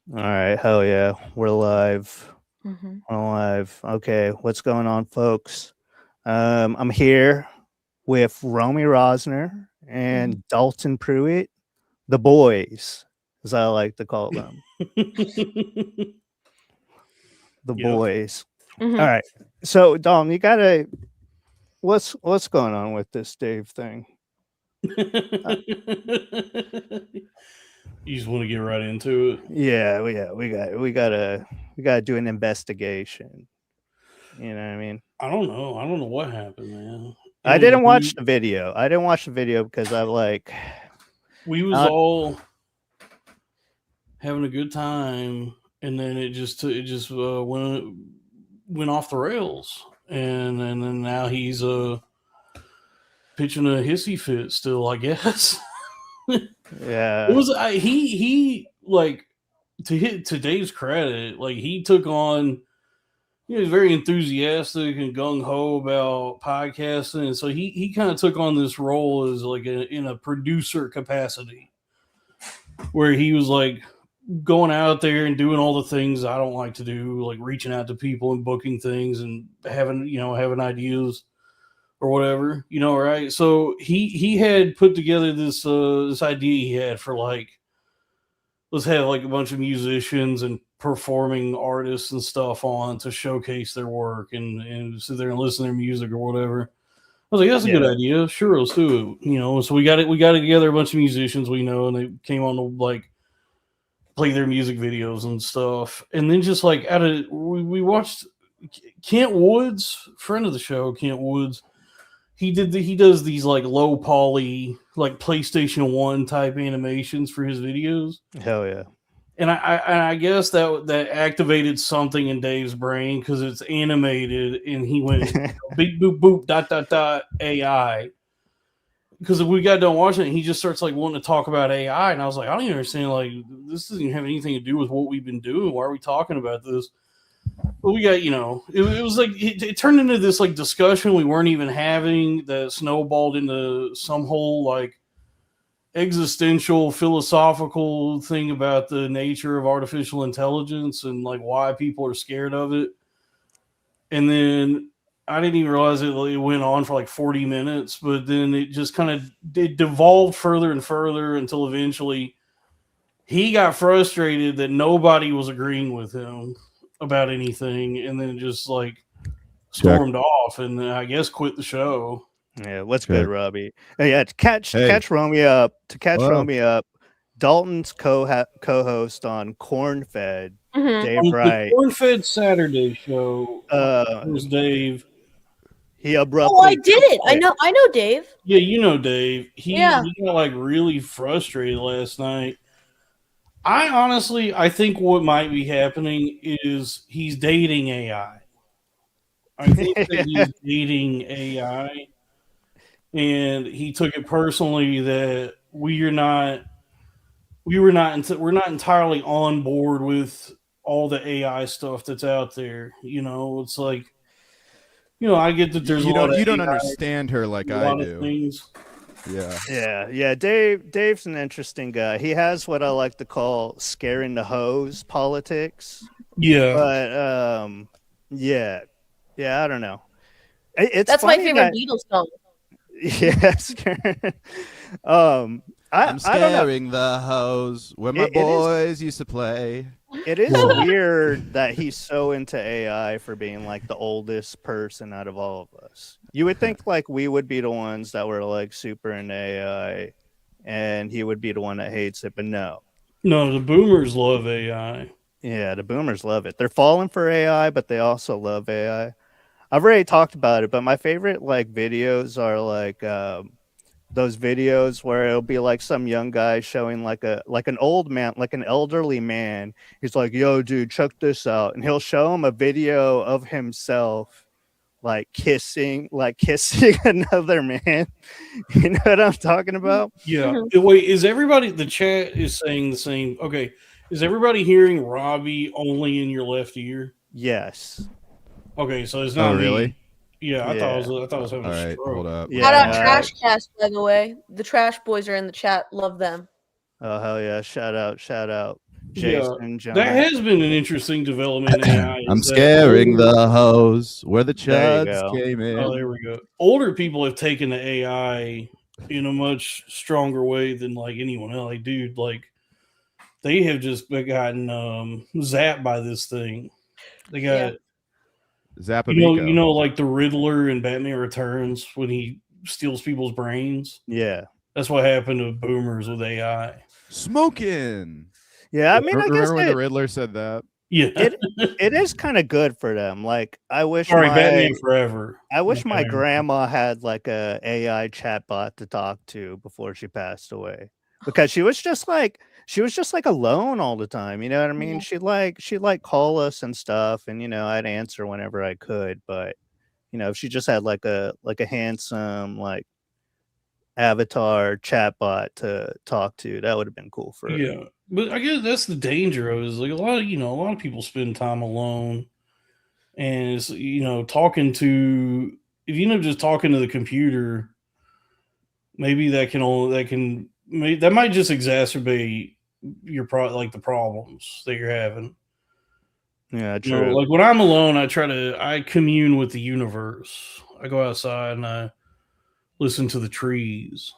All right, hell yeah, we're live. Mm-hmm. We're live. Okay, what's going on, folks? I'm here with Romy Rosner Mm-hmm. and Dalton Pruitt, the boys, as I like to call them, the Yep. boys. All Mm-hmm. right, so Dalton, you gotta what's going on with this Dave thing? Uh, You just want to get right into it. yeah, we gotta do an investigation. You know what I mean? I don't know. I don't know what happened, man. I And didn't watch the video. I didn't watch the video because I'm like, we was uh, all having a good time, and then it just went off the rails, and then now he's pitching a hissy fit still, I guess. It yeah, was he like to Dave's credit, like he took on. He was very enthusiastic and gung ho about podcasting, and so he kind of took on this role as like in a producer capacity, where he was like going out there and doing all the things I don't like to do, like reaching out to people and booking things and having ideas or whatever, right? So he had put together this idea he had for like, let's have like a bunch of musicians and performing artists and stuff on to showcase their work and sit there and listen to their music or whatever. I was like, that's a good yeah, idea. Sure, let's do it. So we got it together, a bunch of musicians we know, and they came on to like play their music videos and stuff. And then just like we watched Kent Woods, friend of the show, Kent Woods. He does these like low poly, like PlayStation 1 type animations for his videos. hell yeah, And I guess that activated something in Dave's brain because it's animated, and he went beep boop boop dot dot dot AI. Because if we got done watching it, he just starts like wanting to talk about AI, and I was like, I don't even understand. Like, this doesn't even have anything to do with what we've been doing. Why are we talking about this? But we got, it was like it turned into this like discussion we weren't even having that snowballed into some whole like existential philosophical thing about the nature of artificial intelligence and like why people are scared of it. And then I didn't even realize it went on for like 40 minutes, but then it just kind of it devolved further and further until eventually he got frustrated that nobody was agreeing with him about anything, and then just like Check. stormed off and I guess quit the show. yeah. What's good, Check. Robbie? Yeah, to catch Hey. Romy up. To catch Hello. Romy up. Dalton's co-host on Cornfed, Mm-hmm. Dave On the Wright. Cornfed Saturday show, it was Dave. He Oh, abruptly. I did it. I know, Dave. Yeah, you know Dave. Yeah. He got like really frustrated last night. I think what might be happening is he's dating AI. I think that he's dating AI, and he took it personally that we're not entirely on board with all the AI stuff that's out there. It's like, I get that there's a lot of You don't AI, understand her like a I lot of do. things. Yeah. Yeah. Dave's an interesting guy. He has what I like to call scaring the hose politics. Yeah, But yeah, I don't know. It's That's my funny favorite that Beatles song. yes. I I'm don't know. scaring the hose where my It is- boys used to play. It is weird that he's so into AI for being like the oldest person out of all of us. You would think like we would be the ones that were like super into AI, and he would be the one that hates it. But no, no, the boomers love AI. yeah, the boomers love it. They're falling for AI, but they also love AI. I've already talked about it, but my favorite like videos are like those videos where it'll be like some young guy showing like an old man, like an elderly man. He's like, "Yo, dude, check this out," and he'll show him a video of himself like kissing another man. You know what I'm talking about? Yeah. Wait, is everybody? The chat is saying the same. Okay, is everybody hearing Robbie only in your left ear? Yes. Okay, so it's not Oh, me. really? Yeah, I Yeah. thought I was having All a right, stroke. hold up. Yeah. Shout out no, Trash Cast, by the way. The Trash Boys are in the chat. Love them. Oh hell yeah! Shout out! Jason Jones. That has been an interesting development in AI. I'm scaring the hoes where the There you chuds go. came in. Oh, there we go. Older people have taken the AI in a much stronger way than like anyone else. Like, dude, like they have just gotten zapped by this thing. They got Zapamico. like the Riddler in Batman Returns when he steals people's brains. Yeah. That's what happened to boomers with AI. Smoking. Yeah, I mean, I guess Remember when the Riddler said that? Yeah. it is kind of good for them. Like, I wish Batman Forever. I wish my grandma had like a AI chatbot to talk to before she passed away, because she was just like alone all the time. You know what I mean? Yeah. She'd like call us and stuff, and I'd answer whenever I could. But if she just had like a handsome like avatar chatbot to talk to, that would have been cool for her. Yeah, but I guess that's the danger of it, is like a lot of people spend time alone, and it's talking to, if just talking to the computer, maybe that might just exacerbate your the problems that you're having. Yeah, true. Like when I'm alone, I commune with the universe. I go outside and I listen to the trees.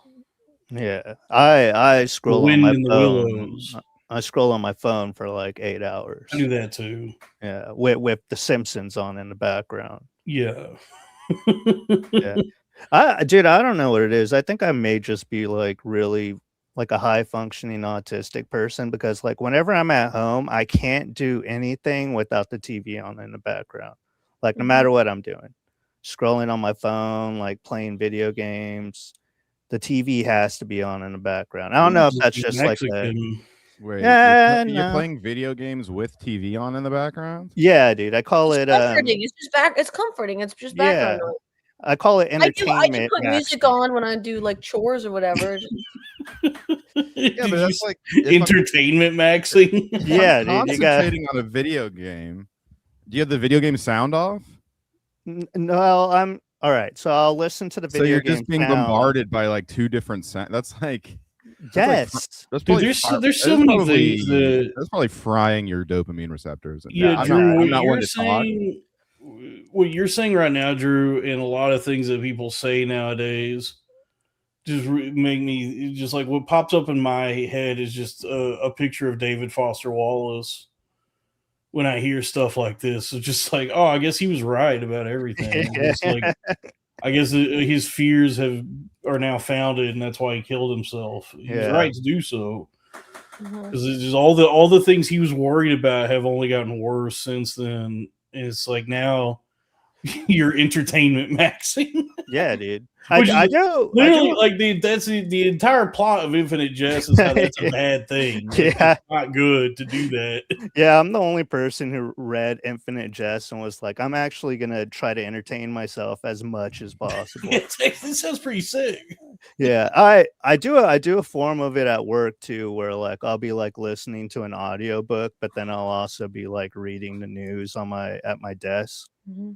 Yeah, I scroll on wind my in the phone. willows. I scroll on my phone for like 8 hours. I do that too. Yeah, with The Simpsons on in the background. Yeah. Yeah. Dude, I don't know what it is. I think I may just be like really like a high functioning autistic person, because like whenever I'm at home, I can't do anything without the TV on in the background. Like no matter what I'm doing, scrolling on my phone, like playing video games, the TV has to be on in the background. I don't know if that's just Mexican. like a... Wait, Yeah, you're playing video games with TV on in the background? Yeah, dude. I call it comforting. It's just It's comforting. It's just background noise. I call it entertainment. I do put music on when I do like chores or whatever. Yeah, but that's like entertainment maxing. Yeah, dude. Concentrating on a video game. Do you have the video game sound off? No, I'm all right. So I'll listen to the video. So you're game just being sound. bombarded by like two different sounds. That's like yes. Dude, there's so many things that that's probably frying your dopamine receptors. Yeah, Drew, I'm not one to talk. What you're saying right now, Drew, and a lot of things that people say nowadays just make me just like, what pops up in my head is just a picture of David Foster Wallace. When I hear stuff like this, it's just like, oh, I guess he was right about everything. It's like, I guess his fears are now founded, and that's why he killed himself. He was right to do so, because it's just all the things he was worried about have only gotten worse since then. And it's like now you're entertainment maxing. Yeah, dude. I do. Literally, like that's the entire plot of Infinite Jest is how that's a bad thing. Yeah, it's not good to do that. Yeah, I'm the only person who read Infinite Jest and was like, I'm actually gonna try to entertain myself as much as possible. This sounds pretty sick. Yeah, I do a form of it at work too, where like I'll be like listening to an audiobook, but then I'll also be like reading the news at my desk. Mm-hmm.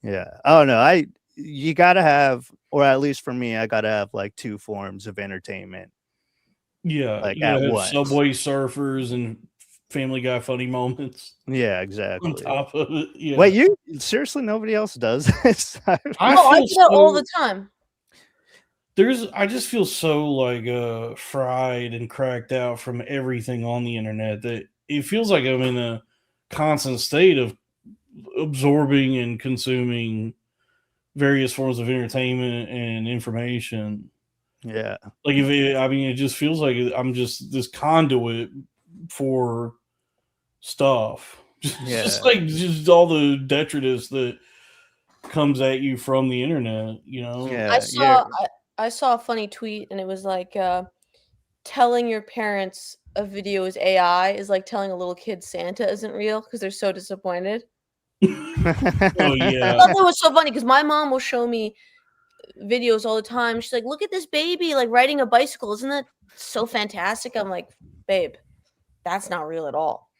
Yeah. Oh no, you gotta have, or at least for me, I gotta have like two forms of entertainment. Yeah, like at once. Subway Surfers and Family Guy funny moments. Yeah, exactly. On top of it. Yeah. Wait, you seriously nobody else does this? I do that all the time. I just feel so like fried and cracked out from everything on the internet that it feels like I'm in a constant state of absorbing and consuming various forms of entertainment and information. Yeah, like it just feels like I'm just this conduit for stuff. Just all the detritus that comes at you from the internet. Yeah, I saw a funny tweet, and it was like telling your parents a video is AI is like telling a little kid Santa isn't real because they're so disappointed. Oh yeah, I thought that was so funny because my mom will show me videos all the time. She's like, look at this baby like riding a bicycle, isn't that so fantastic? I'm like, babe, that's not real at all.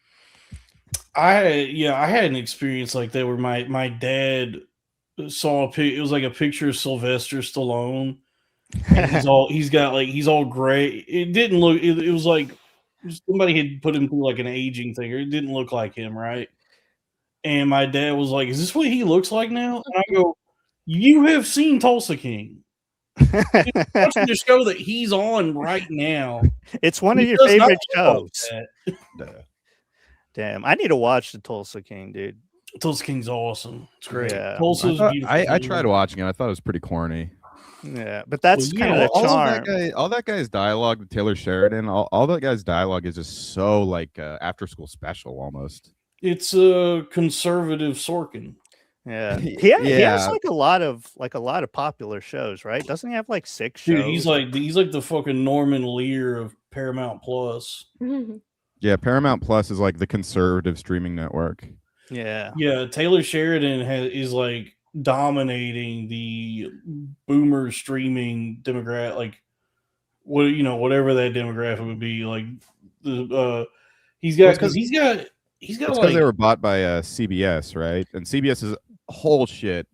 I had an experience like that where my dad saw it was like a picture of Sylvester Stallone, and he's all gray. It didn't look, it was like somebody had put him through like an aging thing, or it didn't look like him, right? And my dad was like, "Is this what he looks like now?" And I go, "You have seen Tulsa King. Watching the show that he's on right now. It's one of He your does not favorite look like shows. that." Damn, I need to watch the Tulsa King, dude. Tulsa King's awesome. It's great. Yeah. Tulsa's beautiful. I tried watching it. I thought it was pretty corny. Yeah, but that's Well, kind yeah, of the charm. All that guy's dialogue, Taylor Sheridan, all that guy's dialogue is just so like after school special almost. It's a conservative Sorkin. Yeah, he has like a lot of popular shows, right? Doesn't he have like 6 shows? Dude, he's like the fucking Norman Lear of Paramount Plus. Yeah, Paramount Plus is like the conservative streaming network. Yeah. Yeah, Taylor Sheridan is like dominating the boomer streaming demographic, like whatever that demographic would be. Like he's got It's because like they were bought by CBS, right? And CBS's whole shit,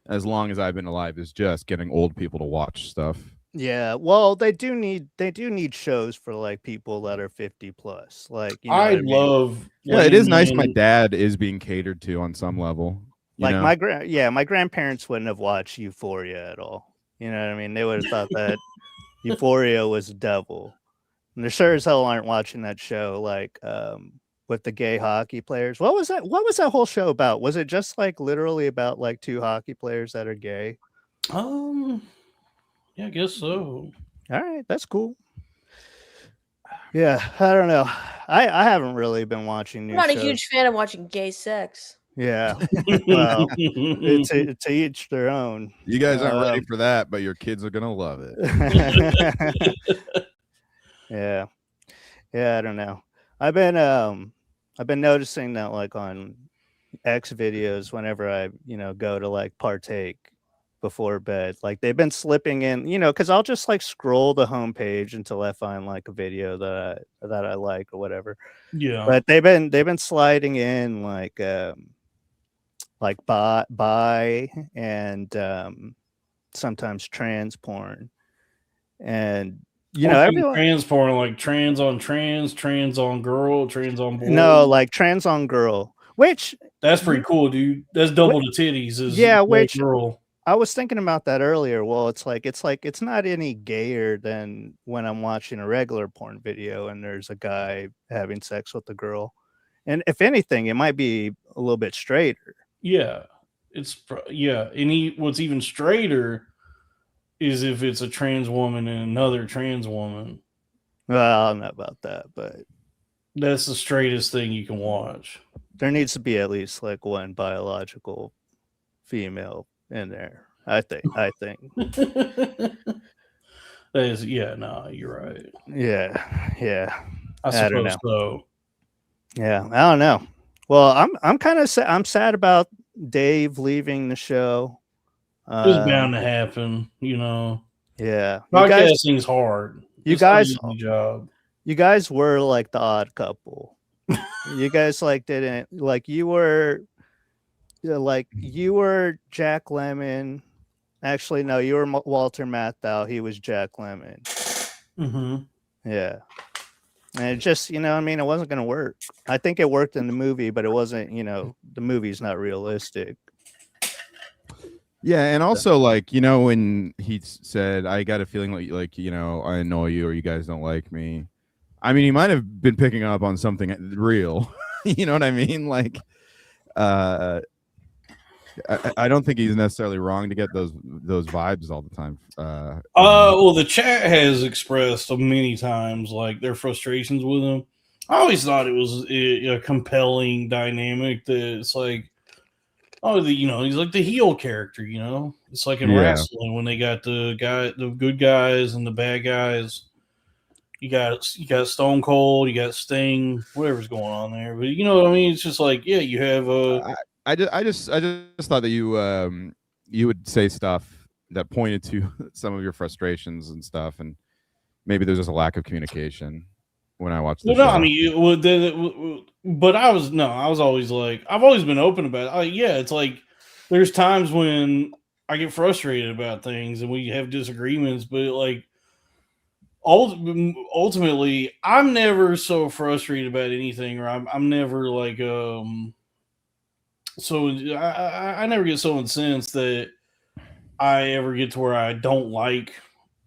as long as I've been alive, is just getting old people to watch stuff. Yeah, well, they do need shows for like people that are 50 plus. Like, you know I what I mean? love. Yeah, it is nice. My dad is being catered to on some level. Like my grandparents wouldn't have watched Euphoria at all. You know what I mean? They would have thought that Euphoria was the devil. And they sure as hell aren't watching that show like with the gay hockey players. What was that whole show about? Was it just like literally about like 2 hockey players that are gay? Yeah, I guess so. All right, that's cool. Yeah, I don't know. I haven't really been watching new I'm not shows. a huge fan of watching gay sex. Yeah. Well, to each their own. You guys aren't ready for that, but your kids are gonna love it. Yeah. Yeah, I don't know. I've been noticing that like on X videos, whenever I, go to like partake before bed, like they've been slipping in, because I'll just like scroll the homepage until I find like a video that I like or whatever. Yeah. But they've been sliding in like bi and sometimes trans porn. And everyone trans porn, like trans on trans, trans on girl, trans on boy. No, like trans on girl, which that's pretty cool, dude. That's double the titties. Which girl. I was thinking about that earlier. Well, it's not any gayer than when I'm watching a regular porn video and there's a guy having sex with a girl. And if anything, it might be a little bit straighter. Yeah, and what's even straighter is if it's a trans woman and another trans woman. Well, I don't know about that, but that's the straightest thing you can watch. There needs to be at least like one biological female in there. I think. That is, you're right. Yeah. I suppose so. Yeah, I don't know. Well, I'm kind of I'm sad about Dave leaving the show. It's bound to happen, Yeah, podcasting's hard. You guys were like the odd couple. You guys like didn't like you were Jack Lemmon. Actually, no, you were Walter Matthau. He was Jack Lemmon. Mm-hmm. Yeah. And it just, it wasn't going to work. I think it worked in the movie, but it wasn't, the movie's not realistic. Yeah, and also when he said, "I got a feeling like I annoy you or you guys don't like me." I mean, he might have been picking up on something real. You know what I mean? Like, I don't think he's necessarily wrong to get those vibes all the time. Well, the chat has expressed many times like their frustrations with him. I always thought it was a compelling dynamic that it's like, he's like the heel character. It's like in wrestling when they got the good guys and the bad guys. You got Stone Cold, you got Sting, whatever's going on there. But you know what I mean? It's just like, yeah, you have I just thought that you would say stuff that pointed to some of your frustrations and stuff, and maybe there's just a lack of communication when I watched the show. No, I mean, but I was always like, I've always been open about it. It's like there's times when I get frustrated about things and we have disagreements, but like ultimately, I'm never so frustrated about anything, or I'm never like so I never get so incensed that I ever get to where I don't like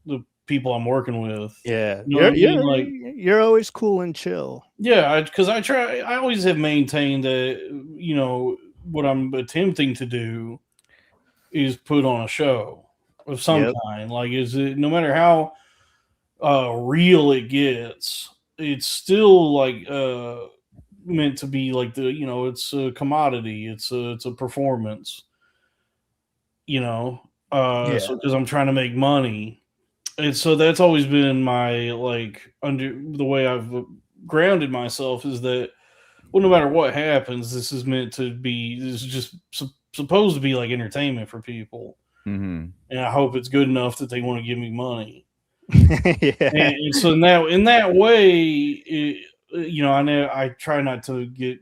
the people I'm working with. Yeah, You know what I mean? Like, you're always cool and chill. yeah, because I always have maintained that, you know, what I'm attempting to do is put on a show of some Yep. kind. Like, is it no matter how real it gets, it's still like meant to be like the, you know, it's a commodity, it's a performance, you know. Yeah. So because I'm trying to make money, and so that's always been my like under the way I've grounded myself is that, well, no matter what happens, this is meant to be. This is just supposed to be like entertainment for people, Mm-hmm. and I hope it's good enough that they want to give me money. Yeah. And so now, in that way, you know, I know I try not to get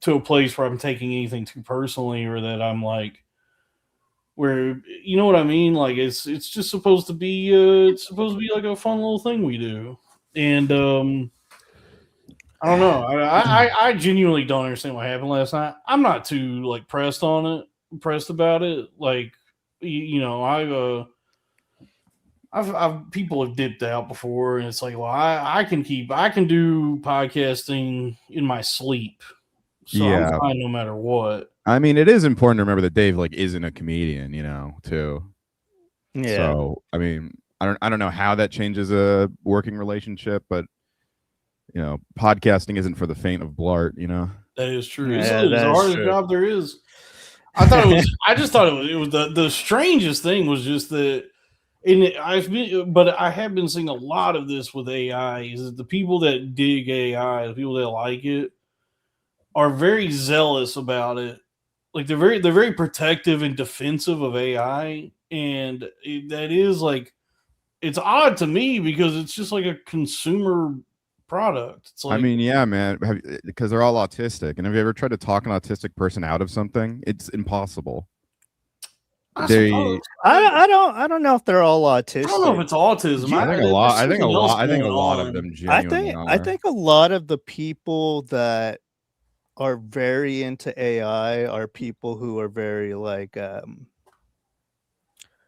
to a place where I'm taking anything too personally, or that I'm like, where, you know what I mean? Like, it's just supposed to be like a fun little thing we do, and I don't know. I genuinely don't understand what happened last night. I'm not too like pressed about it. Like, you know, I've people have dipped out before, and it's like, well, I can do podcasting in my sleep, so I'm Yeah. fine no matter what. I mean, it is important to remember that Dave like isn't a comedian, you know, too. Yeah. So, I mean, I don't know how that changes a working relationship, but you know, podcasting isn't for the faint of blart, you know. That is true. Yeah, It's that the is hardest true. job there is. I thought it was. I just thought it was the strangest thing was just that. But I have been seeing a lot of this with AI. Is that the people that dig AI, the people that like it, are very zealous about it. Like they're very protective and defensive of AI, and that is like, it's odd to me because it's just like a consumer product. It's I like, mean, yeah, man, because they're all autistic. And have you ever tried to talk an autistic person out of something? It's impossible. I They, suppose. I don't know if they're all autistic. I don't know if it's autism. I think a lot. I think a lot. I think a going lot on. of them genuinely are. I think a lot of the people that are very into AI are people who are very like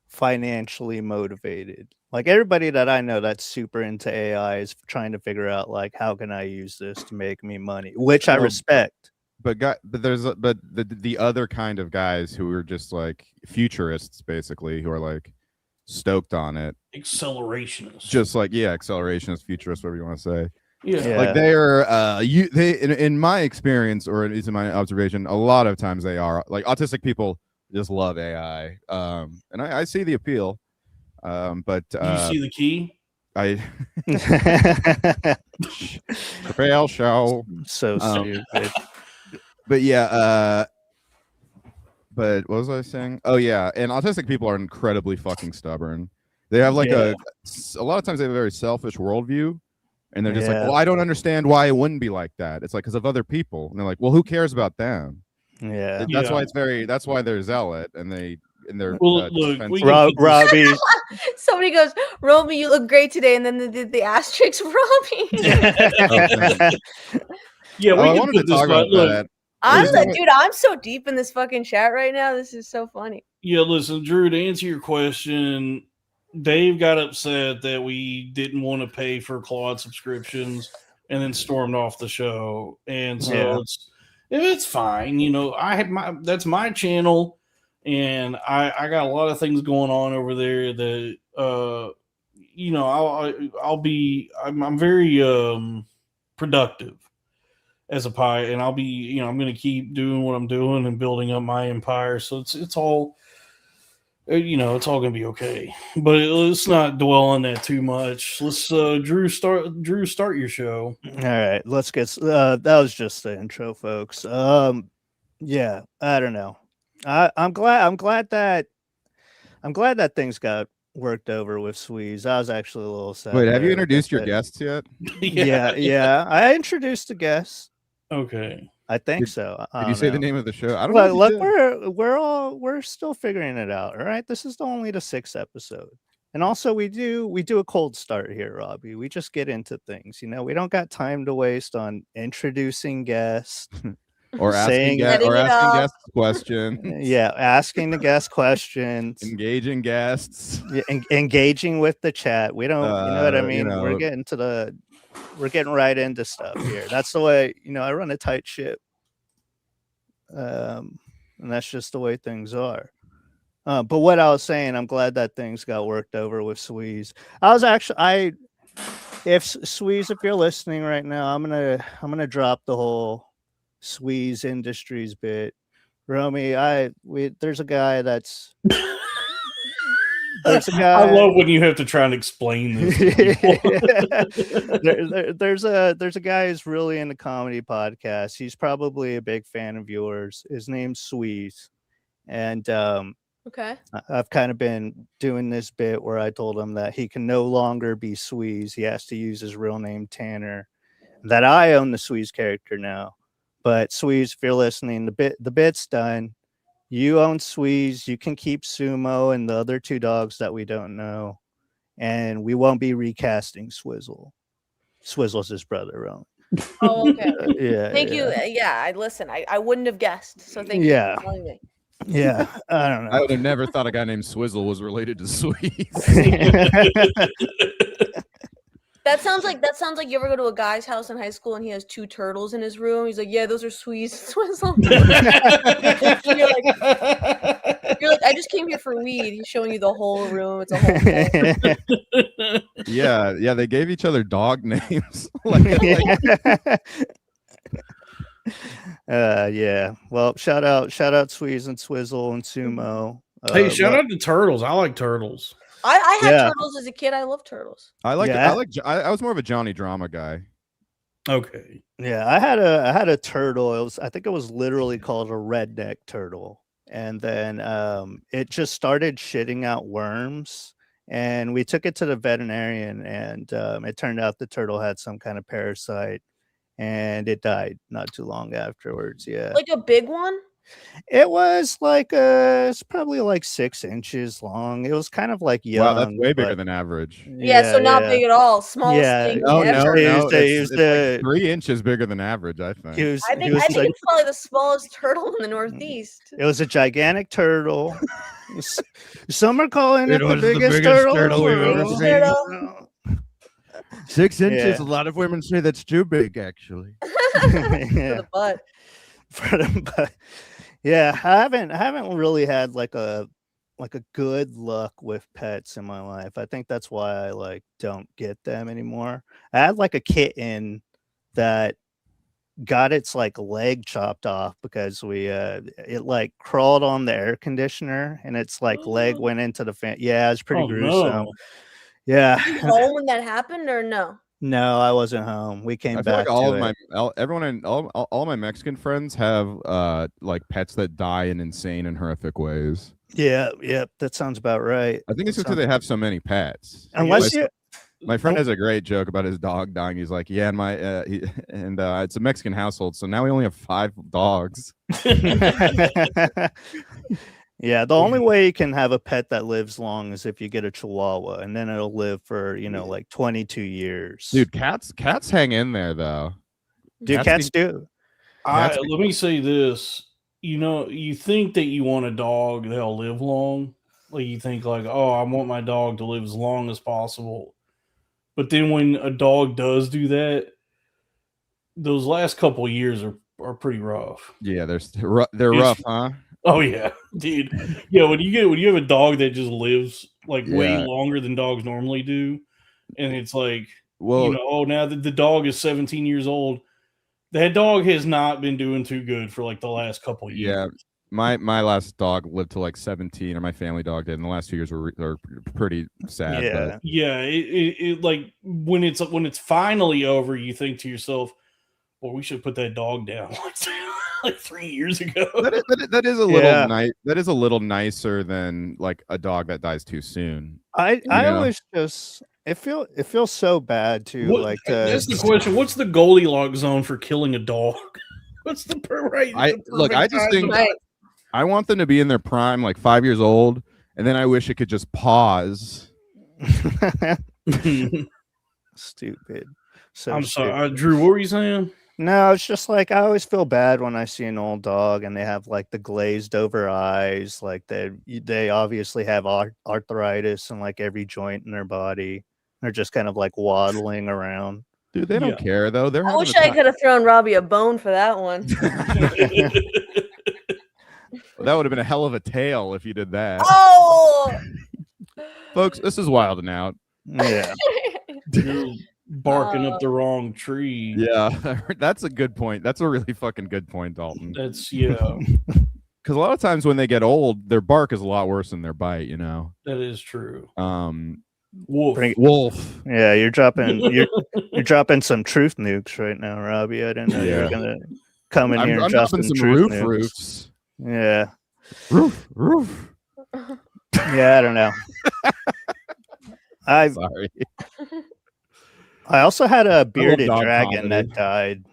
financially motivated. Like everybody that I know that's super into AI is trying to figure out like how can I use this to make me money, which I respect. But the other kind of guys who are just like futurists, basically, who are like stoked on it, Accelerationist. just like accelerationist, futurist, whatever you want to say. Yeah. Like they are they in my experience, or at least in my observation, a lot of times they are like autistic people just love AI, and I see the appeal, but You see the key? I fail show So stupid. but yeah, but what was I saying? Oh yeah, and autistic people are incredibly fucking stubborn. They have like a lot of times they have a very selfish worldview. And they're just like, well, I don't understand why it wouldn't be like that. It's like because of other people. And they're like, well, who cares about them? Yeah. That's why that's why they're zealot and they're Well, look, we Robbie. Somebody goes, Romy, you look great today, and then they did the asterisk Romy. Yeah, we I can wanted put to this. talk about Look, that. Dude, I'm so deep in this fucking chat right now. This is so funny. yeah, listen, Drew, to answer your question, Dave got upset that we didn't want to pay for Claude subscriptions and then stormed off the show. And so it's fine. You know, that's my channel, and I got a lot of things going on over there that you know, I'm very productive as a pie, and I'll be, you know, I'm going to keep doing what I'm doing and building up my empire. So it's all, you know, it's all going to be okay. But let's not dwell on that too much. Let's Drew start your show. All right, let's get that was just the intro, folks. Yeah, I don't know. I'm glad that things got worked over with Sweeze. I was actually a little sad. Wait, have you introduced your guests yet? Yeah. I introduced the guests. Okay. I think so. Did you say the name of the show? I don't know. know. Look, we're still figuring it out. All right, this is only the 6th episode. And also we do a cold start here, Robbie. We just get into things. We don't got time to waste on introducing guests, Or asking saying Setting it asking up. guests questions. yeah, asking the guest questions, Engaging guests. engaging with the chat. We don't, you know what I mean? You We're know, getting right into stuff here. That's the way, I run a tight ship. And that's just the way things are. But what I was saying, I'm glad that things got worked over with Sweeze. If Sweeze, if you're listening right now, I'm gonna drop the whole Sweeze Industries bit. Romy, there's a guy that's there's a guy. I love when you have to try and explain this. To people. There's a guy who's really into comedy podcasts. He's probably a big fan of yours. His name's Sweeze, and Okay. I've kind of been doing this bit where I told him that he can no longer be Sweeze. He has to use his real name, Tanner. That I own the Sweeze character now. But Sweeze, if you're listening, the bit's done. You own Sweeze. You can keep Sumo and the other two dogs that we don't know. And we won't be recasting Swizzle. Swizzle's his brother, Romy. Oh, okay. Yeah. Thank you. Yeah, I wouldn't have guessed. So thank Yeah. you for telling me. Yeah. I don't know. I would have never thought a guy named Swizzle was related to Sweet. That sounds like you ever go to a guy's house in high school and he has 2 turtles in his room. He's like, yeah, those are Sweeze and Swizzle. you're like, I just came here for weed. He's showing you the whole room. It's a whole thing. Yeah, they gave each other dog names. Yeah. Well, shout out Sweeze and Swizzle and Sumo. Hey, shout out to turtles. I like turtles. I had Yeah. turtles as a kid. I love turtles. I was more of a Johnny Drama guy. Okay. Yeah, I had a turtle. I think it was literally called a redneck turtle. And then it just started shitting out worms. And we took it to the veterinarian, and it turned out the turtle had some kind of parasite, and it died not too long afterwards. Yeah. Like a big one? It was like it's probably like 6 inches long. It was kind of like young. Wow, that's way bigger but- than average. Yeah, so not big at all. Smallest Yeah. thing No, ever. it's the- like 3 inches bigger than average, I think. I think it's probably the smallest turtle in the Northeast. It was a gigantic turtle. Some are calling it the was the biggest biggest turtle, turtle we've ever Biggest seen. turtle. 6 inches, A lot of women say that's too big, actually. For Yeah. the butt. But yeah, I haven't really had like a good luck with pets in my life. I think that's why I don't get them anymore. I had like a kitten that got its leg chopped off because it crawled on the air conditioner and its leg went into the fan. Yeah, it's pretty gruesome. No. Yeah. Were you home when that happened or no? No, I wasn't home. We came I feel back like all to of it. all my Mexican friends have pets that die in insane and horrific ways. Yeah, that sounds about right. I think it's because they have so many pets. Unless you My friend has a great joke about his dog dying. He's like, yeah, and it's a Mexican household, so now we only have 5 dogs. Yeah, the only way you can have a pet that lives long is if you get a Chihuahua, and then it'll live for 22 years. Dude, cats hang in there though. Dude, cats do. Let me say this. You think that you want a dog that'll live long. Like you think oh, I want my dog to live as long as possible. But then when a dog does do that, those last couple of years are pretty rough. Yeah, they're rough, huh? Oh yeah, dude. Yeah, when you have a dog that just lives way Yeah. longer than dogs normally do, and it's Well, now that the dog is 17 years old, that dog has not been doing too good for the last couple of years. yeah. My last dog lived to 17, or my family dog did, and the last 2 years were pretty sad. Yeah. But Yeah, it when it's finally over, you think to yourself, well, we should put that dog down like 3 years ago. that is a little nice. That is a little nicer than a dog that dies too soon. I always just it feels so bad too. That's the question. What's the Goldilocks zone for killing a dog? What's the right? I just think Right. I want them to be in their prime, 5 years old, and then I wish it could just pause Stupid. So I'm sorry, stupid. Drew. What were you saying? No, it's just like I always feel bad when I see an old dog and they have like the glazed over eyes, like they obviously have arthritis in like every joint in their body. They're just kind of like waddling around. Dude, they don't Yeah. care though. They're I having wish a I time. could have thrown Robbie a bone for that one. That would have been a hell of a tale if you did that. Oh! Folks, this is wilding out. Yeah. You're barking up the wrong tree. Yeah, that's a good point. That's a really fucking good point, Dalton. That's yeah. Because a lot of times when they get old, their bark is a lot worse than their bite. You know. That is true. Wolf. Bring- Wolf. Yeah, you're dropping some truth nukes right now, Robbie. I didn't know you were gonna come in here and drop some truth nukes. roofs. Yeah. Roof. Yeah, I don't know. Sorry. I also had a bearded dog dragon comedy. that died.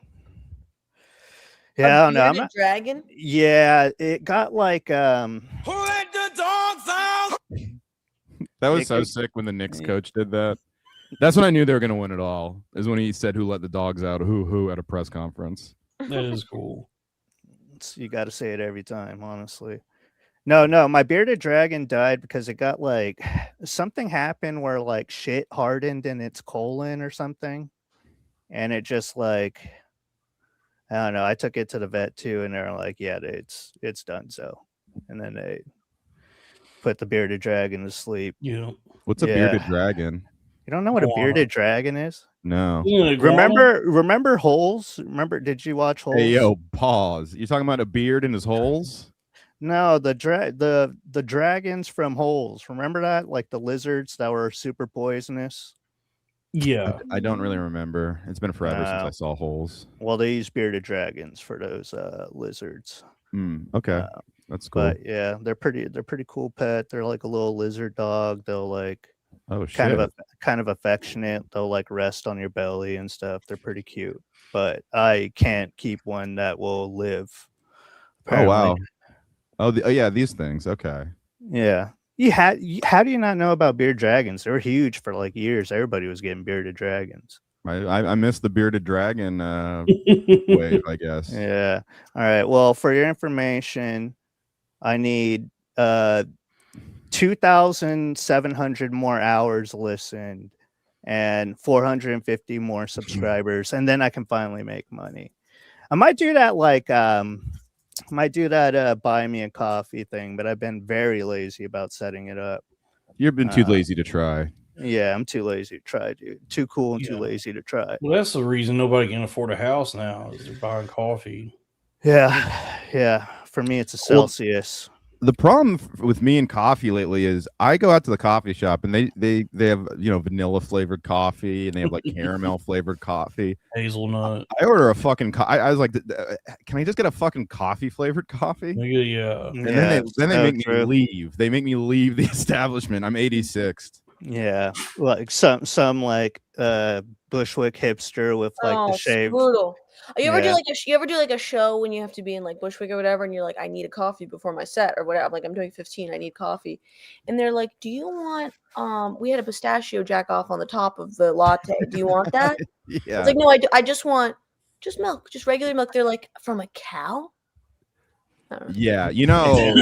Yeah, I don't know. Bearded dragon? Yeah, it got like Who let the dogs out? That was so sick when the Knicks coach did that. That's when I knew they were going to win it all. Is when he said, "Who let the dogs out?" Who at a press conference. That is cool. You got to say it every time, honestly. No, my bearded dragon died because it got like something happened where like shit hardened in its colon or something, and it just like I don't know. I took it to the vet too, and they're like, "Yeah, it's done." So, and then they put the bearded dragon to sleep. Yeah. What's a bearded dragon? You don't know what a bearded dragon is? No. Remember Holes? Did you watch Holes? Hey, yo, pause. You talking about a beard in his holes? No, the dragons from Holes. Remember that? Like the lizards that were super poisonous. Yeah. I don't really remember. It's been forever since I saw Holes. Well, they use bearded dragons for those lizards. Okay. That's cool. But yeah, they're pretty cool pet. They're like a little lizard dog. They'll like kind of affectionate. They'll like rest on your belly and stuff. They're pretty cute. But I can't keep one that will live. Apparently. Oh wow. Yeah, these things. Okay. Yeah. How do you not know about bearded dragons? They were huge for like years. Everybody was getting bearded dragons. I missed the bearded dragon wave, I guess. Yeah. All right. Well, for your information, I need 2,700 more hours listened and 450 more subscribers, and then I can finally make money. I might do that buy me a coffee thing, but I've been very lazy about setting it up. You've been too lazy to try. Yeah, I'm too lazy to try, dude. Too cool and too lazy to try. Well, that's the reason nobody can afford a house now is they're buying coffee. Yeah. For me, it's a Celsius. The problem with me and coffee lately is I go out to the coffee shop and they have vanilla flavored coffee and they have like caramel flavored coffee, hazelnut. I order a fucking I was like, can I just get a fucking coffee flavored coffee? Yeah. And then they make me leave. They make me leave the establishment. I'm 86th. Yeah, like some like Bushwick hipster with like the shave. Brutal. You ever do like a show when you have to be in like Bushwick or whatever, and you're like, I need a coffee before my set or whatever. I'm like, I'm doing 15, I need coffee, and they're like, do you want we had a pistachio jack off on the top of the latte. Do you want that? Yeah. It's like, no, I just want just milk, just regular milk. They're like, from a cow? Yeah, you know.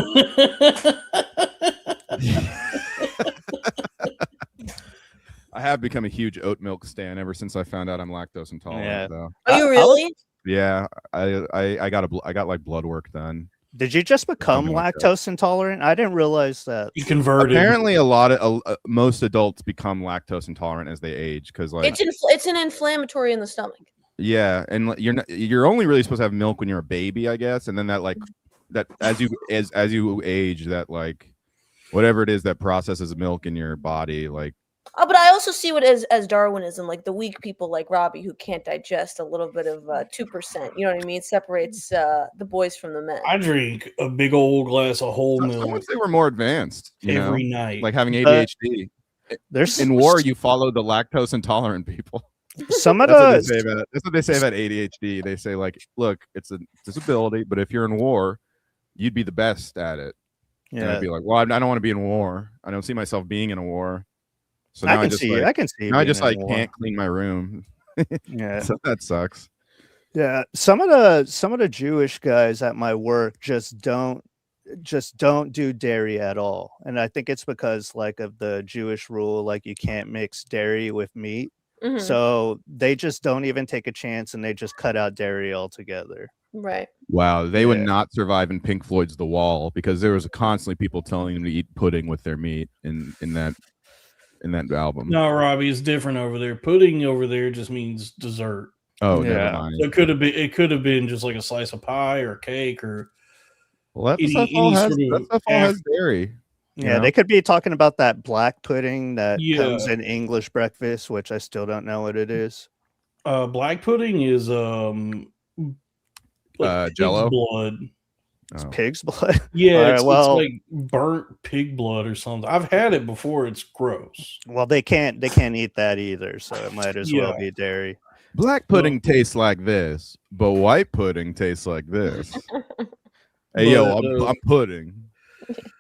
I have become a huge oat milk stan ever since I found out I'm lactose intolerant. Yeah. Though. Are you really? Yeah, I got like blood work done. Did you just become lactose intolerant? I didn't realize that. You converted. Apparently, a lot of most adults become lactose intolerant as they age because like it's an inflammatory in the stomach. Yeah, and you're only really supposed to have milk when you're a baby, I guess, and then that as you age, that like whatever it is that processes milk in your body, like. Oh, but I also see it as Darwinism, like the weak people like Robbie who can't digest a little bit of 2%. You know what I mean? It separates the boys from the men. I drink a big old glass of whole milk. I wish they were more advanced every night, like having ADHD. In war, you follow the lactose intolerant people. That's what they say about ADHD. They say like, look, it's a disability, but if you're in war, you'd be the best at it. Yeah. And I'd be like, well, I don't want to be in war. I don't see myself being in a war. So now I can see. now I being just in like war. can't clean my room. Yeah. So that sucks. Yeah, some of the Jewish guys at my work just don't do dairy at all. And I think it's because like of the Jewish rule, like you can't mix dairy with meat. Mhm. So they just don't even take a chance and they just cut out dairy altogether. Right. Wow, they would Yeah. not survive in Pink Floyd's The Wall because there was constantly people telling them to eat pudding with their meat in that album. No, Robbie, it's different over there. Pudding over there just means dessert. Oh, Yeah. never mind. So it could have been just like a slice of pie or cake or Well, that any stuff all sort of has dairy. you Yeah, know? they could be talking about that black pudding that comes Yeah. in English breakfast, which I still don't know what it is. Black pudding is pig's Jell-O? blood. It's Oh. pig's blood. Yeah, All right, it's well- like burnt pig blood or something. I've had it before. It's gross. Well, they can't eat that either, so it might as well Yeah. be dairy. Black pudding tastes like this, but white pudding tastes like this. Hey, yo, But, I'm pudding.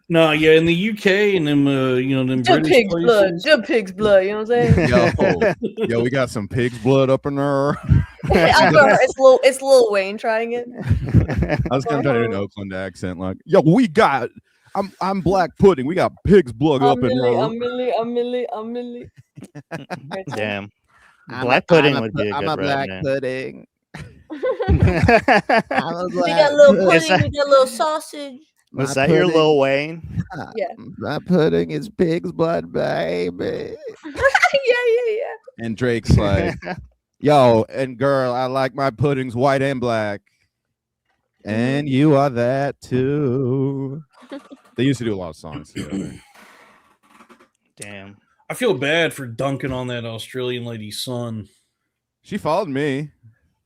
No, yeah, in the UK and them, them The British pig's blood. places. The pig's blood. You know what I'm saying? Yo, we got some pig's blood up in there. It's Lil Wayne trying it. I was gonna try to do an Oakland accent, like, yo, we got. I'm black pudding. We got pig's blood up in there. Millie. Damn. Black pudding would be a good rap name. pudding. We got a little Is pudding. that- We got a little sausage. Was that your Lil Wayne? Yeah. My pudding is pig's blood, baby. yeah. And Drake's like, yo, and girl, I like my puddings white and black. And you are that too. They used to do a lot of songs together. Damn. I feel bad for dunking on that Australian lady's son. She followed me.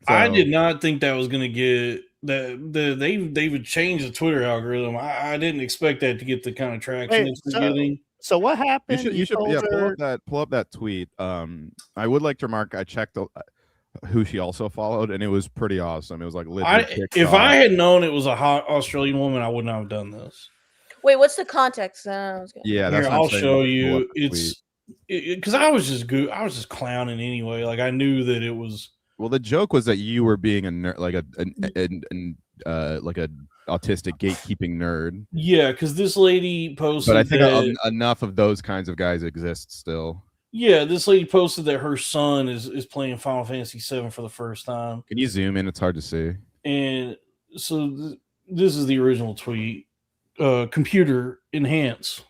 I so- did not think that was going to get that. They would change the Twitter algorithm. I didn't expect that to get the kind of traction Wait, it's been getting. So what You happened? should told pull her- up that tweet. I would like to remark I checked who she also followed, and it was pretty awesome. It was like legit If I had known it was a hot Australian woman, I would not have done this. Wait, what's the context? yeah, that's Here, what I'm I'll saying. show Pull you. up the tweet. It's because I was just clowning anyway. Like I knew that it was. Well, the joke was that you were being a nerd, like like a autistic gatekeeping nerd. Yeah, because this lady posted. But I think that, enough of those kinds of guys exist still. yeah, this lady posted that her son is playing Final Fantasy VII for the first time, Can you zoom in? It's hard to see. and so this is the original tweet. Computer enhance.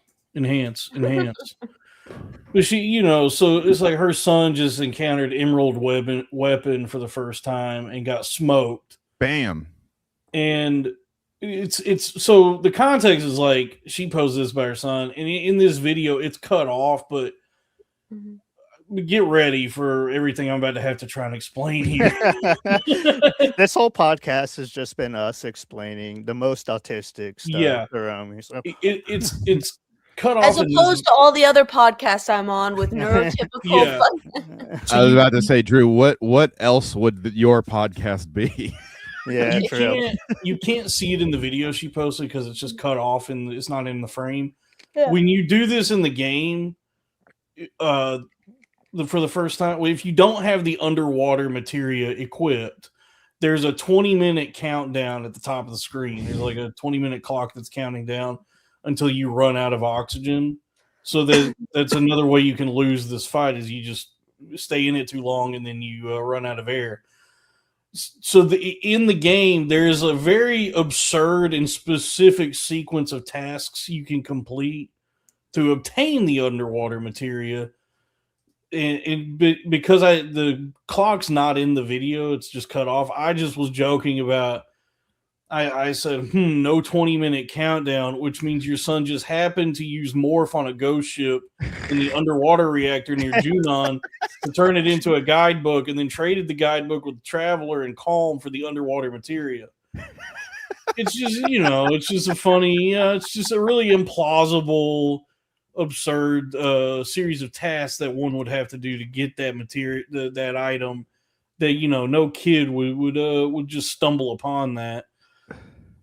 But she, so it's like her son just encountered Emerald weapon for the first time and got smoked. Bam. And it's so the context is like she posed this by her son, and in this video it's cut off, but get ready for everything I'm about to have to try and explain here. This whole podcast has just been us explaining the most autistic stuff. Yeah. to Romy, so. It's cut As off in opposed to all the other podcasts I'm on with neurotypical. Yeah. I was about to say, Drew, what else would your podcast be? Yeah, true. you can't see it in the video she posted because it's just cut off and it's not in the frame. Yeah. When you do this in the game, for the first time, if you don't have the underwater materia equipped, there's a 20-minute countdown at the top of the screen. There's like a 20-minute clock that's counting down until you run out of oxygen. So that's another way you can lose this fight is you just stay in it too long and then you run out of air. So in the game, there's a very absurd and specific sequence of tasks you can complete to obtain the underwater materia. And because the clock's not in the video, it's just cut off. I just was joking about. I said, no 20-minute countdown, which means your son just happened to use morph on a ghost ship in the underwater reactor near Junon to turn it into a guidebook, and then traded the guidebook with Traveler and Calm for the underwater materia. It's just, it's just a funny, it's just a really implausible, absurd series of tasks that one would have to do to get that material, that item. That no kid would just stumble upon that.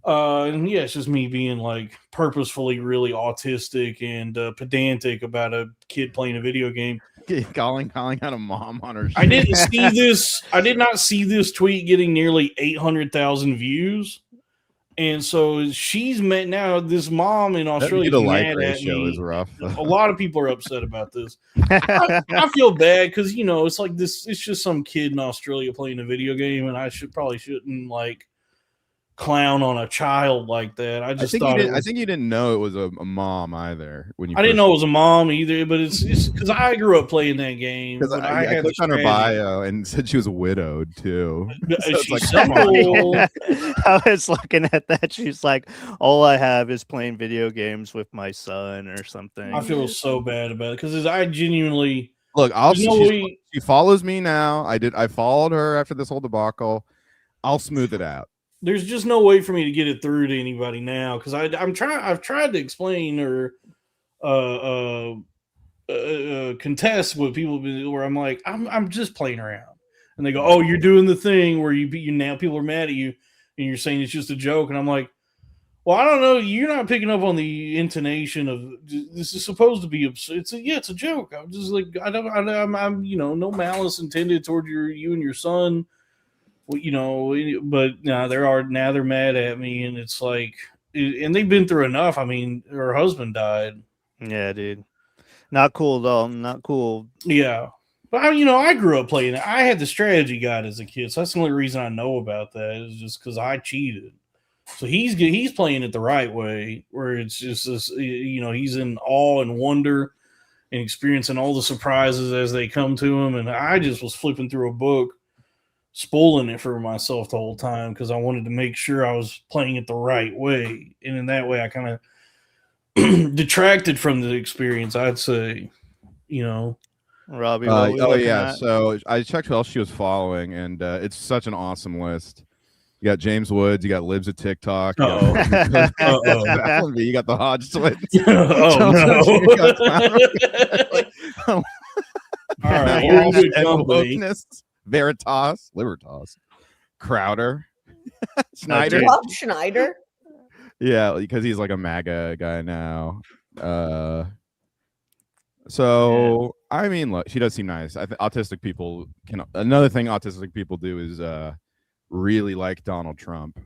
And yeah, it's just me being like purposefully really autistic and pedantic about a kid playing a video game. calling out a mom on her. I didn't see this. I did not see this tweet getting nearly 800,000 views. And so she's met now. This mom in Australia The is like mad at ratio me. is rough. A lot of people are upset about this. I feel bad because it's like this. It's just some kid in Australia playing a video game, and I probably shouldn't like clown on a child like that. I think you didn't know it was a mom either when you. I didn't know it was a mom either, but it's because I grew up playing that game. Because I clicked on her bio and said she was widowed too. So She's like, simple. I was looking at that. She's like, all I have is playing video games with my son or something. I feel so bad about it because I genuinely look. She follows me now. I followed her after this whole debacle. I'll smooth it out. There's just no way for me to get it through to anybody now because I've tried to explain or contest with people where I'm like I'm just playing around, and they go, oh, you're doing the thing where you now people are mad at you and you're saying it's just a joke, and I'm like, well, I don't know, you're not picking up on the intonation of this is supposed to be it's a joke. I'm just like I'm no malice intended toward you and your son. But they're mad at me, and it's like, and they've been through enough. I mean, her husband died. Yeah, dude, not cool, Dalton. Not cool. Yeah, but I grew up playing it. I had the strategy guide as a kid, so that's the only reason I know about that is just because I cheated. So he's playing it the right way, where it's just this, he's in awe and wonder and experiencing all the surprises as they come to him, and I just was flipping through a book, spoiling it for myself the whole time because I wanted to make sure I was playing it the right way. And in that way, I kind of detracted from the experience, I'd say, Robbie. So I checked who else she was following, and it's such an awesome list. You got James Woods, you got Libs of TikTok, you got the Hodge twins. All right, you're in good company. Libertas, Crowder, Schneider. Bob Schneider. Yeah, because he's like a MAGA guy now. So I mean, look, she does seem nice. Autistic people can. Another thing autistic people do is really like Donald Trump.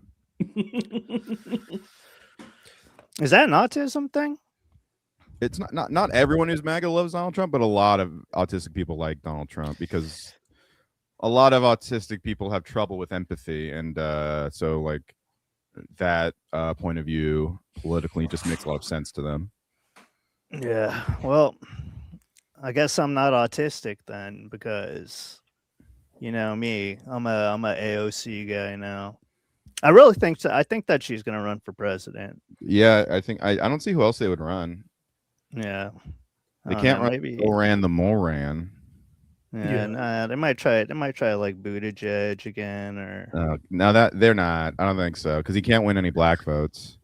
Is that an autism thing? It's not everyone who's MAGA loves Donald Trump, but a lot of autistic people like Donald Trump because a lot of autistic people have trouble with empathy, and so like that point of view politically just makes a lot of sense to them. Yeah, well, I guess I'm not autistic then because me, I'm a AOC guy now. I really think so. I think that she's gonna run for president. Yeah, I think I don't see who else they would run. Yeah, they can't run. Maybe Moran the Moran. Yeah, they might try it. They might try like Buttigieg again, or no, that they're not. I don't think so because he can't win any black votes.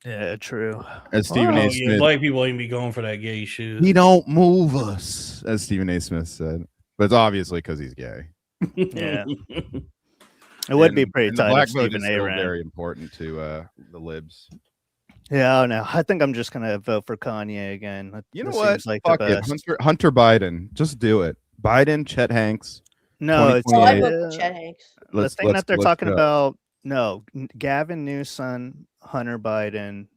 Yeah, true. As Stephen A. Smith, black people ain't be going for that gay shit. He don't move us, as Stephen A. Smith said, but it's obviously because he's gay. Yeah, it would be pretty tight. Black vote is still very important to the libs. Yeah, no, I think I'm just gonna vote for Kanye again. You know what? Like fuck it, Hunter Biden. Just do it. Biden, Chet Hanks. No, it's I vote for Chet Hanks. The thing that they're talking about. No, Gavin Newsom, Hunter Biden.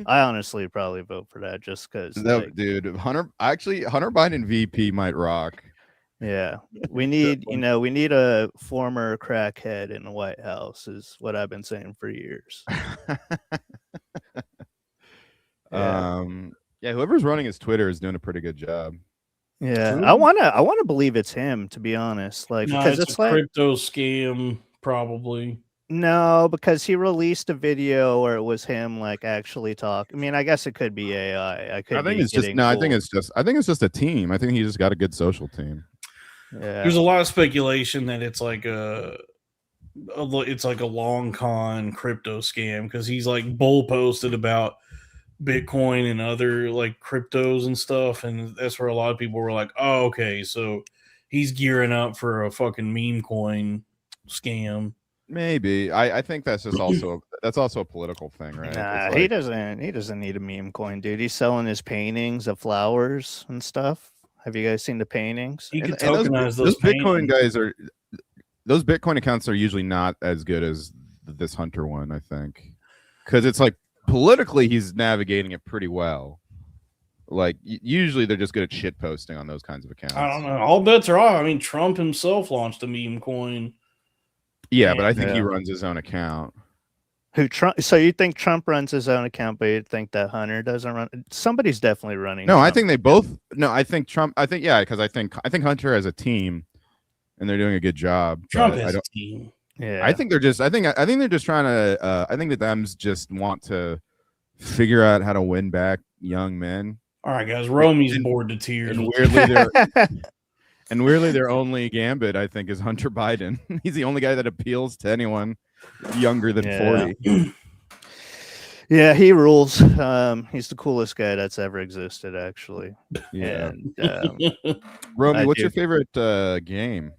I honestly probably vote for that just because. No, dude, Hunter Biden VP might rock. Yeah, we need we need a former crackhead in the White House is what I've been saying for years. Yeah, whoever's running his Twitter is doing a pretty good job. Yeah, true. I wanna believe it's him, to be honest. Like, because it's a like crypto scam, probably. No, because he released a video where it was him like actually talk. I mean, I guess it could be AI. I think it's just I think it's just a team. I think he just got a good social team. Yeah. There's a lot of speculation that it's like a long con crypto scam because he's like bull posted about Bitcoin and other like cryptos and stuff, and that's where a lot of people were like, "Oh, okay, so he's gearing up for a fucking meme coin scam." Maybe I think that's just also that's also a political thing, right? Nah, It's he like, doesn't need a meme coin, dude. He's selling his paintings of flowers and stuff. Have you guys seen the paintings? You could and tokenize those Bitcoin paintings. guys are those Bitcoin accounts are usually not as good as this Hunter one, I think, because it's like politically he's navigating it pretty well. Like usually they're just good at shit posting on those kinds of accounts. I don't know. All bets are off. I mean, Trump himself launched a meme coin. Yeah, but I think he Yeah. runs his own account. Who Trump? So you think Trump runs his own account, but you think that Hunter doesn't run? Somebody's definitely running. No, I Trump. think they both. No, I think Trump. I think because I think Hunter has a team, and they're doing a good job. Trump but has I a don't. team. Yeah, I think they're just. I think they're just trying to. I think that them just want to figure out how to win back young men. All right, guys. Romy's bored to tears. And weirdly, their only gambit, I think, is Hunter Biden. He's the only guy that appeals to anyone younger than 40. Yeah, he rules. He's the coolest guy that's ever existed, actually. Yeah. And, Romy, I what's do. your favorite game?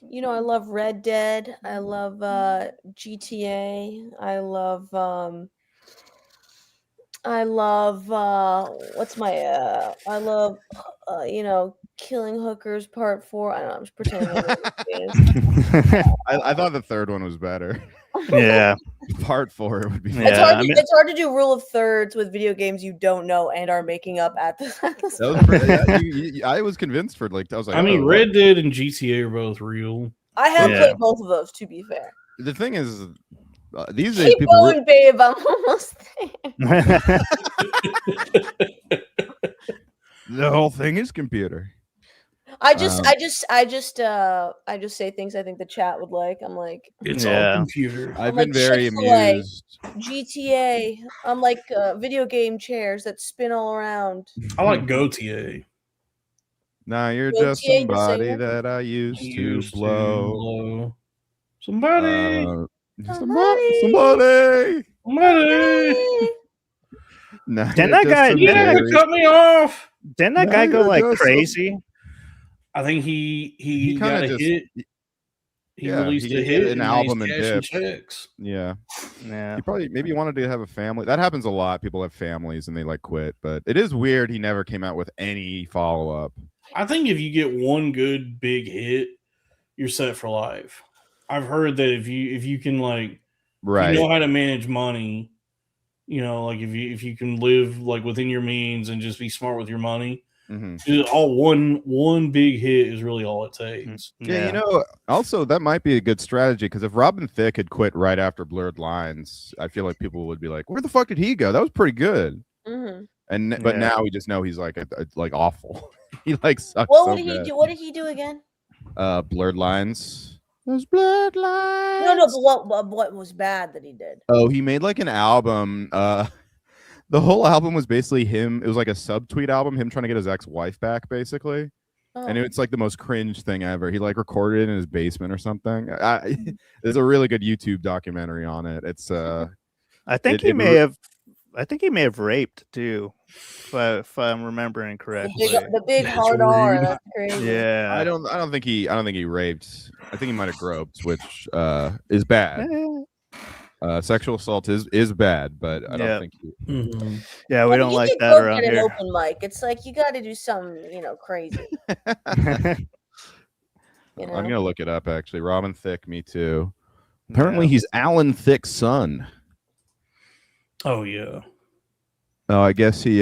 You know, I love Red Dead. I love GTA. I love what's my I love you know, Killing Hookers Part 4. I don't know, I'm just pretending I know what it is. I thought the third one was better. yeah, Part 4 would be. Yeah, It's hard I to, mean- it's hard to do rule of thirds with video games you don't know and are making up at the That was pretty, I was convinced for like I was like. I mean, oh, Red Dead and GTA are both real. I have Yeah. played both of those, to be fair. The thing is, these days Keep people. going, babe. I'm almost there. The whole thing is computer. I just say things I think the chat would like. I'm like It's Yeah. all computer. I've like been very Chick-fil-A. amused. GTA. I'm like video game chairs that spin all around. I like GoTA. Nah, you're Well, just yeah, you just somebody say that I used to Used to blow. blow. Somebody. Somebody. Somebody. Somebody. Nah, Didn't you're that just guy- some Yeah, very- cut me off. Didn't that No, guy go you're like just crazy? I think he He got kinda a just- hit. He yeah, released he a did hit, an and album now and he's cashing dipped. checks. Yeah. Yeah, He probably maybe wanted to have a family. That happens a lot. People have families and they like quit, but it is weird he never came out with any follow up. I think if you get one good big hit, you're set for life. I've heard that if you can like Right. you know how to manage money, you know, like if you can live like within your means and just be smart with your money, Mhm. all one big hit is really all it takes. Yeah, you know, also that might be a good strategy because if Robin Thicke had quit right after Blurred Lines, I feel like people would be like, "Where the fuck did he go? That was pretty good." Mm-hmm. And but Yeah. now we just know he's like like awful. He like sucks. What so did he bad. do? What did he do again? Blurred Lines. Those blurred lines. No, but what was bad that he did? Oh, he made like an album. The whole album was basically him. It was like a subtweet album, him trying to get his ex-wife back, basically. Oh. And it's like the most cringe thing ever. He like recorded it in his basement or something. There's a really good YouTube documentary on it. It's I think it he may have raped too, if I'm remembering correctly. The big That's hard R. rude. That's crazy. Yeah, I don't think he raped. I think he might have groped, which is bad. Sexual assault is bad, but I don't Yeah. think he, Mhm. Yeah, we Well, don't you like can that go around get an here. open mic. It's like you got to do something, crazy. You know? I'm gonna look it up actually. Robin Thicke, me too. Apparently, he's Alan Thicke's son. Oh yeah. Oh, I guess he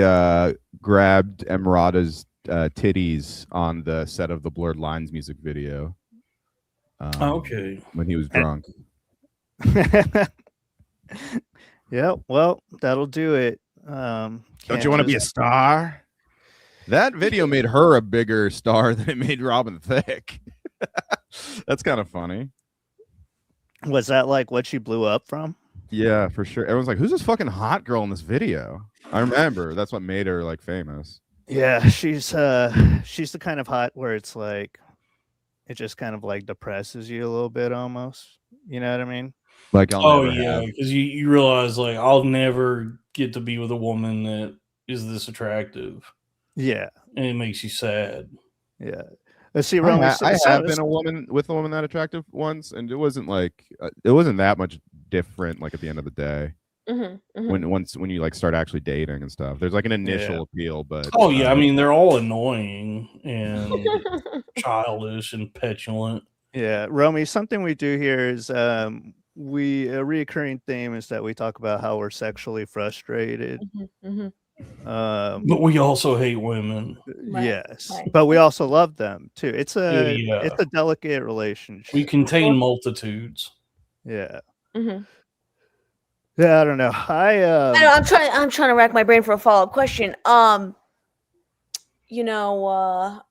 grabbed Emirata's titties on the set of the Blurred Lines music video. Okay. When he was drunk. Yeah, well, that'll do it. Don't you want to be a star? That video made her a bigger star than it made Robin Thicke. That's kind of funny. Was that like what she blew up from? Yeah, for sure. Everyone's like, "Who's this fucking hot girl in this video?" I remember that's what made her like famous. Yeah, she's the kind of hot where it's like it just kind of like depresses you a little bit almost. You know what I mean? Like, Oh yeah, because you realize like I'll never get to be with a woman that is this attractive, Yeah, and it makes you sad. yeah. Let's see, Romy. I have been with a woman that attractive once, and it wasn't like it wasn't that much different like at the end of the day. Mm-hmm. When you like start actually dating and stuff. There's like an initial appeal, but Oh yeah, I mean they're all annoying and childish and petulant. Yeah, Romy, something we do here is a reoccurring theme is that we talk about how we're sexually frustrated. But we also hate women. Yes, right. but we also love them too. It's Yeah. it's a delicate relationship. We contain multitudes. Yeah. Mm-hmm. Yeah, I don't know. I'm trying to rack my brain for a follow-up question.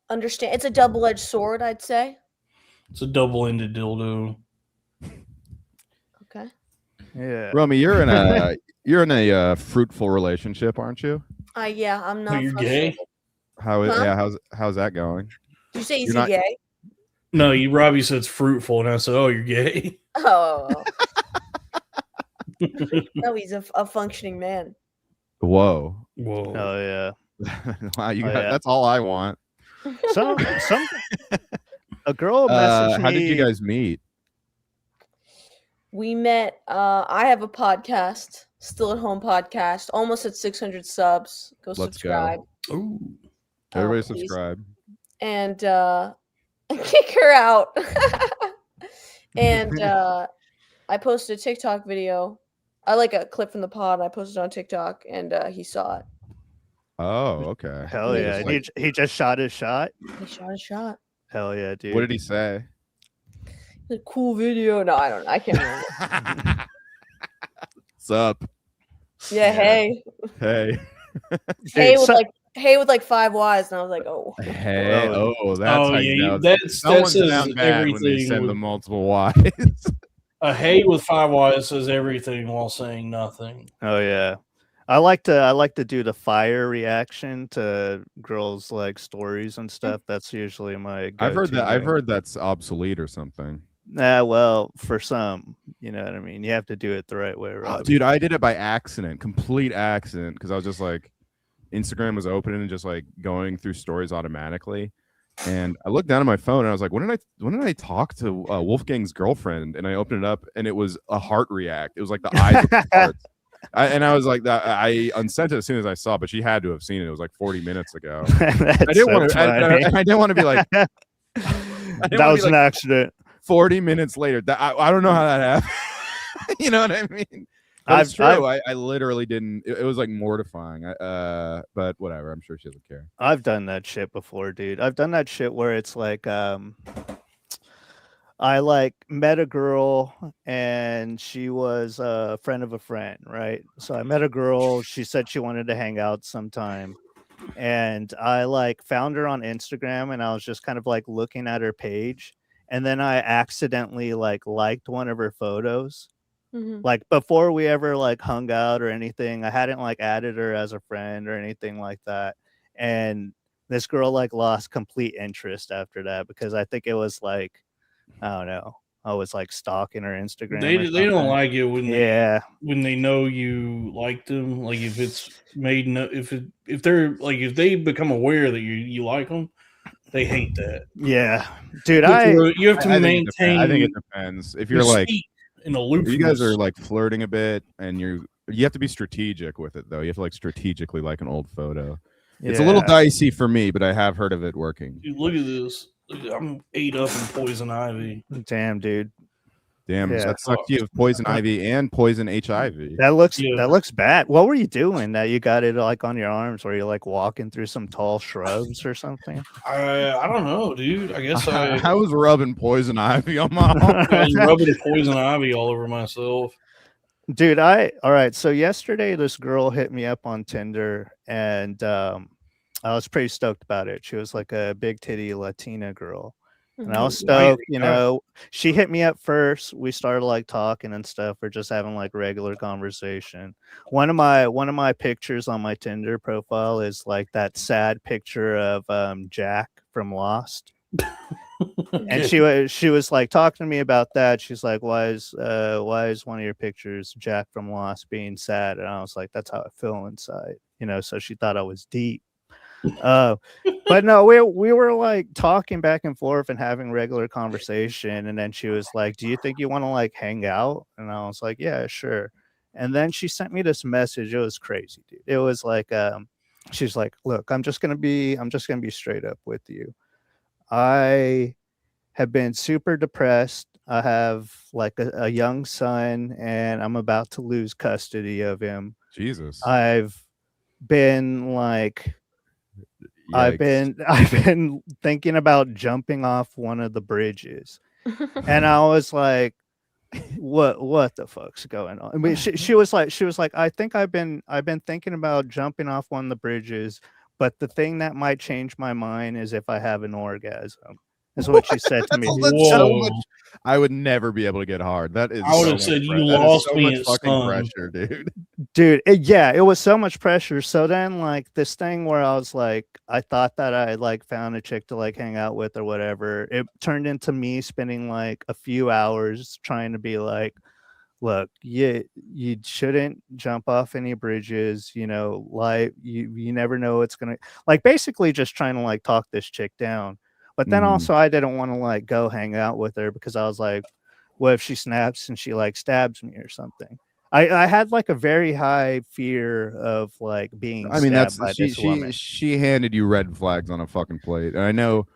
Understand it's a double-edged sword, I'd say. It's a double-ended dildo. Okay. Yeah. Romy, you're in a fruitful relationship, aren't you? Yeah, I'm Oh, not. you're frustrated. gay? How's that going? Did you say You're he's not- gay? No, Robbie said it's fruitful, and I said, "Oh, you're gay." Oh. No, he's a functioning man. Whoa. Whoa. Oh yeah. Wow, yeah. That's all I want. Some a girl messaged me. How did you guys meet? We met. I have a podcast, Still at Home podcast, almost at 600 subs. Go Let's subscribe. go. Ooh. Everybody Please. subscribe. And kick her out. And I posted a TikTok video. I like a clip from the pod. I posted it on TikTok, and he saw it. Oh, okay. Hell Yeah, yeah. just like- He just shot his shot. He shot a shot. Hell yeah, dude. What did he say? A cool video. No, I don't know. I can't remember. What's up? Yeah, hey. Hey. Hey with so- like 5 Ys, and I was like, oh. Hey. Oh, that's Oh how yeah, you know. that Someone's says down bad when they everything. send the With, multiple Ys. a hey with 5 Ys says everything while saying nothing. Oh yeah. I like to do the fire reaction to girls like stories and stuff. That's usually my I've heard go-to that. I've thing. heard that's obsolete or something. Well, for some, you know what I mean. You have to do it the right way, Oh, Robbie. dude, I did it by accident, complete accident, because I was just like, Instagram was open and just like going through stories automatically, and I looked down at my phone and I was like, when did I talk to Wolfgang's girlfriend? And I opened it up and it was a heart react. It was like the eyes of the hearts. And I was like, I unsent it as soon as I saw it, but she had to have seen it. It was like 40 minutes ago. That's I didn't want to. I didn't want to be like. that was an accident. 40 minutes later, I don't know how that happened. You know what I mean? But it's true. I literally didn't. It was like mortifying. But whatever. I'm sure she doesn't care. I've done that shit before, dude. I've done that shit where it's like, I like met a girl and she was a friend of a friend, right? So I met a girl. She said she wanted to hang out sometime, and I like found her on Instagram, and I was just kind of like looking at her page, and then I accidentally like liked one of her photos. Like before we ever like hung out or anything, I hadn't like added her as a friend or anything like that. And this girl like lost complete interest after that because I think it was like, I don't know, I was like stalking her Instagram. They don't like it when when they know you like them. Like if it's made if they're like if they become aware that you like them, they hate that. Yeah, dude, you have to maintain. I think it depends. If you're like in aloofness. You guys are like flirting a bit, and you have to be strategic with it though. You have to like strategically like an old photo. It's a little dicey for me, but I have heard of it working. Dude, look at this. I'm ate up in poison ivy. Damn, dude. Damn, that sucks. You have poison ivy and poison HIV. That looks bad. What were you doing that you got it like on your arms? Were you like walking through some tall shrubs or something? I don't know, dude. I guess I was rubbing poison ivy on my arm. I was rubbing poison ivy all over myself. Dude, all right. So yesterday this girl hit me up on Tinder, and I was pretty stoked about it. She was like a big titty Latina girl. And I was stoked, you know. She hit me up first. We started like talking and stuff. We're just having like regular conversation. One of my pictures on my Tinder profile is like that sad picture of Jack from Lost. And she was like talking to me about that. She's like, why is one of your pictures Jack from Lost being sad? And I was like, that's how I feel inside, you know. So she thought I was deep. But no, we were like talking back and forth and having regular conversation, and then she was like, "Do you think you want to like hang out?" And I was like, "Yeah, sure." And then she sent me this message. It was crazy, dude. It was like, she's like, "Look, I'm just gonna be straight up with you. I have been super depressed. I have like a young son, and I'm about to lose custody of him. Jesus. I've been like." Yikes. I've been thinking about jumping off one of the bridges. And I was like, what the fuck's going on? I mean, she was like, I think I've been thinking about jumping off one of the bridges, but the thing that might change my mind is if I have an orgasm. Is what she said to me. That's so Whoa. much. I would never be able to get hard. That is I would so have said much you that is lost so me much at fucking some. pressure, dude. Dude, it was so much pressure. So then like this thing where I was like, I thought that I like found a chick to like hang out with or whatever. It turned into me spending like a few hours trying to be like, look, you shouldn't jump off any bridges, you know, like you never know what's gonna, like, basically just trying to like talk this chick down. But then also I didn't want to like go hang out with her because I was like, what if she snaps and she like stabs me or something? I had like a very high fear of like being I mean, stabbed that's by this woman. she handed you red flags on a fucking plate. And I know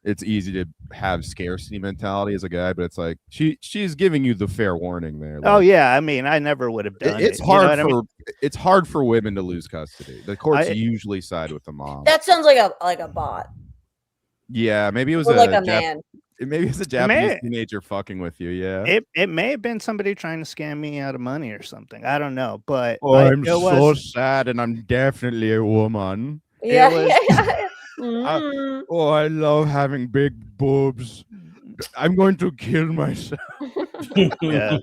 it's easy to have scarcity mentality as a guy, but it's like she's giving you the fair warning there. Oh Like, yeah, I mean, I never would have done it's it. You know hard what I for mean? it's hard for women to lose custody. The courts I- usually side with the mom. That sounds like a bot Yeah, maybe it was or like a a man. maybe it's a Japanese teenager fucking with you. Yeah. It may have been somebody trying to scam me out of money or something. I don't know, but Oh, I, I'm it so was sad, and I'm definitely a woman. Yeah, was- yeah. Mm. Oh, I love having big boobs. I'm going to kill myself. Yeah.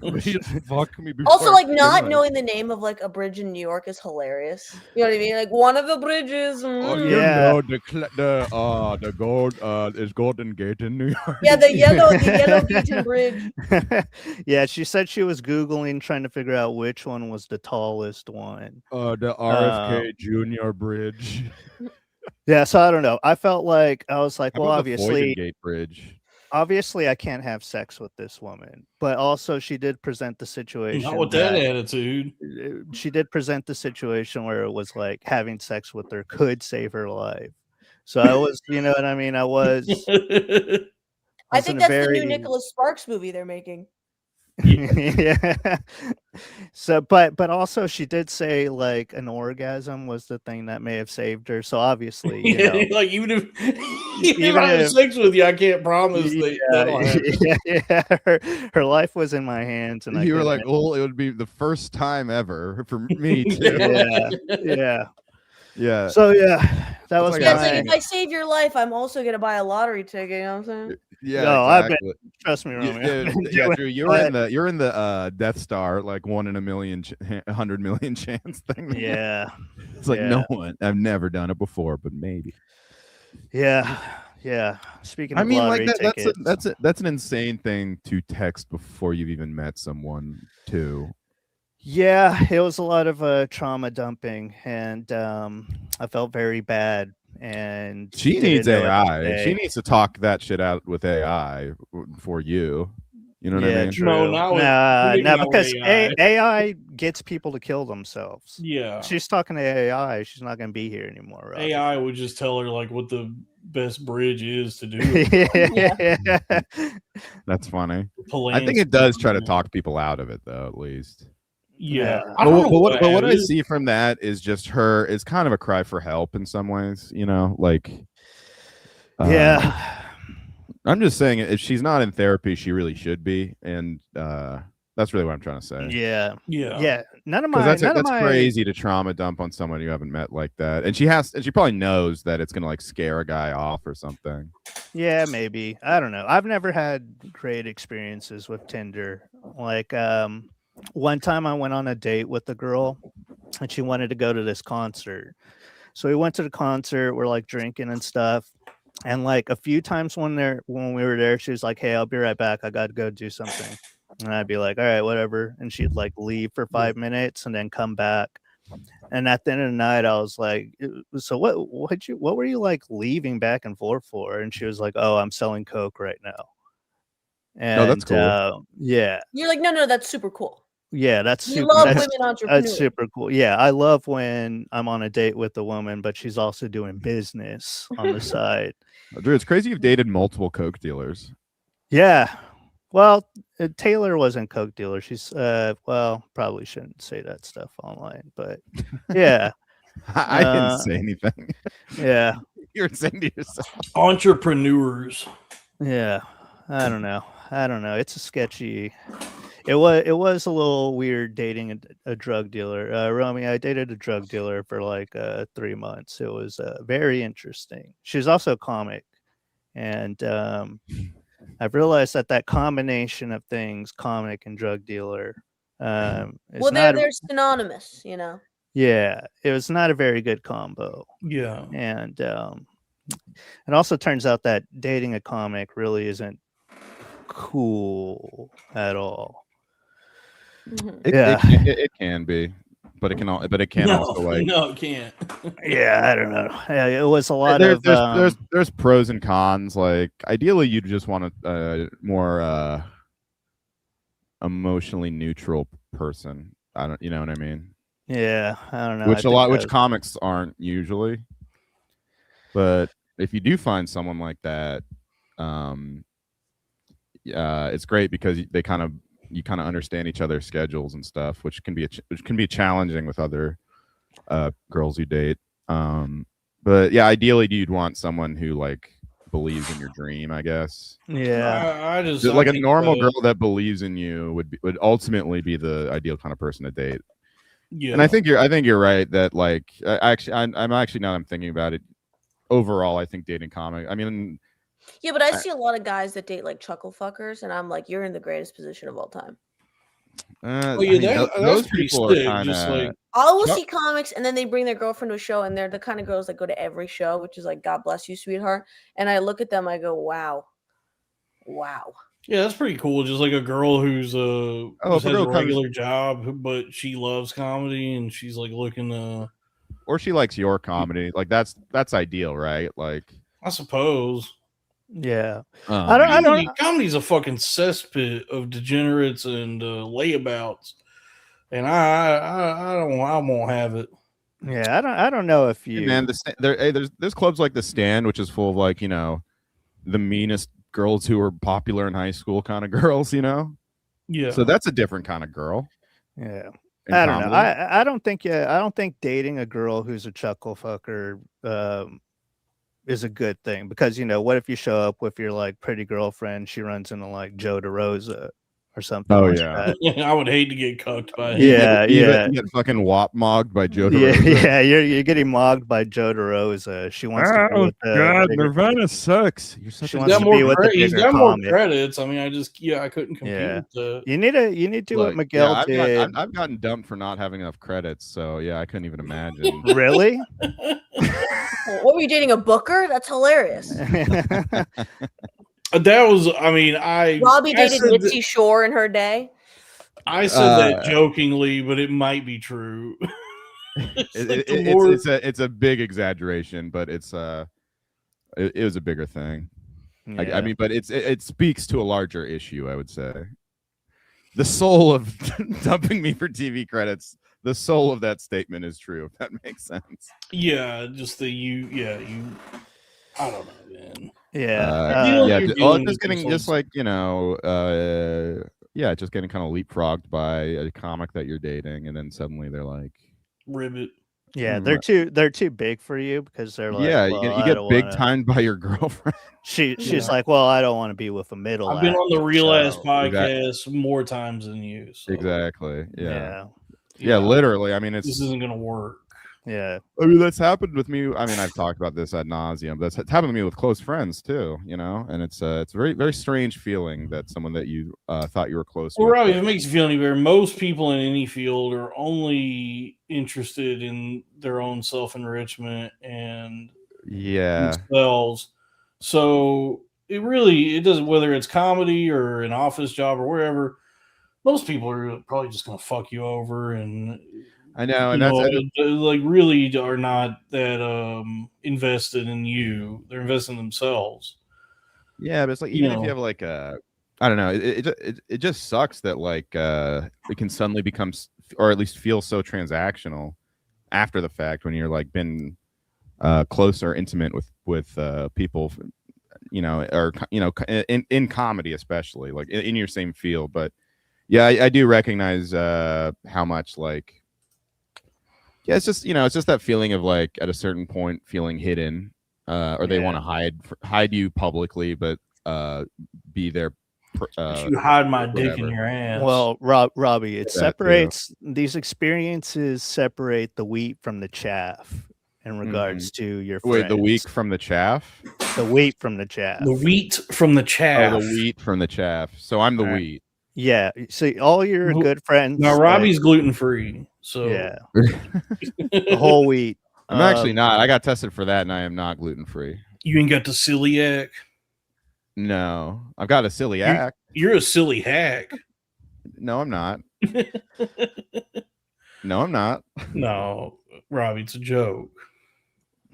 Please fuck me before Also, I like kill not myself. knowing the name of like a bridge in New York is hilarious. You know what I mean? Like one of the bridges. Oh, mm. you Yeah. know the gold is Golden Gate in New York. Yeah, the yellow Beaten Bridge. Yeah, she said she was Googling trying to figure out which one was the tallest one. The RFK Junior Bridge. Yeah, so I don't know. I felt like I was like, How well, about the obviously Gate Bridge? I can't have sex with this woman, but also she did present the situation. Not with that attitude. She did present the situation where it was like having sex with her could save her life. So I was, you know what I mean? I was. I think that's the new Nicholas Sparks movie they're making. Yeah. So, but also she did say like an orgasm was the thing that may have saved her. So obviously, you know, like even if I have sex with you, I can't promise that'll happen. her life was in my hands, and You were like, "Oh, it would be the first time ever for me too." Yeah. So that was like Yeah, it's like if I save your life, I'm also gonna buy a lottery ticket. You know what I'm saying? Yeah, no, exactly. I've been. Trust me, Romy. Yeah, Drew, you're in the Death Star, like 1 in a million, 100 million chance thing. Yeah, it's like no one. I've never done it before, but maybe. Yeah. Speaking of, I mean, lottery like tickets, that's an insane thing to text before you've even met someone, too. Yeah, it was a lot of trauma dumping, and I felt very bad. And she needs AI. She needs to talk that shit out with AI for you. You know what I mean? True. No, because AI gets people to kill themselves. Yeah, she's talking to AI. She's not going to be here anymore. Robbie. AI would just tell her like what the best bridge is to do. That's funny. I think it does try to talk people out of it, though. At least. Yeah, but what I see from that is just her. It's kind of a cry for help in some ways, you know. Like, I'm just saying, if she's not in therapy, she really should be, and that's really what I'm trying to say. Yeah. None of that's crazy to trauma dump on someone you haven't met like that, and she probably knows that it's gonna like scare a guy off or something. Yeah, maybe. I don't know. I've never had great experiences with Tinder. Like, one time I went on a date with a girl and she wanted to go to this concert. So we went to the concert, we're like drinking and stuff. And like a few times when we were there, she was like, "Hey, I'll be right back. I got to go do something." And I'd be like, "All right, whatever." And she'd like leave for 5 minutes and then come back. And at the end of the night, I was like, "So what were you like leaving back and forth for?" And she was like, "Oh, I'm selling coke right now." No, that's And cool. yeah, You're like, no, that's super cool. yeah, You love women that's entrepreneurs. super cool. Yeah, I love when I'm on a date with a woman, but she's also doing business on the side. Drew, it's crazy you've dated multiple coke dealers. Yeah. Well, Taylor wasn't coke dealer. She's well, probably shouldn't say that stuff online, but yeah. I didn't say anything. Yeah. You were saying to yourself. Entrepreneurs. Yeah. I don't know. It's a sketchy. It was a little weird dating a drug dealer. Romy, I dated a drug dealer for like 3 months. It was very interesting. She's also a comic, and I've realized that combination of things, comic and drug dealer, is Well, not. they're synonymous, you know. Yeah, it was not a very good combo, Yeah. and it also turns out that dating a comic really isn't cool at all. Mhm. It can be, but it can also like No, it can't. Yeah, I don't know. Yeah, it was a lot of there's pros and cons. Like ideally, you'd just want a more emotionally neutral person. I don't, you know what I mean? yeah, I don't know. Which comics aren't usually. But if you do find someone like that, it's great because you kind of understand each other's schedules and stuff, which can be challenging with other girls you date. But yeah, ideally you'd want someone who like believes in your dream, I guess. Yeah, I just Like a think normal girl that believes in you would ultimately be the ideal kind of person to date. Yeah. And I think you're right that like I'm actually, now I'm thinking about it, overall I think dating comic, I mean, Yeah, but I see a lot of guys that date like chuckle fuckers, and I'm like, you're in the greatest position of all time. Oh yeah, I mean, that's those pretty people are sick. kind Just like of I will Chuck- see comics, and then they bring their girlfriend to a show, and they're the kind of girls that go to every show, which is like, God bless you, sweetheart. And I look at them, I go, wow. yeah, that's pretty cool. Just like a girl who's just if a has girl a comes- regular job, but she loves comedy and she's like looking to. or she likes your comedy, like that's ideal, right? Like I suppose. yeah. I don't. Comedy's a fucking cesspit of degenerates and layabouts, and I won't have it. Yeah, I don't know if Hey, you. man, there's clubs like the Stand, which is full of like, the meanest girls who were popular in high school kind of girls, Yeah. So that's a different kind of girl. Yeah, in I don't know. comedy. I don't think. Yeah, I don't think dating a girl who's a chuckle fucker is a good thing, because what if you show up with your like pretty girlfriend, she runs into like Joe DeRosa or something Oh, like yeah. that. I would hate to get cucked by him. Yeah, You get fucking wop mogged by Joe Yeah, DeRosa. yeah, you're getting mogged by Joe DeRosa. She wants to be with the bigger, Nirvana sucks. You're such she a wants He's to got be more, with the he's bigger got more comic. credits. I mean, I couldn't compete Yeah. with the. You need to do what Miguel did. I've gotten dumped for not having enough credits, so yeah, I couldn't even imagine. Really? What were you dating, a booker? That's hilarious. That was, I mean, Robbie I dated said Mitzi Shore in her day. I said that jokingly, but it might be true. It's a big exaggeration, but it was a bigger thing. Yeah. I mean, but it speaks to a larger issue, I would say. The soul of dumping me for TV credits, the soul of that statement is true, if that makes sense. Yeah, just you. I don't know, man. Yeah. Just getting just getting kind of leapfrogged by a comic that you're dating, and then suddenly they're like, ribbit. Yeah, they're too big for you, because they're like, yeah, well, you get big timed by your girlfriend. She's like, well, I don't want to be with a middle. I've been on the Real Ass so. podcast more times than you. So. Exactly. Yeah, literally. I mean, this isn't gonna work. Yeah. I mean, that's happened with me. I mean, I've talked about this ad nauseum. But it's happened to me with close friends too. And it's a very, very strange feeling that someone that you thought you were close Well, with. Robbie, if it makes you feel any better, most people in any field are only interested in their own self-enrichment and themselves. So it doesn't, whether it's comedy or an office job or wherever, most people are probably just going to fuck you over and I know, and you that's know, like really are not that invested in you. They're investing in themselves. yeah, but it's like You even if you know. have like a, I don't know, it just sucks that like it can suddenly become or at least feel so transactional after the fact when you're like been close or intimate with people, you know, or you know, in comedy especially, like in your same field. But yeah, I do recognize how much like. Yeah, it's just, you know, it's just that feeling of like at a certain point feeling hidden, or they want to hide you publicly, but be there, You hide my dick in whatever. your ass. Well, Robbie, it That too. separates these experiences separate the wheat from the chaff in regards to your Wait, the friends. wheat from the chaff? The wheat from the chaff. The wheat from the chaff. Oh, the wheat from the chaff. So I'm the All right. wheat. Yeah, see, all your Well, good friends. Now like, Robbie's gluten free, so yeah, the whole wheat. I'm actually not. I got tested for that, and I am not gluten free. you ain't got the celiac. No, I've got a celiac. You're a silly hack. No, I'm not. No, I'm not. No, Robbie, it's a joke.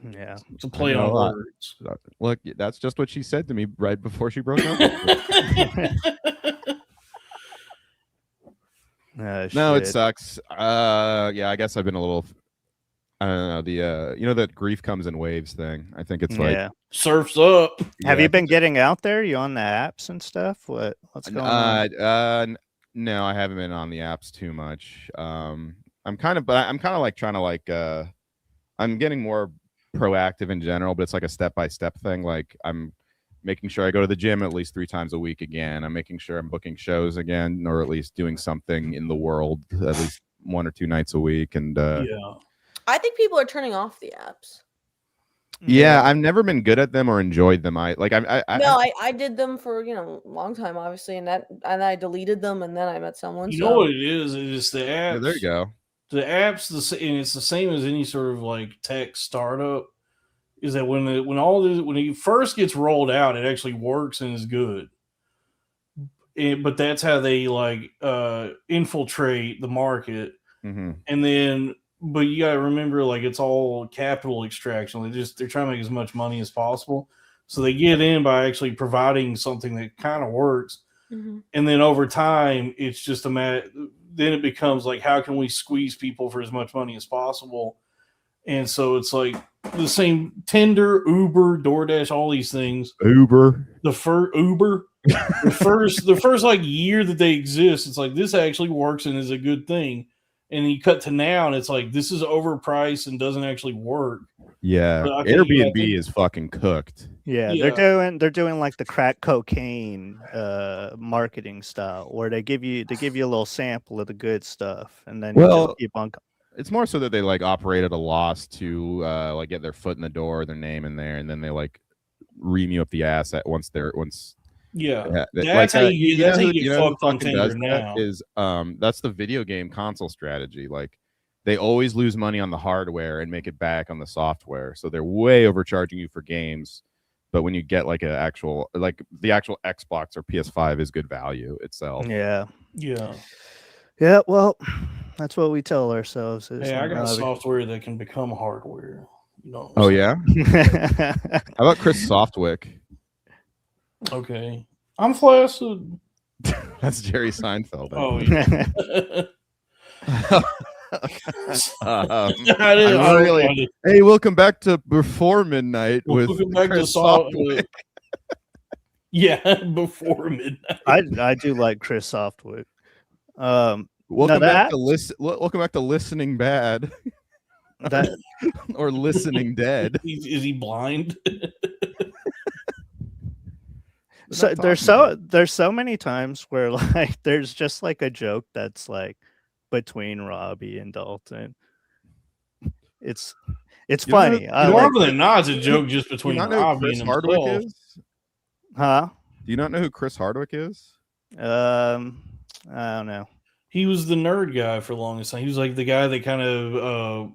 Yeah, It's a play I know on a lot. words. Look, that's just what she said to me right before she broke up. No, it shit. sucks. Yeah, I guess I've been a little. I don't know, the you know, that grief comes in waves thing. I think it's like, Yeah. Surf's up. Have yeah, you been getting out there? You on the apps and stuff? What's going on? No, I haven't been on the apps too much. I'm kind of like trying to like I'm getting more proactive in general, but it's like a step-by-step thing. Like I'm making sure I go to the gym at least 3 times a week again. I'm making sure I'm booking shows again, or at least doing something in the world at least 1 or 2 nights a week. And Yeah. I think people are turning off the apps. yeah, I've never been good at them or enjoyed them. I did them for a long time, obviously, and I deleted them, and then I met someone. You know what it is? It's the apps. yeah, there you go. The apps, and it's the same as any sort of like tech startup. Is that when it first gets rolled out, it actually works and is good. But that's how they like infiltrate the market, and then. But you gotta remember, like, it's all capital extraction. They're trying to make as much money as possible, so they get in by actually providing something that kind of works, and then over time, it's just then it becomes like, how can we squeeze people for as much money as possible? And so it's like the same Tinder, Uber, DoorDash, all these things. Uber. The first like year that they exist, it's like this actually works and is a good thing. And you cut to now, and it's like this is overpriced and doesn't actually work. Yeah, Airbnb is fucking cooked. Yeah, they're doing like the crack cocaine marketing style, where they give you a little sample of the good stuff, and then you just keep on. It's more so that they like operate at a loss to like get their foot in the door, their name in there, and then they like ream you up the ass at once. Yeah, that's how you get fucked on Tinder now. That's the video game console strategy. Like they always lose money on the hardware and make it back on the software. So they're way overcharging you for games. But when you get like the actual Xbox or PS5 is good value itself. Yeah. Yeah. Well, that's what we tell ourselves. Hey, I got software that can become hardware. You know. Oh yeah. How about Chris Softwick? Okay. I'm flaccid. That's Jerry Seinfeld. Oh, yeah. Hey, welcome back to Before Midnight with Chris Softwick. Yeah, Before Midnight. I do like Chris Softwick. Welcome back to Listening Bad. That or Listening Dead. Is he blind? So there's so many times where like there's just like a joke that's like between Robbie and Dalton. It's funny. More often than not, it's a joke just between Robbie and himself. Huh? Do you not know who Chris Hardwick is? I don't know. He was the nerd guy for the longest time. He was like the guy that kind of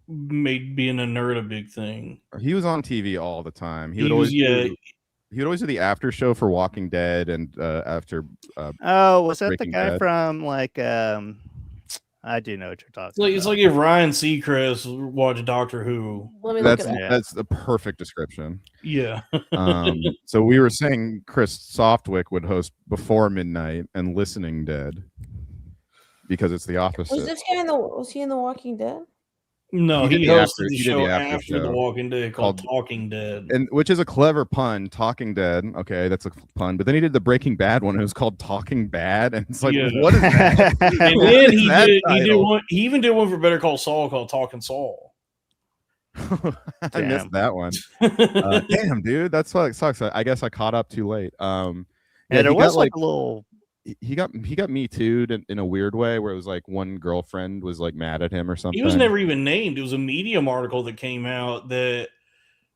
made being a nerd a big thing. He was on TV all the time. He would always do the after show for Walking Dead and after. Was that the Breaking guy Bad. from like I do know what you're talking It's about. like if Ryan Seacrest watched Doctor Who. Let me look That's it up. that's the perfect description. Yeah. So we were saying Chris Softwick would host Before Midnight and Listening Dead because it's the opposite. Was this guy was he in The Walking Dead? No, He he did the hosted after- the he did show the after after The show Walking Dead called called- Talking Dead. And which is a clever pun, Talking Dead. Okay, that's a pun. But then he did the Breaking Bad one. It was called Talking Bad, and it's like, Yeah. what is that? And What then is that he did title? one. He even did one for Better Call Saul called Talking Saul. I Damn. missed that one. Damn, dude, that's what sucks. I guess I caught up too late. Yeah, he there was got, like a little. he got me too'd in a weird way where it was like one girlfriend was like mad at him or something. He was never even named. It was a Medium article that came out that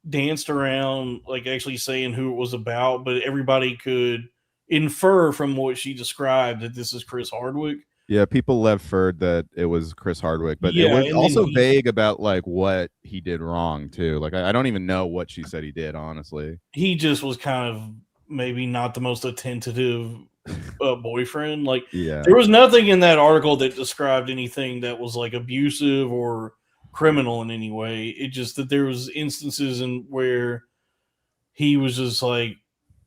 danced around, like actually saying who it was about, but everybody could infer from what she described that this is Chris Hardwick. Yeah, people inferred that it was Chris Hardwick, but Yeah, it was and also then vague about like what he did wrong too. Like I don't even know what she said he did, honestly. He just was kind of maybe not the most attentive boyfriend. Like Yeah. there was nothing in that article that described anything that was like abusive or criminal in any way. It just that there was instances in where he was just like,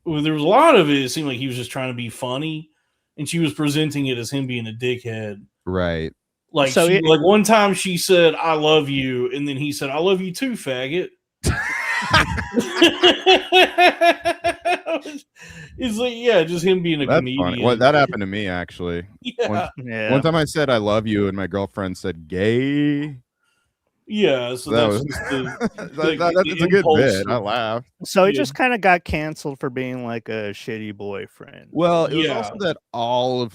well, there was a lot of it. It seemed like he was just trying to be funny, and she was presenting it as him being a dickhead. Right. Like, So like one time she said, "I love you," and then he said, "I love you too, faggot." It's like, yeah, just him being a That's comedian. funny. Well, that happened to me actually. Yeah, Yeah. One time I said I love you, and my girlfriend said gay. yeah. So That that's was- just the, That's a good impulse bit. I of- laughed. So he Yeah. just kind of got canceled for being like a shitty boyfriend. Well, it was Yeah. also that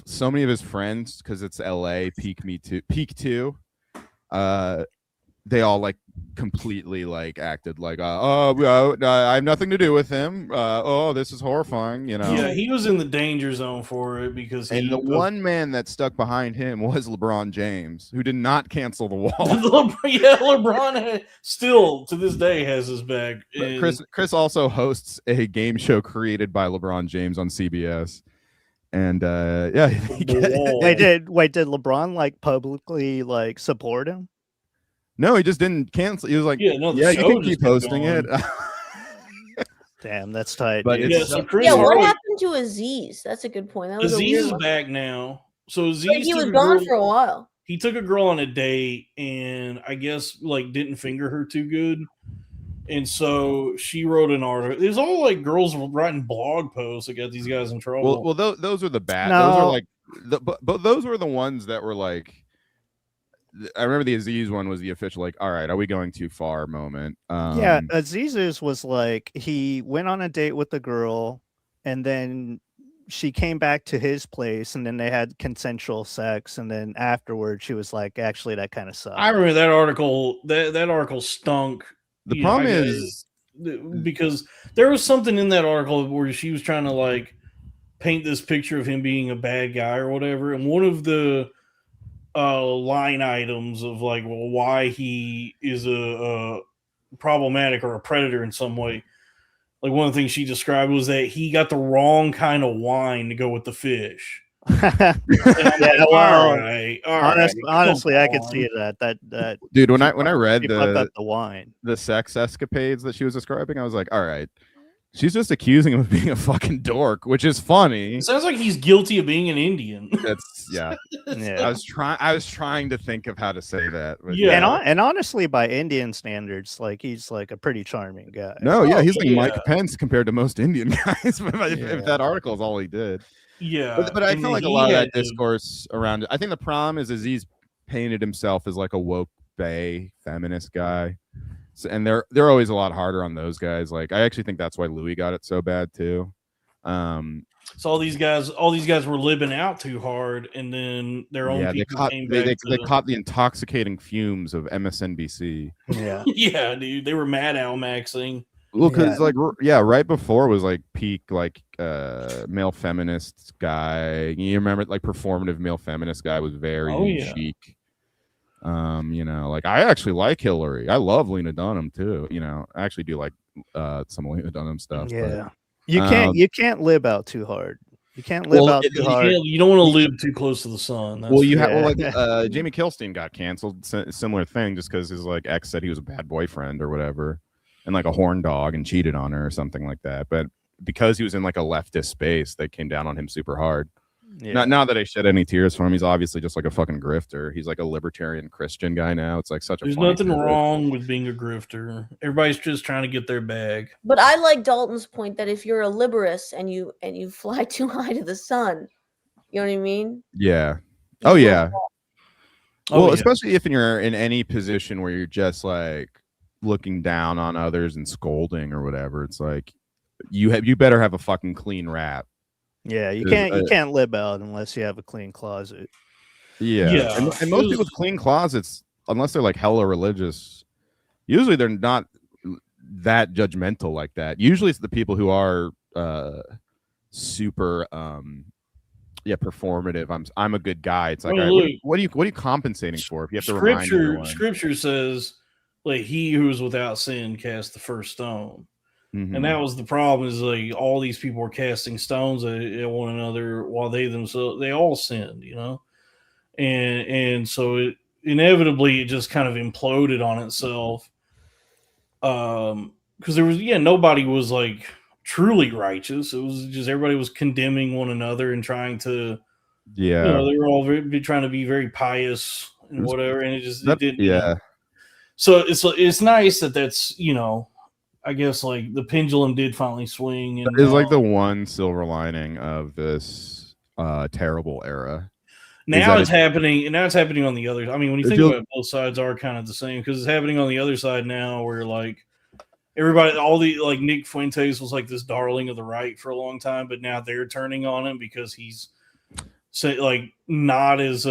so many of his friends, because it's LA, Peak Two, they all like completely like acted like, I have nothing to do with him. This is horrifying, you know. Yeah, he was in the danger zone for it because And the one man that stuck behind him was LeBron James, who did not cancel the wall. LeBron still to this day has his back. But And Chris also hosts a game show created by LeBron James on CBS. And yeah, The wall. Did LeBron like publicly like support him? no, he just didn't cancel. He was like, Yeah, no, the yeah, you show can just keep kept hosting going. it. Damn, that's tight. But dude. yeah, it's- so Chris Yeah, what Hardwick, happened to Aziz? That's a good point. That was a Aziz weird is one. back now. So Aziz But he took was a gone girl- for a while. He took a girl on a date and I guess like didn't finger her too good. And so she wrote an article. There's all like girls writing blog posts that got these guys in trouble. well, those are the bad. No. Those are like, but those were the ones that were like. I remember the Aziz one was the official, like, all right, are we going too far moment? Yeah, Aziz's was like he went on a date with the girl, and then she came back to his place, and then they had consensual sex, and then afterwards she was like, "Actually, that kind of sucked." I remember that article. That article stunk. The You know, problem I got- is, because there was something in that article where she was trying to like paint this picture of him being a bad guy or whatever, and one of the line items of like, well, why he is a problematic or a predator in some way. Like one of the things she described was that he got the wrong kind of wine to go with the fish. And I'm like, well, all right, come honestly, I could on. see that. dude, when I read She fucked the up the wine. sex escapades that she was describing, I was like, all right, she's just accusing him of being a fucking dork, which is funny. It sounds like he's guilty of being an Indian. That's yeah. Yeah. I was trying to think of how to say that. But Yeah. And honestly, by Indian standards, like he's like a pretty charming guy. No, yeah, he's like yeah. Mike Pence compared to most Indian guys. if Yeah. that article is all he did. Yeah, But I and feel like a he lot of had that to- discourse around it. I think the problem is Aziz painted himself as like a woke bae feminist guy. So, and they're always a lot harder on those guys. Like I actually think that's why Louis got it so bad too. So all these guys were living out too hard, and then their own Yeah, they people caught came they, back. they caught the intoxicating fumes of MSNBC. Yeah. Yeah, dude, they were mad Al Maxing. Well, because Yeah. right before was like peak like male feminist guy. You remember like performative male feminist guy was very Oh, yeah. chic. Like I actually like Hillary. I love Lena Dunham too. I actually do like some Lena Dunham stuff. but- Yeah. You can't lib out too hard. You can't live out too You hard. you don't want to live too close to the sun. That's Well, you for have sure. like Jamie Kilstein got canceled, similar thing, just because his like ex said he was a bad boyfriend or whatever, and like a horn dog and cheated on her or something like that. But because he was in like a leftist space, they came down on him super hard. Yeah. Not that I shed any tears for him. He's obviously just like a fucking grifter. He's like a libertarian Christian guy now. It's like such a. There's funny nothing thing. wrong with being a grifter. Everybody's just trying to get their bag. But I like Dalton's point that if you're a liberus and you fly too high to the sun, you know what I mean? Yeah. You Oh feel yeah. Oh, Well, yeah. especially if you're in any position where you're just like looking down on others and scolding or whatever. It's like you better have a fucking clean rap. Yeah, you 'Cause, can't live out unless you have a clean closet. Yeah. Yeah. And most people with clean closets, unless they're like hella religious, usually they're not that judgmental like that. Usually it's the people who are super performative. I'm a good guy. It's like, Well, all right, look, what are you compensating for if you have to remind everyone? Scripture says, like, he who is without sin cast the first stone. Mhm. And that was the problem, is like all these people were casting stones at one another while they all sinned, you know? And so it inevitably it just kind of imploded on itself. Because there was nobody was like truly righteous. It was just everybody was condemning one another and trying to they were all trying to be very pious and whatever, and it didn't. So it's nice that's I guess like the pendulum did finally swing, and it's like the one silver lining of this terrible era. Now it's happening, and now it's happening on the other. I mean, when you think about it, both sides are kind of the same, because it's happening on the other side now, where like everybody, all the like Nick Fuentes was like this darling of the right for a long time, but now they're turning on him because he's like not as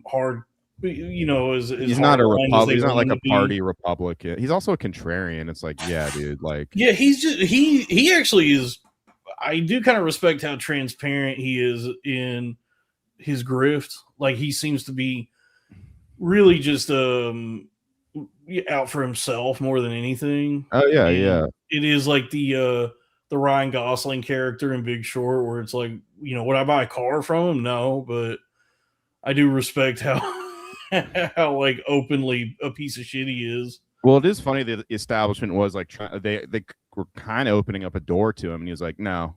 hard. He's not a Republican. He's not like a party Republican. He's also a contrarian. It's like, yeah, dude. Like, yeah, he's just he actually is. I do kind of respect how transparent he is in his grift. Like, he seems to be really just out for himself more than anything. Oh yeah, and yeah. It is like the Ryan Gosling character in Big Short, where it's like, would I buy a car from him? No, but I do respect how how like openly a piece of shit he is. Well, it is funny that the establishment was like they were kind of opening up a door to him, and he was like, no.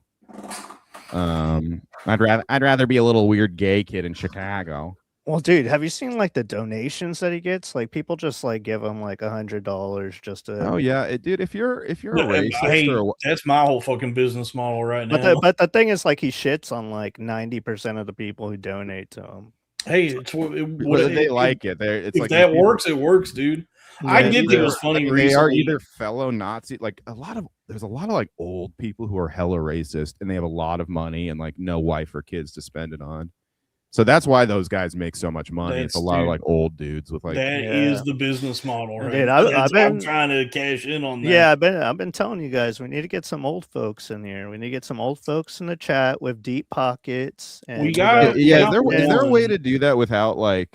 I'd rather be a little weird gay kid in Chicago. Well, dude, have you seen like the donations that he gets? Like, people just like give him like $100 just to. Oh yeah, dude. If you're a racist, hey, that's my whole fucking business model right now. But the thing is, like, he shits on like 90% of the people who donate to him. Hey, they like it. It's if like that works, it works, dude. Yeah, I did think it was funny. They are either fellow Nazi, like there's a lot of like old people who are hella racist, and they have a lot of money and like no wife or kids to spend it on. So that's why those guys make so much money. It's a lot of like old dudes with like that is the business model, right? Dude, I'm trying to cash in on that. Yeah, I've been telling you guys, we need to get some old folks in here. We need to get some old folks in the chat with deep pockets. And is there a way to do that without like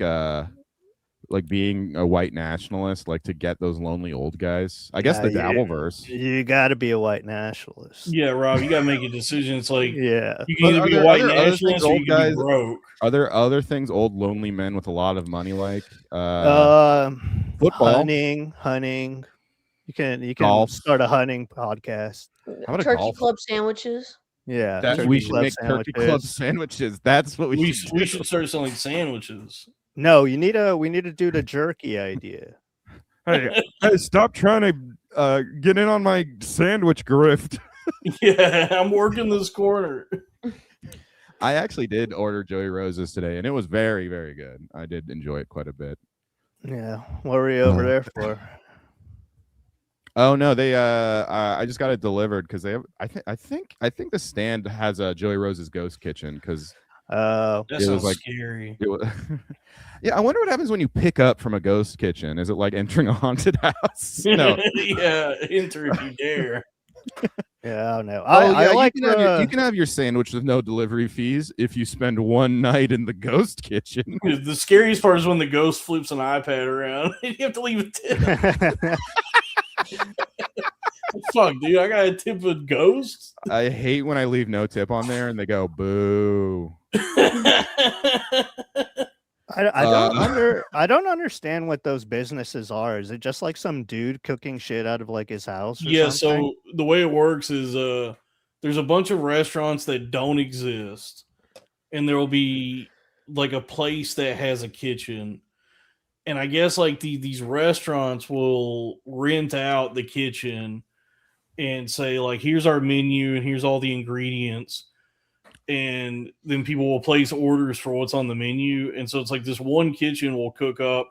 being a white nationalist, like to get those lonely old guys? I guess the Dabbleverse. You got to be a white nationalist. Yeah, Rob, you got to make a decision. It's like, yeah, you can either be a white nationalist or you can be broke. Are there other things old lonely men with a lot of money like? Football, hunting. You can golf. Start a hunting podcast. How about Turkey club sandwiches? Yeah, we should make turkey club sandwiches. That's what we should. We should start selling sandwiches. No, we need to do the jerky idea. Hey, stop trying to get in on my sandwich grift. Yeah, I'm working this corner. I actually did order Joey Rose's today, and it was very, very good. I did enjoy it quite a bit. Yeah, what were you over there for? Oh no, they I just got it delivered because they have. I think the stand has a Joey Rose's Ghost Kitchen because that sounds like scary. Yeah, I wonder what happens when you pick up from a ghost kitchen. Is it like entering a haunted house? No. Yeah, enter if you dare. Yeah, I don't know. I like you can have your sandwich with no delivery fees if you spend one night in the ghost kitchen. The scariest part is when the ghost flips an iPad around and you have to leave a tip. fuck, dude? I got a tip of ghosts. I hate when I leave no tip on there and they go boo. I don't understand what those businesses are. Is it just like some dude cooking shit out of like his house or Yeah, something? so the way it works is there's a bunch of restaurants that don't exist, and there will be like a place that has a kitchen. And I guess like these restaurants will rent out the kitchen and say like, here's our menu and here's all the ingredients, and then people will place orders for what's on the menu. And so it's like this one kitchen will cook up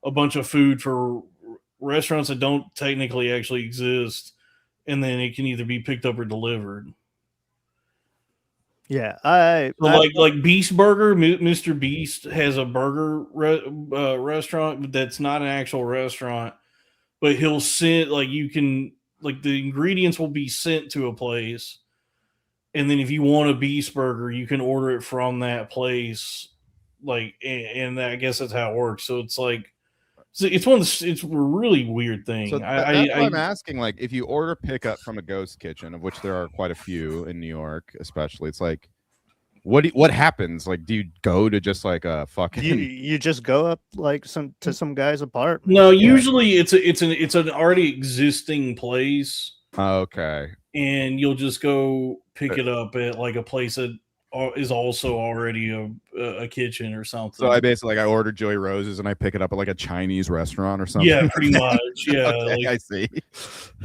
a bunch of food for restaurants that don't technically actually exist, and then it can either be picked up or delivered. Yeah, So like Beast Burger, Mr. Beast has a burger restaurant that's not an actual restaurant, but he'll send like you can like the ingredients will be sent to a place, and then if you want a Beast Burger, you can order it from that place. Like, and I guess that's how it works. So it's like it's it's a really weird thing. So that's why I'm asking. Like, if you order pickup from a ghost kitchen, of which there are quite a few in New York, especially, it's like, what happens? Like, do you go to just like a fucking? You just go up like some guy's apartment. No, usually it's an already existing place. Okay. And you'll just go pick it up at like a place that is also already a kitchen or something. So I basically I ordered Joey Rose's and I pick it up at like a Chinese restaurant or something. Yeah, pretty much. Yeah, okay, like, I see.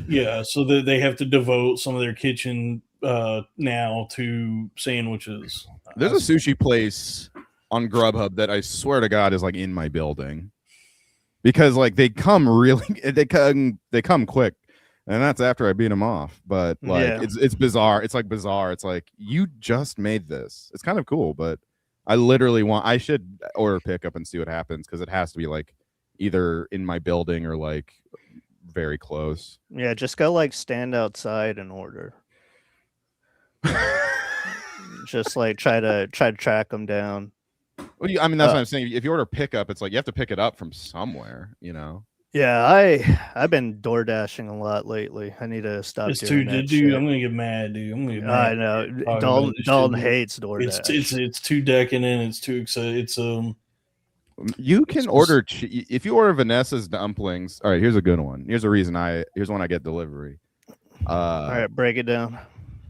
Yeah, so that they have to devote some of their kitchen now to sandwiches. There's a sushi place on Grubhub that I swear to God is like in my building, because like they come quick. And that's after I beat them off. But like it's bizarre. It's like bizarre. It's like, you just made this. It's kind of cool, but I should order pickup and see what happens, because it has to be like either in my building or like very close. Yeah, just go like stand outside and order. Just like try to track them down. Well, I mean, that's what I'm saying. If you order pickup, it's like you have to pick it up from somewhere, you know. Yeah, I've been door dashing a lot lately. I need to stop doing that shit. I'm gonna get mad, dude. I'm gonna get mad. I know. Dalton hates DoorDash. It's too decadent. It's too exciting. It's You can order if you order Vanessa's dumplings. All right, here's a good one. Here's one I get delivery. All right, break it down.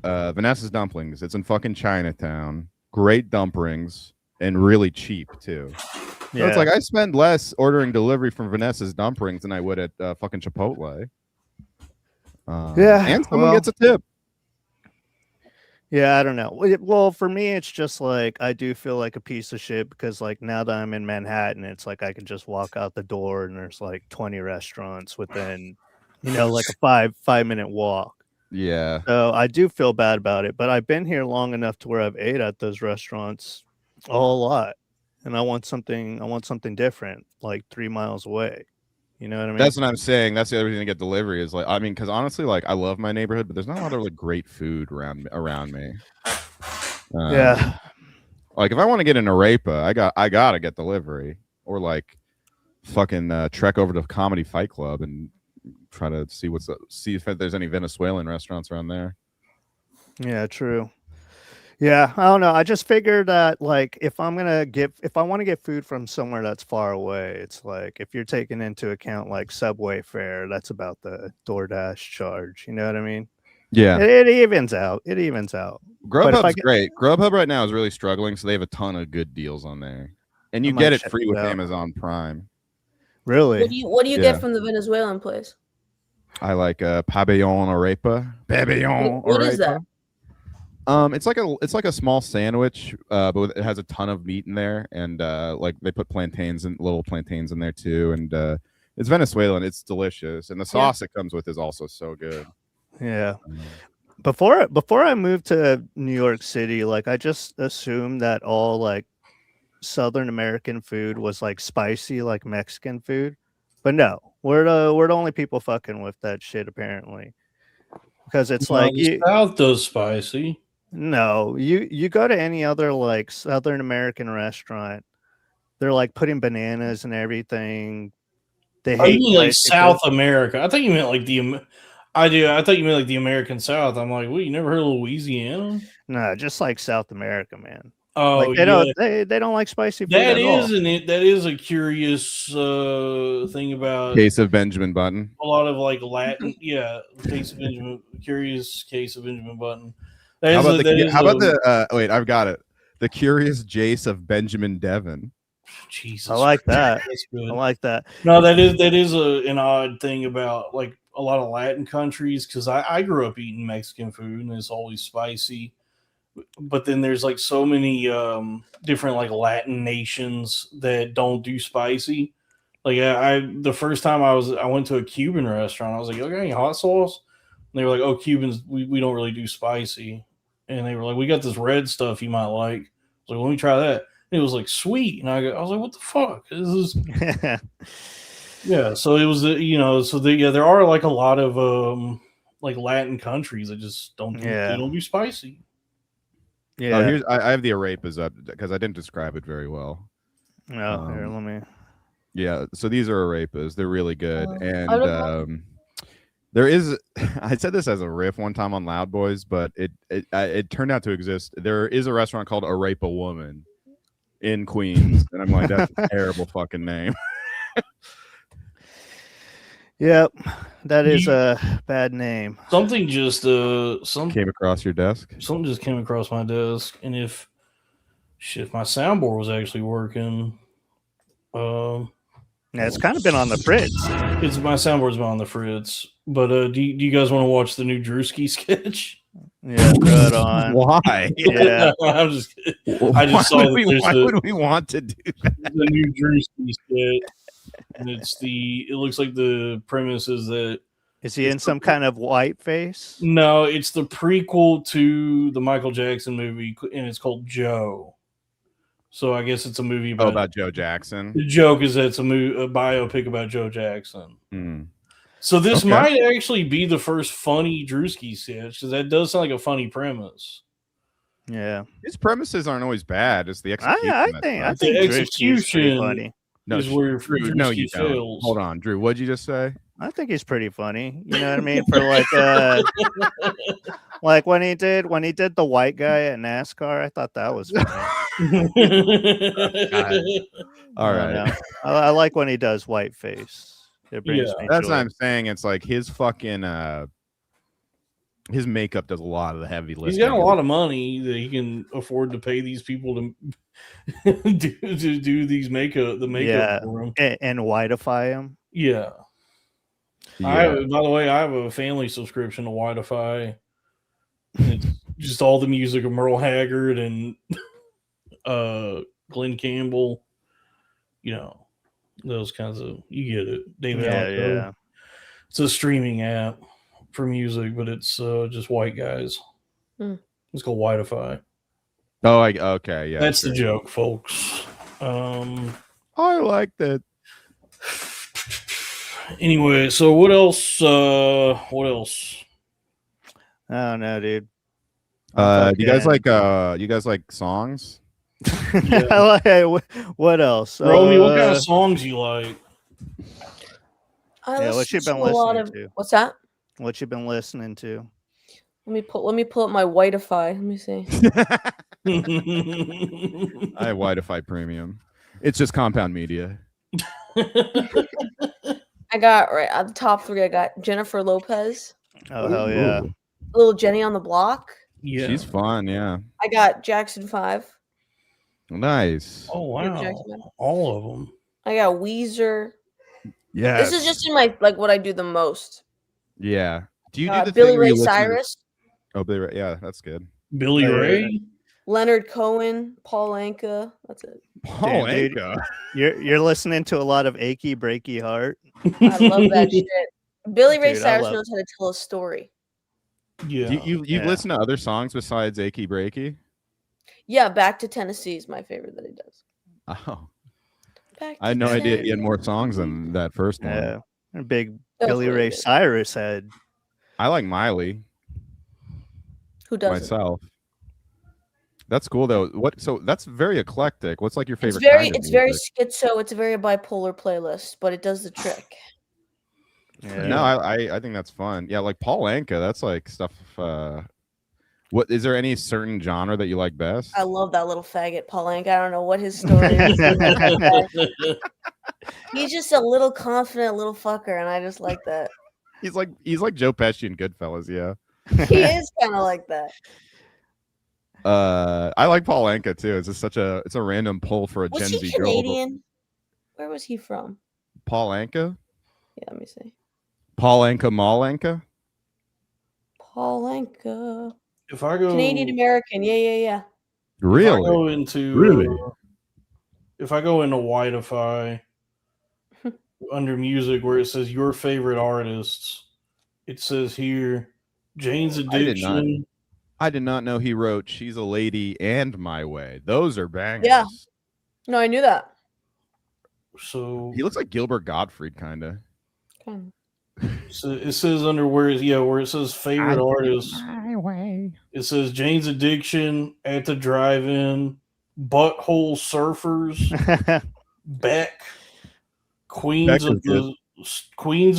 Vanessa's dumplings. It's in fucking Chinatown. Great dumplings and really cheap too. So it's like I spend less ordering delivery from Vanessa's dumplings than I would at fucking Chipotle. And someone gets a tip. Yeah, I don't know. Well, for me, it's just like I do feel like a piece of shit, because like now that I'm in Manhattan, it's like I can just walk out the door and there's like 20 restaurants within, like a 5-minute walk. Yeah. So I do feel bad about it, but I've been here long enough to where I've ate at those restaurants a whole lot. And I want something different, like 3 miles away. You know what I mean? That's what I'm saying. That's the other reason to get delivery is like, I mean, because honestly, like I love my neighborhood, but there's not a lot of like great food around me. Yeah. Like if I want to get an arepa, I gotta get delivery, or like fucking trek over to Comedy Fight Club and try to see if there's any Venezuelan restaurants around there. Yeah, true. Yeah, I don't know. I just figured that like if I want to get food from somewhere that's far away, it's like if you're taking into account like Subway fare, that's about the DoorDash charge. You know what I mean? Yeah, it evens out. Grubhub's great. Grubhub right now is really struggling, so they have a ton of good deals on there, and you get it free with Amazon Prime. Really? What do you get from the Venezuelan place? I like pabellon arepa. What is that? It's like a small sandwich, but it has a ton of meat in there, and like they put little plantains in there too, and it's Venezuelan. It's delicious, and the sauce it comes with is also so good. Yeah. Before I moved to New York City, like I just assumed that all like Southern American food was like spicy, like Mexican food, but no, we're the only people fucking with that shit apparently, because it's like the South does spicy. No, you go to any other like Southern American restaurant, they're like putting bananas and everything. They hate like South America. I think you meant like I do. I thought you meant like the American South. I'm like, well, you never heard of Louisiana? No, just like South America, man. Oh Like yeah, they don't like spicy food that at all. that is a curious thing about Case of Benjamin Button. a lot of like Latin. Yeah, curious case of Benjamin Button. How about the wait? I've got it. The Curious Jace of Benjamin Devon. Jesus, I like that. That's I good. like that. No, that is an odd thing about like a lot of Latin countries because I grew up eating Mexican food and it's always spicy. But then there's like so many different like Latin nations that don't do spicy. Like I the first time I went to a Cuban restaurant, I was like, okay, any hot sauce? And they were like, oh, Cubans, we don't really do spicy. And they were like, we got this red stuff you might like. I was like, let me try that. And it was like sweet, and I was like, what the fuck? This is yeah. So it was there are like a lot of like Latin countries that just don't do spicy. Yeah. Oh, here's I have the arepas up because I didn't describe it very well. No, here, let me. Yeah, so these are arepas. They're really good, I don't know. and there is. I said this as a riff one time on Loud Boys, but it turned out to exist. There is a restaurant called Arepa Woman in Queens, and I'm like, that's a terrible fucking name. Yep, that is a bad name. Something just Came across your desk. something just came across my desk, and if my soundboard was actually working, Yeah, it's kind of been on the fritz. it's my soundboard's been on the fritz. But do you guys want to watch the new Drewski sketch? Yeah, throw it on. Why? Yeah, I'm just kidding. I just saw that there's why would we want to do that? the new Drewski sketch, and it looks like the premise is that is he in some kind of white face? no, it's the prequel to the Michael Jackson movie, and it's called Joe. So I guess it's a movie about Joe Jackson. The joke is that it's a biopic about Joe Jackson. Hmm. So this Okay. might actually be the first funny Drewski sketch because that does sound like a funny premise. Yeah, His premises aren't always bad. It's the execution. I that's think bad. Drewski is pretty execution- funny. No, is where Drew, no, you Drewski don't. fails. Hold on, Drew. What'd you just say? I think he's pretty funny. You know what I mean? For like when he did the white guy at NASCAR, I thought that was funny. All I right. don't know. I like when he does white face. It brings Yeah. me That's joy. what I'm saying. It's like his fucking his makeup does a lot of the heavy lifting. He's got a lot of money that he can afford to pay these people to do these makeup for him. And whiteify him. Yeah. Yeah. By the way, I have a family subscription to Wi-Fi. It's just all the music of Merle Haggard and Glenn Campbell. You know, those kinds of, you get it. David Alco. Yeah. It's a streaming app for music, but it's just white guys. Hmm. It's called Wi-Fi. Oh, okay, yeah. That's sure. the joke, folks. I like that. Anyway, so what else? What else? I don't know, dude. Do you guys like songs? What else? Romy, what kind of songs you like? I what you listen been to a lot listening of to? what's that? What you been listening to? Let me pull up my Whiteify. Let me see. I have Wi-Fi Premium. It's just Compound Media. I got right at the top 3. I got Jennifer Lopez, Oh hell yeah! Ooh. Little Jenny on the Block. Yeah. She's fun, yeah. I got Jackson 5. Nice. Oh Yeah, wow. Jackson. All of them. I got Weezer. Yeah. This is just in my what I do the most. Yeah. Do you do the Billy thing where Ray you listen to- Cyrus, Oh, Billy Ray. Yeah, that's good. Billy Oh, yeah. Ray. Leonard Cohen, Paul Anka. That's it. Oh, dude. Anka. You're listening to a lot of Achy Breaky Heart. I love that shit. Billy Ray Dude, I Cyrus love knows how to tell a story. Yeah. You've Yeah. listened to other songs besides Achy Breaky? Yeah, Back to Tennessee is my favorite that he does. Oh. Back I had to no idea he had Tennessee. more songs than that first one. Yeah, a big That was Billy really Ray good. Cyrus head. I like Miley Who does myself. That's cool though. So that's very eclectic. What's like your it? It's favorite very kind of it's very music? schizo. It's a very bipolar playlist, but it does the trick. Yeah. No, I think that's fun. Yeah, like Paul Anka, that's like stuff. What is there any certain genre that you like best? I love that little faggot, Paul Anka. I don't know what his story is. He's just a little confident little fucker, and I just like that. He's like Joe Pesci in Goodfellas. Yeah. He is kind of like that. I like Paul Anka too. It's just it's a random pull for a Was Gen he Z girl. Canadian? Where was he from? Paul Anka? Yeah, let me see. Paul Anka, Mall Anka? Paul Anka. If I go Canadian American. Yeah. Really? If I go into if I go into Whiteify under music where it says your favorite artists, it says here Jane's Addiction. I did not know he wrote She's a Lady and My Way. Those are bangers. Yeah. No, I knew that. So he looks like Gilbert Gottfried, kind of. So it says under where it says favorite artists. My way. It says Jane's Addiction, At the Drive-In, Butthole Surfers, Beck, Queens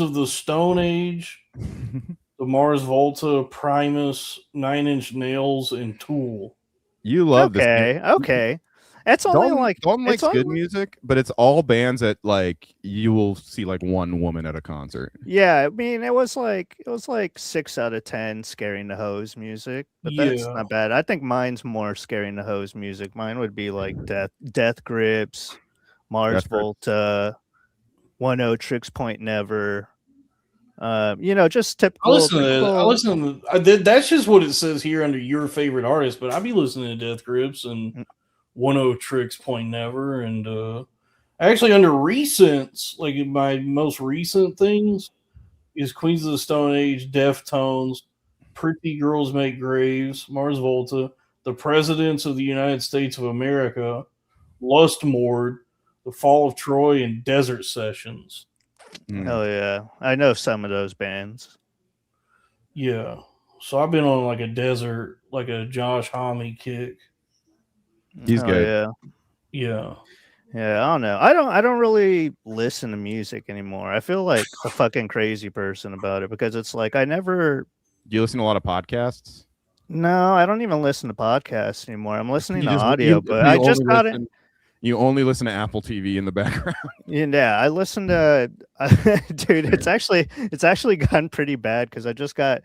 of the Stone Age, the Mars Volta, Primus, 9 Inch Nails, and Tool. You love this. Okay. It's only Dalton likes good music, but it's all bands that like you will see like one woman at a concert. Yeah, I mean it was like 6 out of 10 Scaring the Hose music, but that's not bad. I think mine's more Scaring the Hose music. Mine would be like Death Grips, Mars Volta, 10 Tricks Point Never. Just typical. I listen to that. That's just what it says here under your favorite artist, but I'd be listening to Death Grips and 10 Tricks Point Never, and actually under recents, like my most recent things is Queens of the Stone Age, Deftones, Pretty Girls Make Graves, Mars Volta, The Presidents of the United States of America, Lustmord, The Fall of Troy, and Desert Sessions. Oh yeah, I know some of those bands. Yeah, so I've been on like a Josh Homme kick. He's good. Yeah. I don't know. I don't really listen to music anymore. I feel like a fucking crazy person about it because it's like I never. Do you listen to a lot of podcasts? No, I don't even listen to podcasts anymore. I'm listening to audio, but I just got it. You only listen to Apple TV in the background. Yeah, I listen to. Dude, it's actually gotten pretty bad because I just got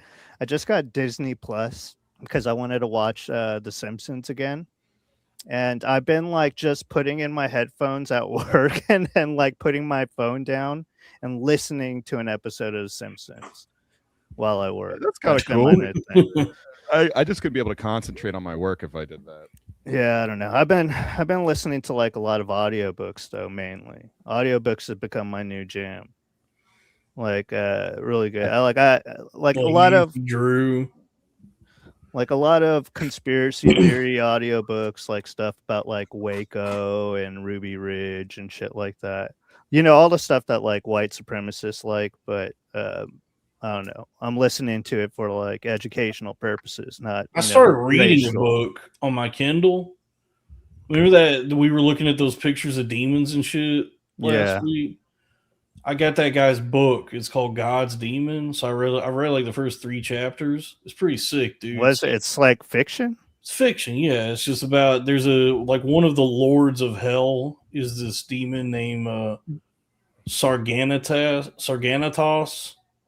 Disney Plus because I wanted to watch The Simpsons again. And I've been like just putting in my headphones at work and then like putting my phone down and listening to an episode of The Simpsons while I work. That's kind of cool. I just couldn't be able to concentrate on my work if I did that. Yeah, I don't know. I've been listening to like a lot of audiobooks though, mainly. Audiobooks have become my new jam. Like really good. I like a lot of Drew. Like a lot of conspiracy theory audiobooks, like stuff about like Waco and Ruby Ridge and shit like that. All the stuff that like white supremacists like, but I don't know. I'm listening to it for like educational purposes, not. I started reading a book on my Kindle. Remember that we were looking at those pictures of demons and shit last week? I got that guy's book. It's called God's Demon. So I read like the first 3 chapters. It's pretty sick, dude. It's like fiction? It's fiction, yeah. It's just about there's one of the lords of hell is this demon named Sarganatos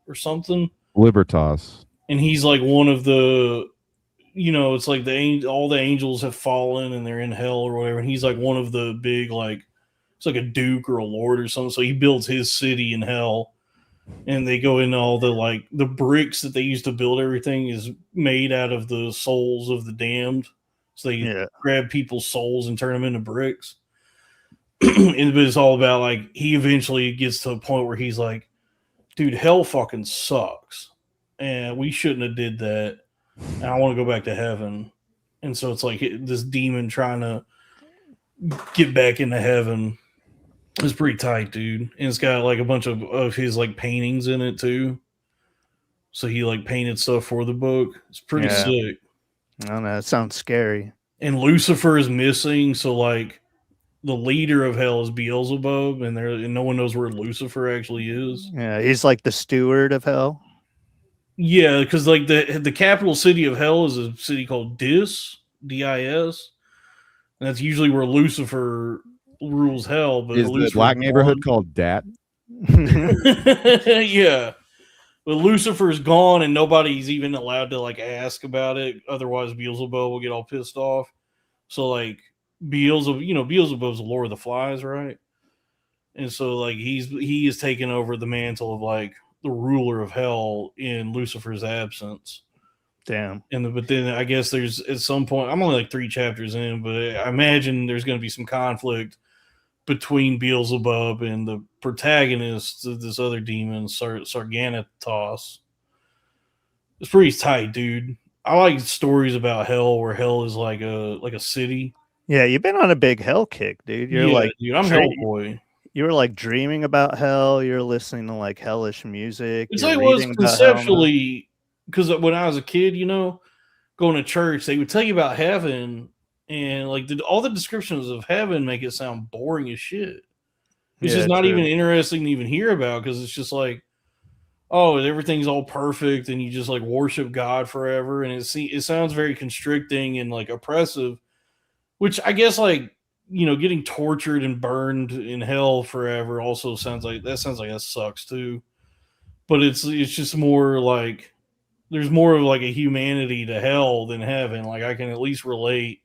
or something. Libertas. And he's like one of the it's like all the angels have fallen and they're in hell or whatever. And he's like one of the big like it's like a duke or a lord or something. So he builds his city in hell, and they go into all the like the bricks that they used to build everything is made out of the souls of the damned. So they grab people's souls and turn them into bricks. But it's all about like he eventually gets to a point where he's like, dude, hell fucking sucks, and we shouldn't have did that. And I want to go back to heaven. And so it's like this demon trying to get back into heaven. It's pretty tight, dude. And it's got like a bunch of his like paintings in it too. So he like painted stuff for the book. It's pretty sick. I don't know. It sounds scary. And Lucifer is missing. So like the leader of hell is Beelzebub, and no one knows where Lucifer actually is. Yeah, he's like the steward of hell. Yeah, because like the capital city of hell is a city called Dis, and that's usually where Lucifer rules hell. But Is the Lucifer's black neighborhood gone. called Dat? Yeah, but Lucifer's gone, and nobody's even allowed to like ask about it. Otherwise, Beelzebub will get all pissed off. So like Beelzebub's the Lord of the Flies, right? And so like he is taking over the mantle of like the ruler of hell in Lucifer's absence. Damn. But then I guess there's at some point, I'm only like 3 chapters in, but I imagine there's going to be some conflict between Beelzebub and the protagonist of this other demon, Sarganatos. It's pretty tight, dude. I like stories about hell where hell is like a city. Yeah, you've been on a big hell kick, dude. You're like, dude, I'm Hellboy. You were like dreaming about hell. You're listening to like hellish music. It's You're like it was reading about hell now. conceptually, because when I was a kid, going to church, they would tell you about heaven, and like all the descriptions of heaven make it sound boring as shit. It's just not even interesting to even hear about, because it's just like, oh, everything's all perfect, and you just like worship God forever, and it sounds very constricting and like oppressive, which I guess like getting tortured and burned in hell forever also sounds like that sucks too. But it's just more like there's more of like a humanity to hell than heaven. Like I can at least relate.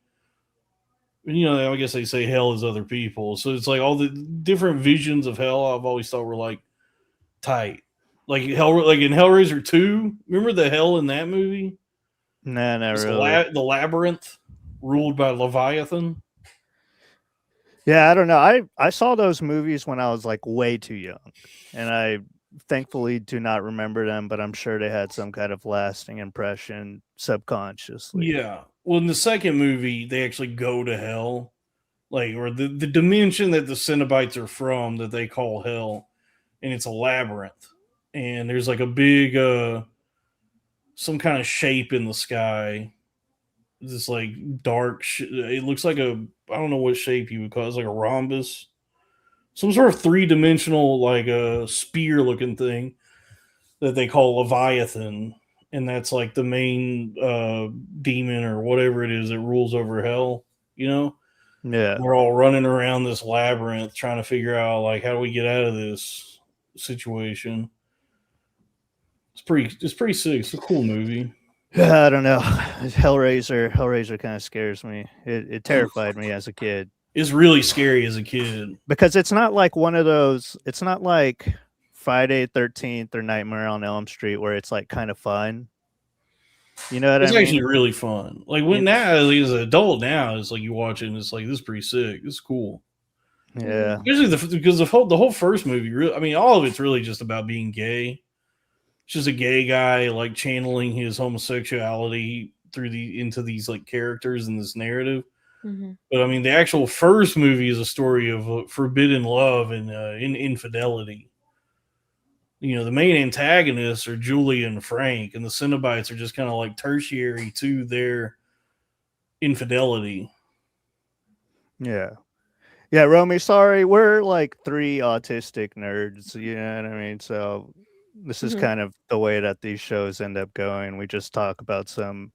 I guess they say hell is other people. So it's like all the different visions of hell I've always thought were like tight. Like like in Hellraiser 2, remember the hell in that movie? Nah, not really. The labyrinth ruled by Leviathan. Yeah, I don't know. I saw those movies when I was like way too young, and I thankfully do not remember them, but I'm sure they had some kind of lasting impression subconsciously. Yeah. Well, in the second movie, they actually go to hell, like, or the dimension that the Cenobites are from that they call hell, and it's a labyrinth. And there's like a big, some kind of shape in the sky. This like dark, it looks like I don't know what shape you would call it. It's like a rhombus. Some sort of 3-dimensional, like a spear looking thing that they call Leviathan. And that's like the main demon or whatever it is that rules over hell, Yeah. We're all running around this labyrinth trying to figure out like how do we get out of this situation. It's pretty sick. It's a cool movie. I don't know. Hellraiser kind of scares me. It terrified me as a kid. It's really scary as a kid. Because it's not like one of those, it's not like Friday 13th or Nightmare on Elm Street where it's like kind of fun. You know what I mean? It's actually really fun. Like when now as an adult now, it's like you watch it and it's like this is pretty sick. This is cool. Yeah. Usually because the whole first movie, really, I mean, all of it's really just about being gay. It's just a gay guy like channeling his homosexuality into these like characters in this narrative. Mm-hmm. But I mean, the actual first movie is a story of forbidden love and infidelity. The main antagonists are Julie and Frank, and the Cenobites are just kind of like tertiary to their infidelity. Yeah. Yeah, Romy, sorry. We're like 3 autistic nerds, you know what I mean? So this is kind of the way that these shows end up going. We just talk about some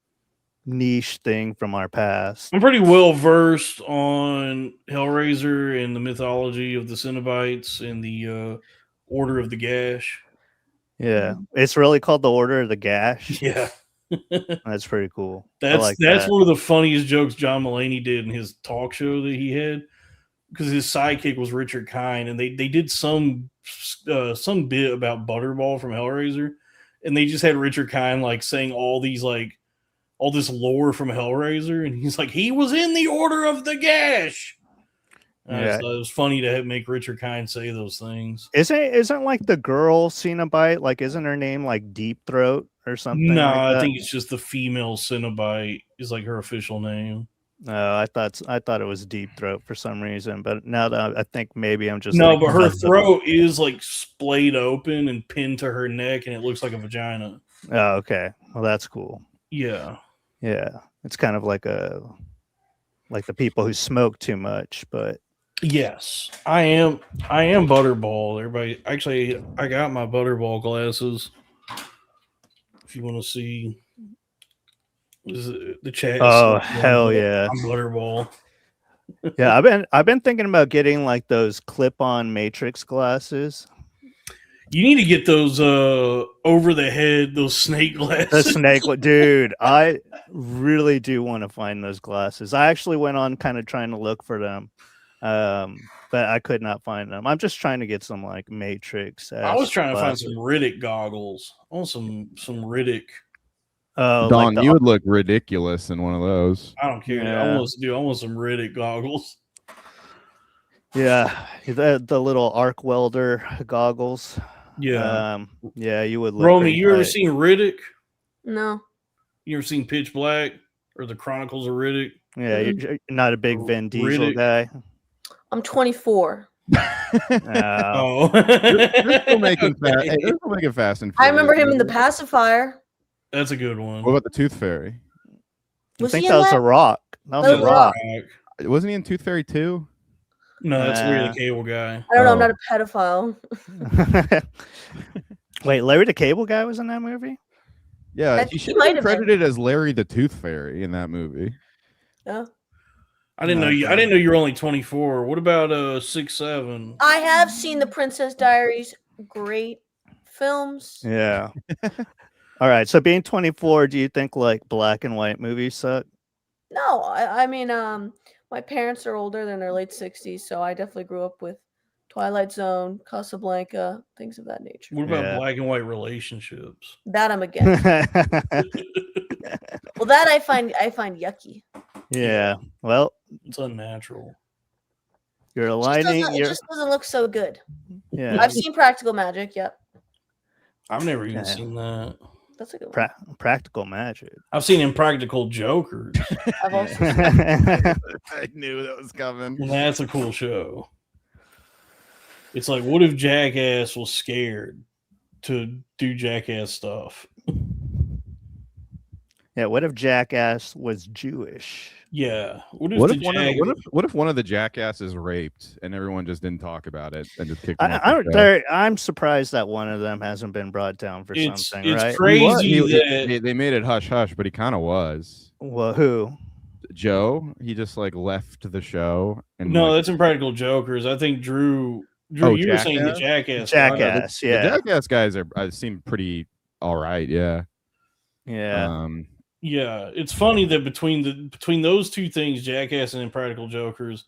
niche thing from our past. I'm pretty well versed on Hellraiser and the mythology of the Cenobites and the Order of the Gash. Yeah, it's really called the Order of the Gash. Yeah, that's pretty cool. That's one of the funniest jokes John Mulaney did in his talk show that he had, because his sidekick was Richard Kind, and they did some bit about Butterball from Hellraiser, and they just had Richard Kind like saying all this lore from Hellraiser, and he's like, he was in the Order of the Gash. So it was funny to make Richard Kind say those things. Isn't like the girl Cenobite, like isn't her name like Deep Throat or something? No, like I think it's just the female Cenobite is like her official name. No, I thought it was Deep Throat for some reason, but now that I think maybe I'm just but her throat is like splayed open and pinned to her neck, and it looks like a vagina. Oh, okay. Well, that's cool. Yeah. It's kind of like the people who smoke too much, but Yes, I am. I am Butterball. Everybody, actually, I got my Butterball glasses. If you want to see, the chat. Oh hell yeah! I'm Butterball. Yeah, I've been thinking about getting like those clip-on Matrix glasses. You need to get those over the head, those snake The glasses. snake, dude. I really do want to find those glasses. I actually went on kind of trying to look for them, but I could not find them. I'm just trying to get some like Matrix. I was trying to find some Riddick goggles. I want some Riddick. Oh, Dawn, like you would look ridiculous in one of those. I don't care. Yeah. I want some Riddick goggles. yeah, the little arc welder goggles. Yeah. Yeah, you would look. Romy, pretty you ever tight. seen Riddick? No. You ever seen Pitch Black or the Chronicles of Riddick? Yeah, you're not a big Vin Diesel Riddick. guy. I'm 24. Oh, They're still making Fast and Furious. I remember him in The Pacifier. that's a good one. What about the Tooth Fairy? I Was think he that in was that? a Rock. That was That a was Rock. Wasn't he in Tooth Fairy 2? No, that's Larry the Cable Guy. I don't know. I'm Oh. not a pedophile. Wait, Larry the Cable Guy was in that movie? Yeah, I he think should he might have have been been. credited as Larry the Tooth Fairy in that movie. Yeah. I didn't know you. I didn't know you were only 24. What about 6'7"? I have seen The Princess Diaries. Great films. Yeah. All right. So being 24, do you think like black and white movies suck? No, I mean, my parents are older than their late 60s, so I definitely grew up with Twilight Zone, Casablanca, things of that nature. What about Yeah. black and white relationships? That I'm against. Well, that I find yucky. yeah. Well, It's unnatural. you're It aligning. just doesn't look so good. Yeah. I've seen Practical Magic. Yep, I've never even Yeah. seen that. that's a good one. Practical Magic. I've seen Impractical Jokers. I've also I knew that was coming. And that's a cool show. It's like, what if Jackass was scared to do Jackass stuff? Yeah. What if Jackass was Jewish? Yeah. What What if one of the jackasses raped and everyone just didn't talk about it and just kicked him off the show? I'm surprised that one of them hasn't been brought down for something, It's right? crazy He- that they made it hush hush, but he kind of was. Well, who? Joe, he just like left the show. And no, like, that's Impractical Jokers. I think Drew, Oh, you were saying the Jackass. Jackass. the Yeah. jackass guys seem pretty all right. Yeah. Yeah. Yeah, it's funny that between those two things, Jackass and Impractical Jokers,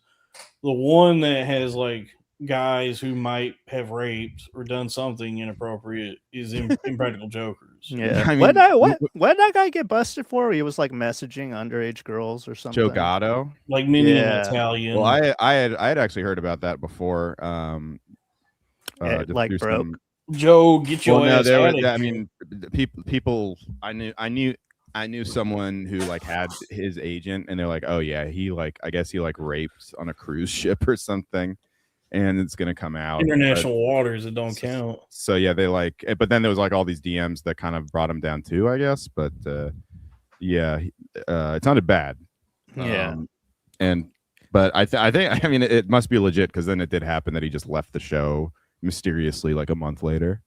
the one that has like guys who might have raped or done something inappropriate is Impractical Jokers. Yeah. I mean, what did that guy get busted for? He was like messaging underage girls or something. Joe Gatto. Like many Yeah. Italian. Well, I had actually heard about that before. Yeah, just like through broke. some- Joe, get your Well, no, ass there out was. of I here. mean, people. I knew someone who like had his agent, and they're like, "Oh yeah, I guess he like raped on a cruise ship or something, and it's gonna come out." International waters, it don't count. So yeah, they like. But then there was like all these DMs that kind of brought him down too, I guess. But yeah, it sounded bad. Yeah. But I think I mean it must be legit because then it did happen that he just left the show mysteriously like a month later.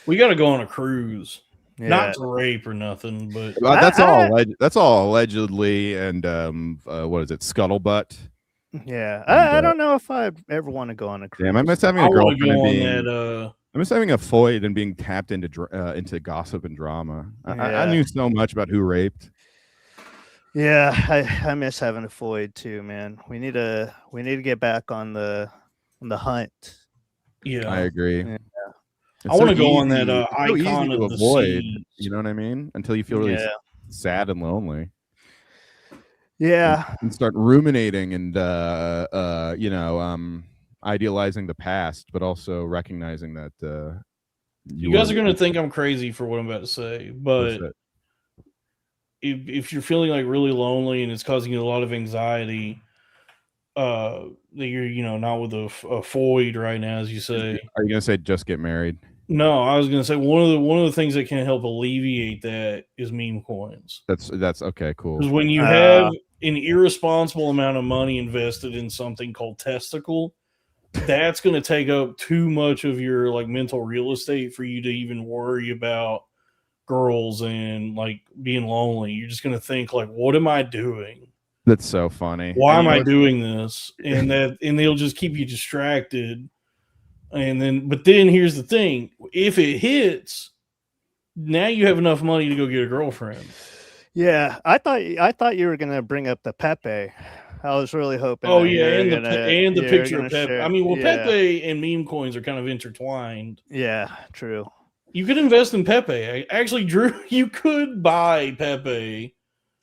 We got to go on a cruise. Yeah. Not to rape or nothing, but Well, that's all allegedly, and what is it, scuttlebutt? Yeah. I don't know if I ever want to go on a cruise. Damn, I miss having I a want to girlfriend go and on being. that. I miss having a Foyd and being tapped into gossip and drama. I Yeah. knew so much about who raped. Yeah, I miss having a Foyd too, man. We need to get back on the hunt. Yeah, I agree. Yeah. It's I want to so go on easy- that it's so easy icon to of the avoid. seas. You know what I mean? Until you feel really Yeah. sad and lonely. Yeah. And start ruminating and idealizing the past, but also recognizing that You guys are going to think I'm crazy for what I'm about to say, but if you're feeling like really lonely and it's causing you a lot of anxiety, that you're not with a Foyd right now, as you say. Are you gonna say just get married? No, I was going to say one of the things that can help alleviate that is meme coins. That's okay, cool. Because when you have an irresponsible amount of money invested in something called testicle, that's going to take up too much of your like mental real estate for you to even worry about girls and like being lonely. You're just going to think like, what am I doing? That's so funny. Why And am you I know, doing this? And they'll just keep you distracted. But then here's the thing: if it hits, now you have enough money to go get a girlfriend. Yeah, I thought you were gonna bring up the Pepe. I was really hoping. Oh that yeah, you and were the you were picture gonna of Pepe. share. I mean, well, Yeah, Pepe and meme coins are kind of intertwined. yeah, true. You could invest in Pepe. Actually, Drew, you could buy Pepe.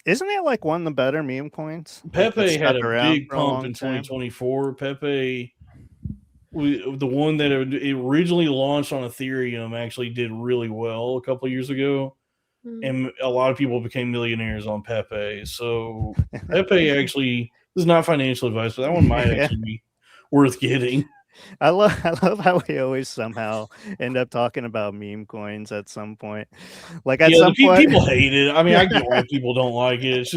Isn't it like one of the better meme coins? Like that Pepe had stuck a around big for a pump long in time. 2024. Pepe, the one that it originally launched on Ethereum, actually did really well a couple of years ago. And a lot of people became millionaires on Pepe. So Pepe actually, this is not financial advice, but that one might Yeah. actually be worth getting. I love how we always somehow end up talking about meme coins at some point. Like at Yeah, some point, people hate it. I mean, I get why people don't like it.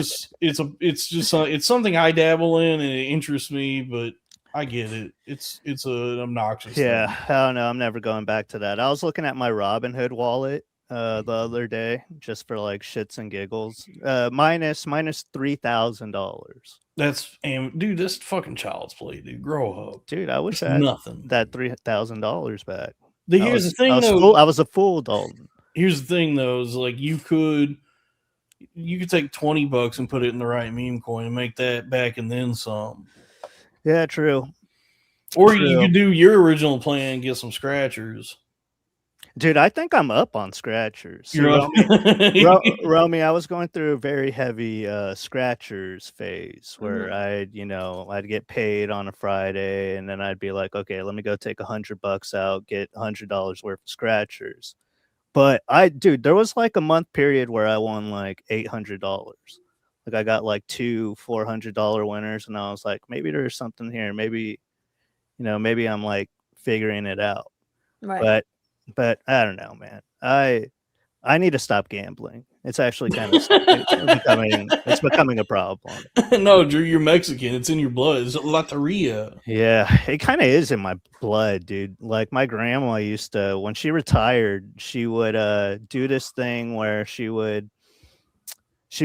It's something I dabble in and it interests me, but I get it. It's an obnoxious yeah, thing. I don't know. I'm never going back to that. I was looking at my Robinhood wallet the other day just for like shits and giggles. Minus $3,000. Dude, that's fucking child's play, dude. Grow up. Dude, I wish It's I had nothing. that $3,000 back. Here's the thing, though. I was a fool, Dalton. Here's the thing, though, is like you could take $20 and put it in the right meme coin and make that back and then some. Yeah, true. Or you could do your original plan and get some scratchers. Dude, I think I'm up on scratchers. See, You're up. Romy, I was going through a very heavy scratchers phase where I'd get paid on a Friday and then I'd be like, okay, let me go take $100 out, get $100 worth of scratchers. But dude, there was like a month period where I won like $800. Like I got like two $400 winners, and I was like, maybe there's something here. Maybe, maybe I'm like figuring it out. Right. But I don't know, man. I need to stop gambling. It's actually kind of becoming a problem. No, Drew, you're Mexican. It's in your blood. It's loteria. Yeah, it kind of is in my blood, dude. Like my grandma used to, when she retired, she would do this thing where she'd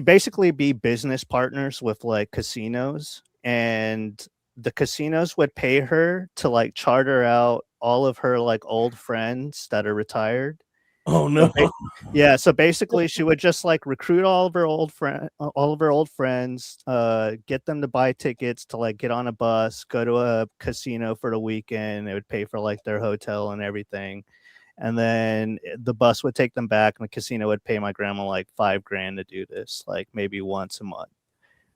basically be business partners with like casinos, and the casinos would pay her to like charter out all of her like old friends that are retired. Oh no. Yeah, so basically she would just like recruit all of her old friends, get them to buy tickets to like get on a bus, go to a casino for the weekend. It would pay for like their hotel and everything. And then the bus would take them back and the casino would pay my grandma like $5,000 to do this, like maybe once a month.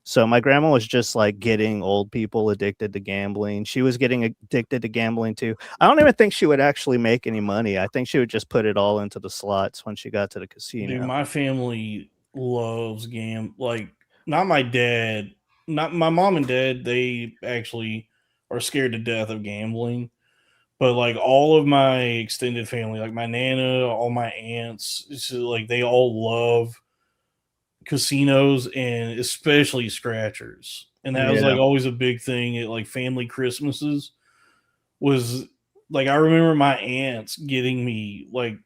So my grandma was just like getting old people addicted to gambling. She was getting addicted to gambling too. I don't even think she would actually make any money. I think she would just put it all into the slots when she got to the casino. Dude, my family loves like not my dad, not my mom and dad, they actually are scared to death of gambling. But like all of my extended family, like my nana, all my aunts, like they all love casinos and especially scratchers. And that was like always a big thing at like family Christmases. Was like I remember my aunts getting me like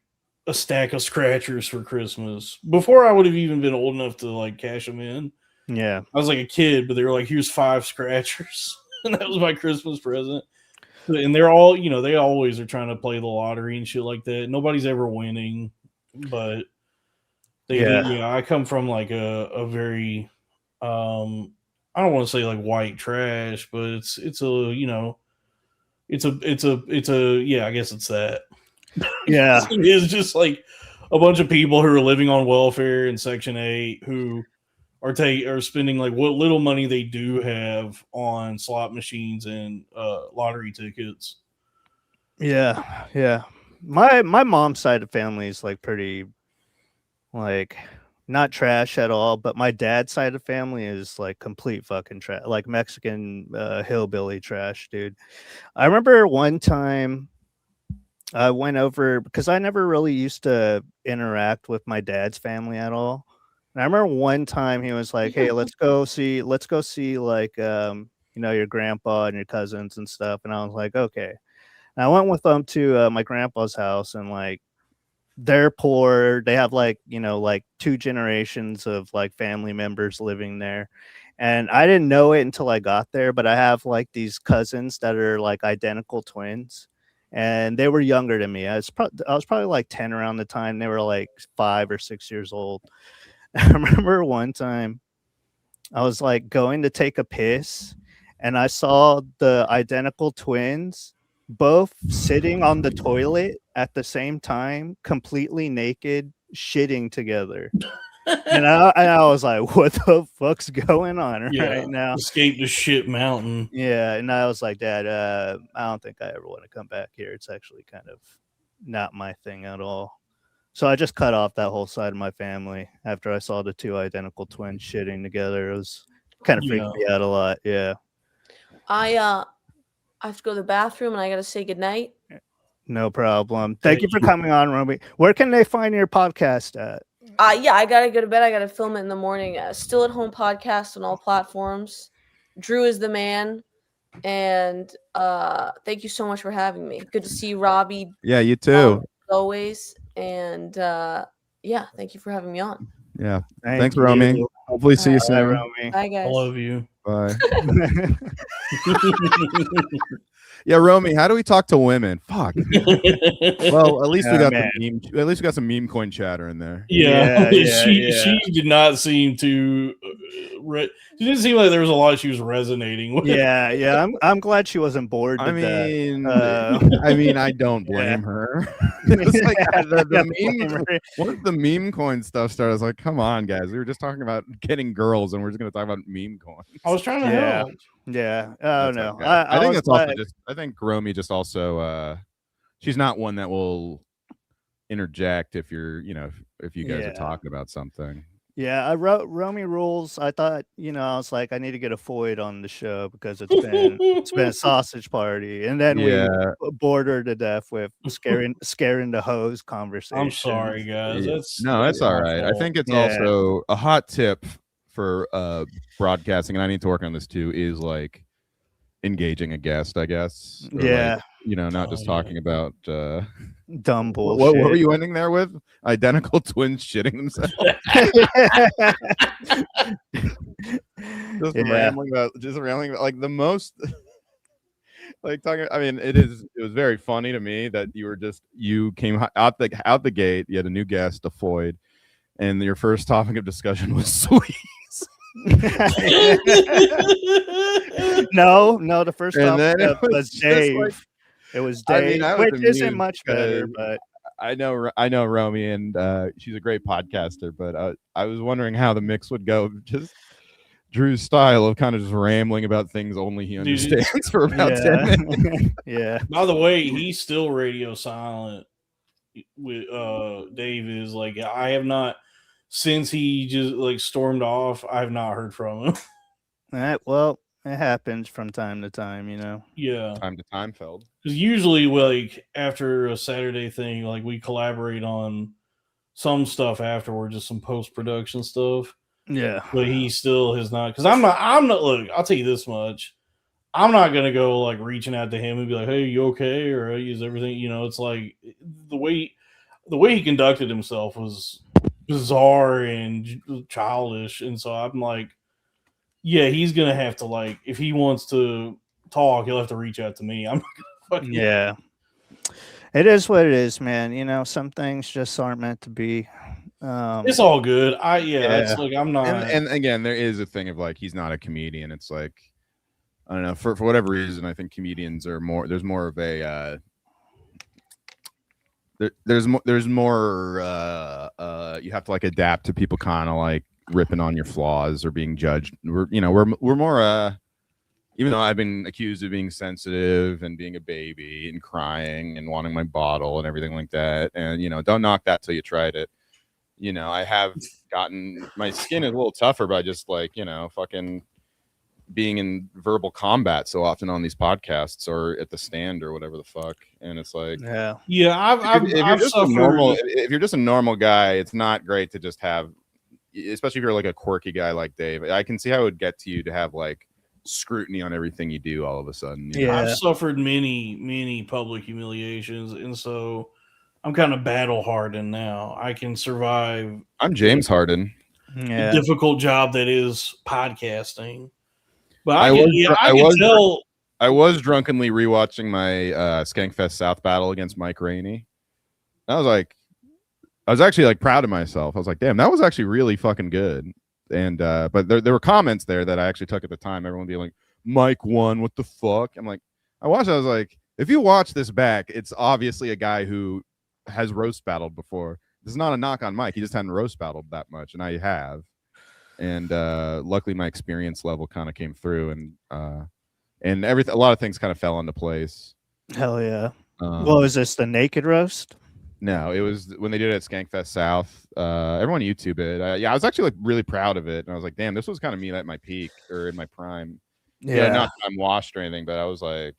a stack of scratchers for Christmas before I would have even been old enough to like cash them in. Yeah, I was like a kid, but they were like, "Here's 5 scratchers," and that was my Christmas present. And they're all, they always are trying to play the lottery and shit like that. Nobody's ever winning, but they do. Yeah, I come from like a very, I don't want to say like white trash, but it's a yeah, I guess it's that. Yeah, it's just like a bunch of people who are living on welfare in Section 8 who are spending like what little money they do have on slot machines and lottery tickets. Yeah. My mom's side of family is like pretty, like not trash at all, but my dad's side of family is like complete fucking trash, like Mexican hillbilly trash, dude. I remember one time I went over because I never really used to interact with my dad's family at all. And I remember one time he was like, "Hey, let's go see like your grandpa and your cousins and stuff." And I was like, "Okay." And I went with them to my grandpa's house, and like they're poor. They have like like two generations of like family members living there. And I didn't know it until I got there, but I have like these cousins that are like identical twins, and they were younger than me. I was probably like 10 around the time. They were like 5 or 6 years old. I remember one time I was like going to take a piss, and I saw the identical twins both sitting on the toilet at the same time, completely naked, shitting together. And I was like, what the fuck's going on right now? Escape the shit mountain. Yeah. And I was like, Dad, I don't think I ever want to come back here. It's actually kind of not my thing at all. So I just cut off that whole side of my family after I saw the two identical twins shitting together. It was kind of freaked me out a lot. Yeah. I have to go to the bathroom and I gotta say goodnight. No problem. Thank you for coming on, Romy. Where can they find your podcast at? Yeah, I gotta go to bed. I gotta film it in the morning. Still at Home podcast on all platforms. Drew is the man. And thank you so much for having me. Good to see you, Robbie. Yeah, you too. As always. And yeah, thank you for having me on. Yeah. Thanks, Romy. Hopefully see you soon. Romy. Bye, guys. I love you. Bye. Yeah, Romy, how do we talk to women? Fuck. Well, at least we got the meme. At least we got some meme coin chatter in there. Yeah, she did not seem to. She didn't seem like there was a lot she was resonating with. Yeah. I'm glad she wasn't bored. I mean, I don't blame her. It's like once the meme coin stuff started, I was like, come on, guys. We were just talking about getting girls, and we're just going to talk about meme coins. I was trying to help. Yeah. Oh no. Okay. I think that's also just. I think Romy just also. She's not one that will interject if you're, if you guys are talking about something. Yeah, I wrote Romy rules. I thought, I was like, I need to get a Foyd on the show because it's been a sausage party, and then we bored her to death with scaring the hose conversation. I'm sorry, guys. That's all right. I think it's also a hot tip for broadcasting, and I need to work on this too. Is like engaging a guest, I guess. Or not just talking about dumb bullshit. What were you ending there with? Identical twins shitting themselves. Rambling about like the most like talking. I mean, it was very funny to me that you came out the gate. You had a new guest, a Foyd, and your first topic of discussion was sweets. No, the first topic was Dave. Like, it was Dave, which isn't much better, but I know Romy, and she's a great podcaster, but I was wondering how the mix would go. Just Drew's style of kind of just rambling about things only he understands for about 10 minutes. Yeah. By the way, he's still radio silent. With Dave is like, I have not, since he just like stormed off, I have not heard from him. All right, well, it happens from time to time, Yeah. Time to time, Feld. Because usually, like, after a Saturday thing, like, we collaborate on some stuff afterwards, just some post-production stuff. Yeah. But he still has not, because I'm not, look, I'll tell you this much. I'm not going to go, like, reaching out to him and be like, hey, you okay? Or hey, is everything, it's like, the way he conducted himself was bizarre and childish. And so I'm like, yeah, he's going to have to, like, if he wants to talk, he'll have to reach out to me. I'm not going to Yeah. It is what it is, man. Some things just aren't meant to be. It's all good. It's like I'm not. And again, there is a thing of like he's not a comedian. It's like I don't know for whatever reason. I think comedians are more. There's more of a. There's more. You have to like adapt to people kind of like ripping on your flaws or being judged. We're more. Even though I've been accused of being sensitive and being a baby and crying and wanting my bottle and everything like that, and don't knock that till you tried it. I have gotten my skin is a little tougher by just like fucking being in verbal combat so often on these podcasts or at the stand or whatever the fuck, and it's like I've if you're just a normal guy, it's not great to just have especially if you're like a quirky guy like Dave, I can see how it would get to you to have like scrutiny on everything you do all of a sudden. You know? Yeah. I've suffered many public humiliations, and so I'm kind of battle hardened now. I can survive I'm James Harden. the difficult job that is podcasting. But I I was drunkenly rewatching my Skankfest South battle against Mike Rainey. I was actually like proud of myself. I was like, damn, that was actually really fucking good. And but there were comments there that I actually took at the time. Everyone being like, Mike won, what the fuck? I'm like, I watched it, I was like, if you watch this back, it's obviously a guy who has roast battled before. This is not a knock on Mike. He just hadn't roast battled that much, and I have. And luckily my experience level kind of came through, and everything, a lot of things kind of fell into place. Hell yeah. What was this, the naked roast? No, it was when they did it at Skankfest South. Everyone YouTube it. I was actually like really proud of it, and I was like, damn, this was kind of me at my peak or in my prime. Yeah, not that I'm washed or anything, but I was like,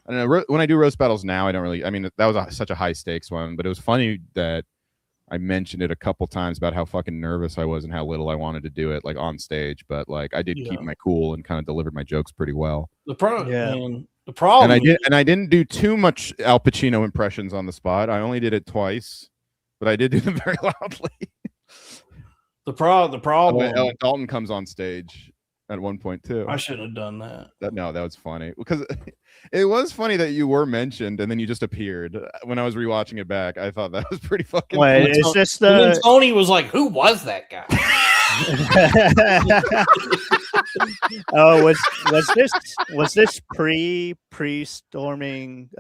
I don't know. When I do roast battles now, I don't really. I mean, that was such a high stakes one, but it was funny that I mentioned it a couple times about how fucking nervous I was and how little I wanted to do it, like on stage. But like, I did keep my cool and kind of delivered my jokes pretty well. The problem, and I didn't do too much Al Pacino impressions on the spot. I only did it twice, but I did do them very loudly. The problem. Dalton comes on stage at one point too. I shouldn't have done that. That was funny because it was funny that you were mentioned and then you just appeared. When I was rewatching it back, I thought that was pretty fucking. Wait, is this the? And then Tony was like, "Who was that guy?" Oh, was this pre-storming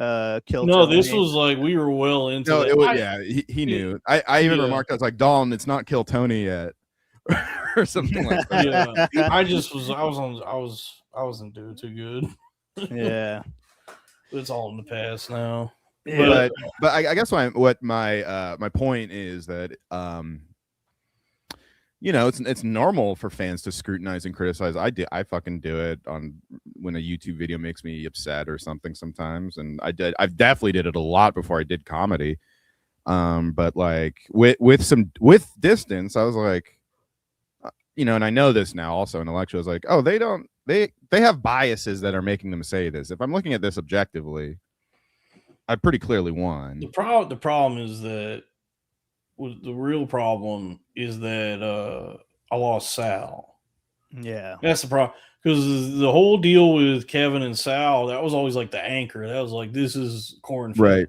kill? No, this was like we were well into. No, it was, he knew. I even remarked, I was like, Dalton, it's not Kill Tony yet. Or something like that. Yeah, I wasn't doing too good. Yeah, it's all in the past now. Yeah. But I guess what my point is that you know, it's normal for fans to scrutinize and criticize. I fucking do it on when a YouTube video makes me upset or something sometimes, and I've definitely did it a lot before I did comedy. But like with distance, I was like, you know, and I know this now also intellectually, I was like, oh, they have biases that are making them say this. If I'm looking at this objectively, I pretty clearly won. The problem is that the real problem is that I lost Sal. Yeah, that's the problem, because the whole deal with Kevin and Sal, that was always like the anchor. That was like, this is cornfield, right?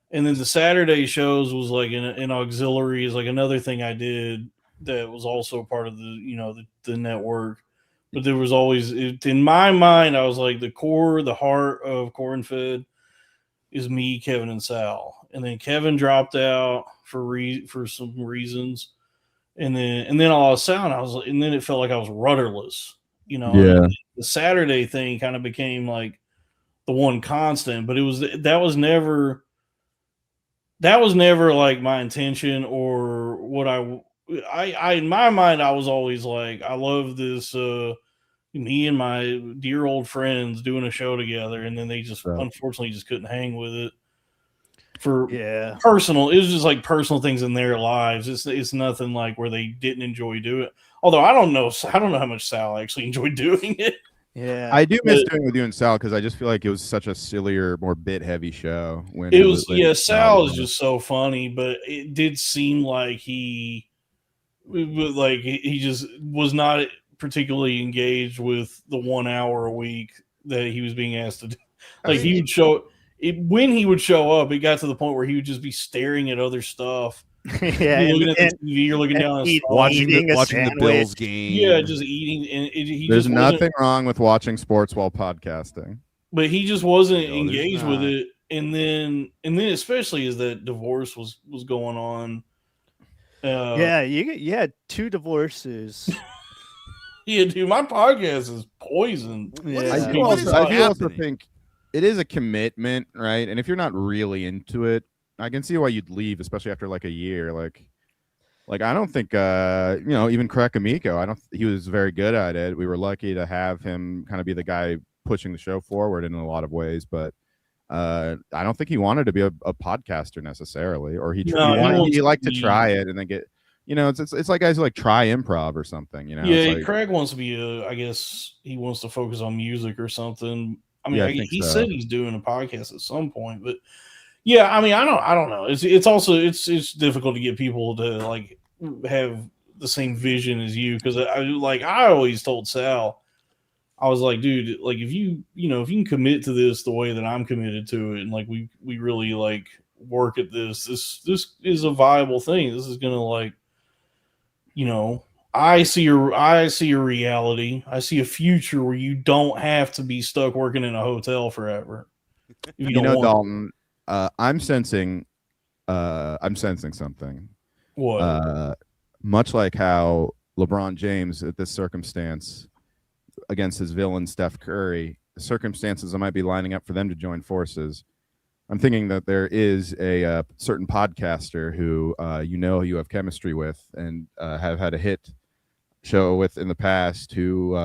And then the Saturday shows was like an auxiliary, is like another thing I did that was also part of the network. But there was always, in my mind, I was like, the heart of Cornfed is me, Kevin, and Sal. And then Kevin dropped out for some reasons, and then I lost Sal, and then it felt like I was rudderless. You know, yeah. The Saturday thing kind of became like the one constant, but that was never like my intention or what I in my mind, I was always like, I love this, me and my dear old friends doing a show together, and then they just unfortunately just couldn't hang with it for personal. It was just like personal things in their lives. It's nothing like where they didn't enjoy doing it. Although I don't know how much Sal actually enjoyed doing it. Yeah, I do miss doing with you and Sal, because I just feel like it was such a sillier, more bit heavy show. When it was Sal is just so funny, but it did seem like he just was not particularly engaged with the 1 hour a week that he was being asked to do. Like, he would show it when he would show up, it got to the point where he would just be staring at other stuff. Yeah, looking at the TV, you're looking down, watching the Bills game. Yeah, just eating. And there's nothing wrong with watching sports while podcasting, but he just wasn't engaged with it. And then especially as that divorce was going on. You had 2 divorces. Yeah, dude, my podcast is poison. Yeah. I do also think it is a commitment, right? And if you're not really into it, I can see why you'd leave, especially after like a year. Like I don't think even Crack Amico, he was very good at it. We were lucky to have him kind of be the guy pushing the show forward in a lot of ways, but I don't think he wanted to be a podcaster necessarily, or he liked to try it and then you know, it's like guys who like try improv or something. You know, Yeah, it's like, Craig wants to be I guess he wants to focus on music or something. I mean, Yeah, I think he so. said he's doing a podcast at some point, but yeah, I mean, I don't know. It's also it's difficult to get people to like have the same vision as you because I always told Sal, I was like, dude, like if you can commit to this the way that I'm committed to it, and like we really like work at this is a viable thing. This is gonna like, you know, I see a reality. I see a future where you don't have to be stuck working in a hotel forever. If you you don't know, want Dalton, I'm sensing something. what? Much like how LeBron James at this circumstance against his villain Steph Curry, circumstances that might be lining up for them to join forces. I'm thinking that there is a certain podcaster who you have chemistry with and have had a hit show with in the past who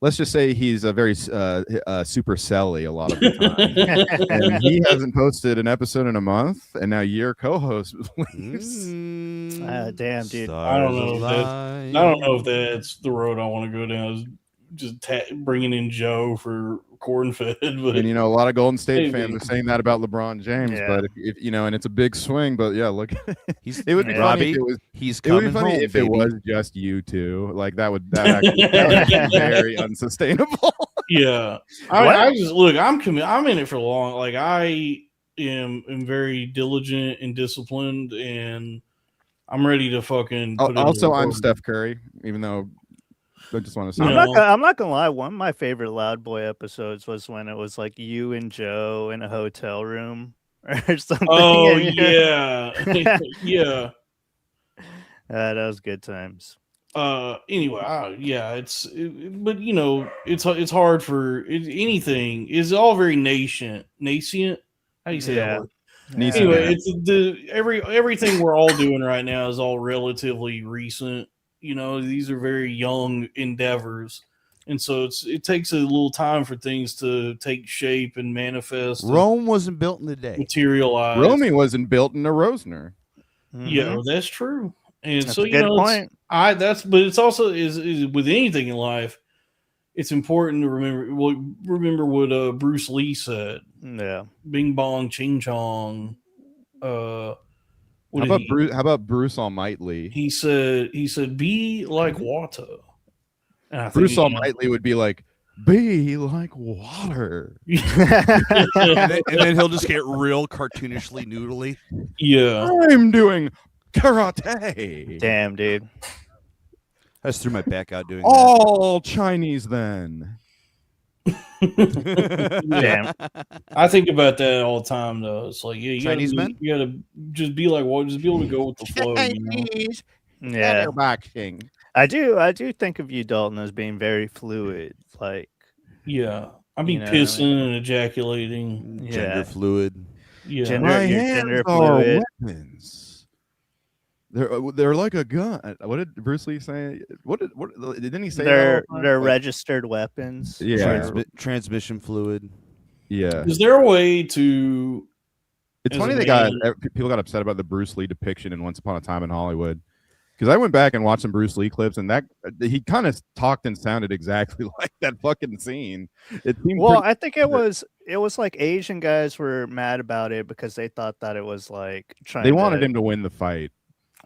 let's just say he's a very super selly a lot of the time. And he hasn't posted an episode in a month, and now your co-host leaves. Damn, dude. I don't know if that's the road I want to go down. Is just bringing in Joe for corn fed, but And a lot of Golden State Maybe. fans are saying that about LeBron James. Yeah. But if and it's a big swing. But yeah, look, He's it would be Yeah. funny if Robbie. it was. He's It would coming be funny home, if baby. it was just you two. Like that would be very unsustainable. yeah, I just look. I'm in it for long. Like I am very diligent and disciplined, and I'm ready to fucking. Put in Also, the I'm work. Steph Curry, even though I just want to say You I'm know? not gonna lie. One of my favorite Loud Boy episodes was when it was like you and Joe in a hotel room or something. Oh and you're- yeah, yeah. that was good times. Anyway, but it's hard for anything. It's all very nascent. How do you say that Yeah. word? Nascent. Anyway, it's everything we're all doing right now is all relatively recent. These are very young endeavors, and so it takes a little time for things to take shape and manifest, and Rome wasn't built in a day. materialize. Romy wasn't built in a Rosner. Yeah, that's true. And That's so a good point. but it's also is with anything in life, it's important to remember what Bruce Lee said. Yeah. Bing bong ching chong. How How about Bruce Almighty? He said be like water. And I think Bruce Almighty would be like, be like water. And then he'll just get real cartoonishly noodly. Yeah. I'm doing karate. Damn, dude. I just threw my back out doing All Chinese then. Damn. I think about that all the time though. It's like, yeah, Chinese men? you gotta just be like water, just be able to go with the flow. Yeah. Boxing. I do think of you, Dalton, as being very fluid. Like, Yeah. I mean, You know, pissing and ejaculating. Gender yeah. fluid. Yeah. Gender- My You're hands gender are fluid. weapons. They're like a gun. What did Bruce Lee say? What didn't he say? they're that all the time? they're Like, registered weapons. Yeah. Transmission fluid. yeah. Is there a way to It's as funny a they people got upset about the Bruce Lee depiction in Once Upon a Time in Hollywood. Because I went back and watched some Bruce Lee clips, and that he kind of talked and sounded exactly like that fucking scene. It seemed Well, pretty- I think it was like Asian guys were mad about it because they thought that it was like trying. they wanted him to win the fight.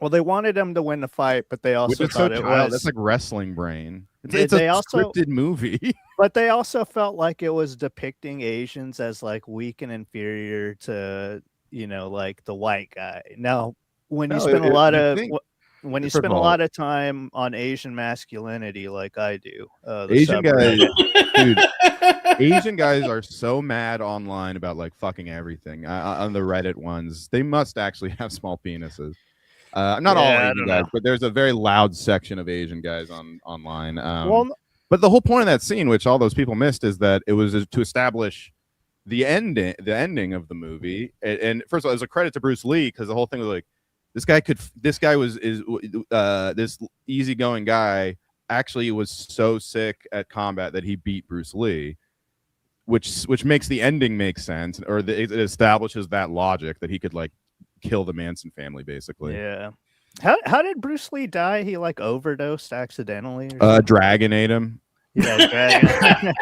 Well, they wanted him to win the fight, but they Which also is so thought it child. was. That's like wrestling brain. They- It's a they also- scripted movie. But they also felt like it was depicting Asians as like weak and inferior to like the white guy. Now, when you No, spend a it- lot you of think- when you first of spend a all- lot of time on Asian masculinity, like I do, the Asian suburbs- guys, dude. Asian guys are so mad online about like fucking everything on the Reddit ones. They must actually have small penises. Not all Yeah, I Asian don't guys, know. but there's a very loud section of Asian guys online. well, But the whole point of that scene, which all those people missed, is that it was to establish the ending of the movie. And first of all, it was a credit to Bruce Lee because the whole thing was like, this guy was this easygoing guy actually was so sick at combat that he beat Bruce Lee, which makes the ending make sense, or it establishes that logic that he could like kill the Manson family basically. yeah. How did Bruce Lee die? He like overdosed accidentally. Or something? Dragon ate him. Yeah, dragon.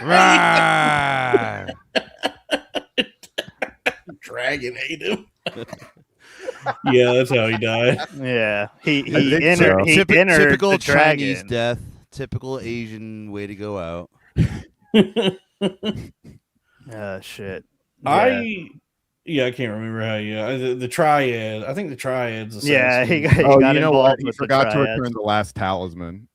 Right. Dragon ate him. Yeah, that's how he died. Yeah, he think entered. so. He entered Typical the Chinese dragon. death. Typical Asian way to go out. Shit. I can't remember how. Yeah, the triad. I think the triad's. Yeah, he assassinated. got You know involved what? He with the forgot to triads. return the last talisman.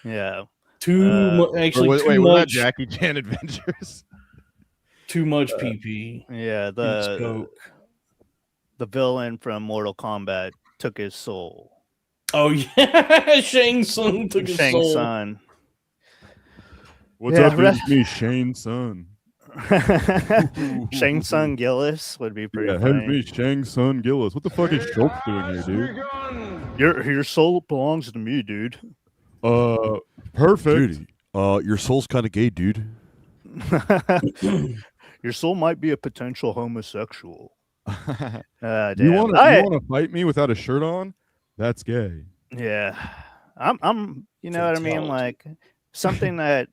Yeah. Actually, Wait, too was that much. Jackie Chan Adventures? Too much PP. Yeah, the villain from Mortal Kombat took his soul. Oh yeah, Shang Tsung took his Shang soul. Tsung. What's Yeah, up? It's me, Shane Sun. Shang Tsung Gillis would be pretty Yeah, hey, funny. me, Shang Sun Gillis. What the fuck is Schultz doing here, dude? Your soul belongs to me, dude. Perfect. Dude, your soul's kind of gay, dude. Your soul might be a potential homosexual. Damn. You want to fight me without a shirt on? That's gay. Yeah, I'm. You know what I mean? Like something that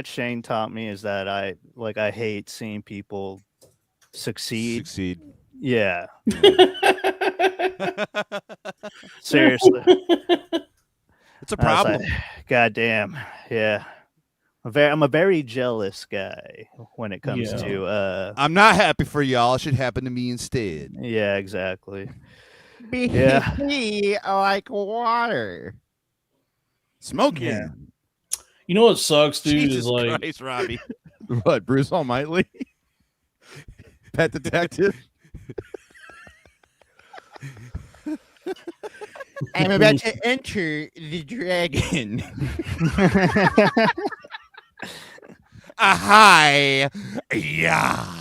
Shane taught me is that I hate seeing people succeed. Yeah, seriously. It's a problem. God damn. Yeah. I'm a very jealous guy when it comes to I'm not happy for y'all. It should happen to me instead. yeah, exactly. Yeah. Me like water. Smoking. Yeah. You know what sucks, dude? Jesus is like Christ, Robbie. What, Bruce Almighty? Pet detective? I'm about to enter the dragon. Hi. Yeah.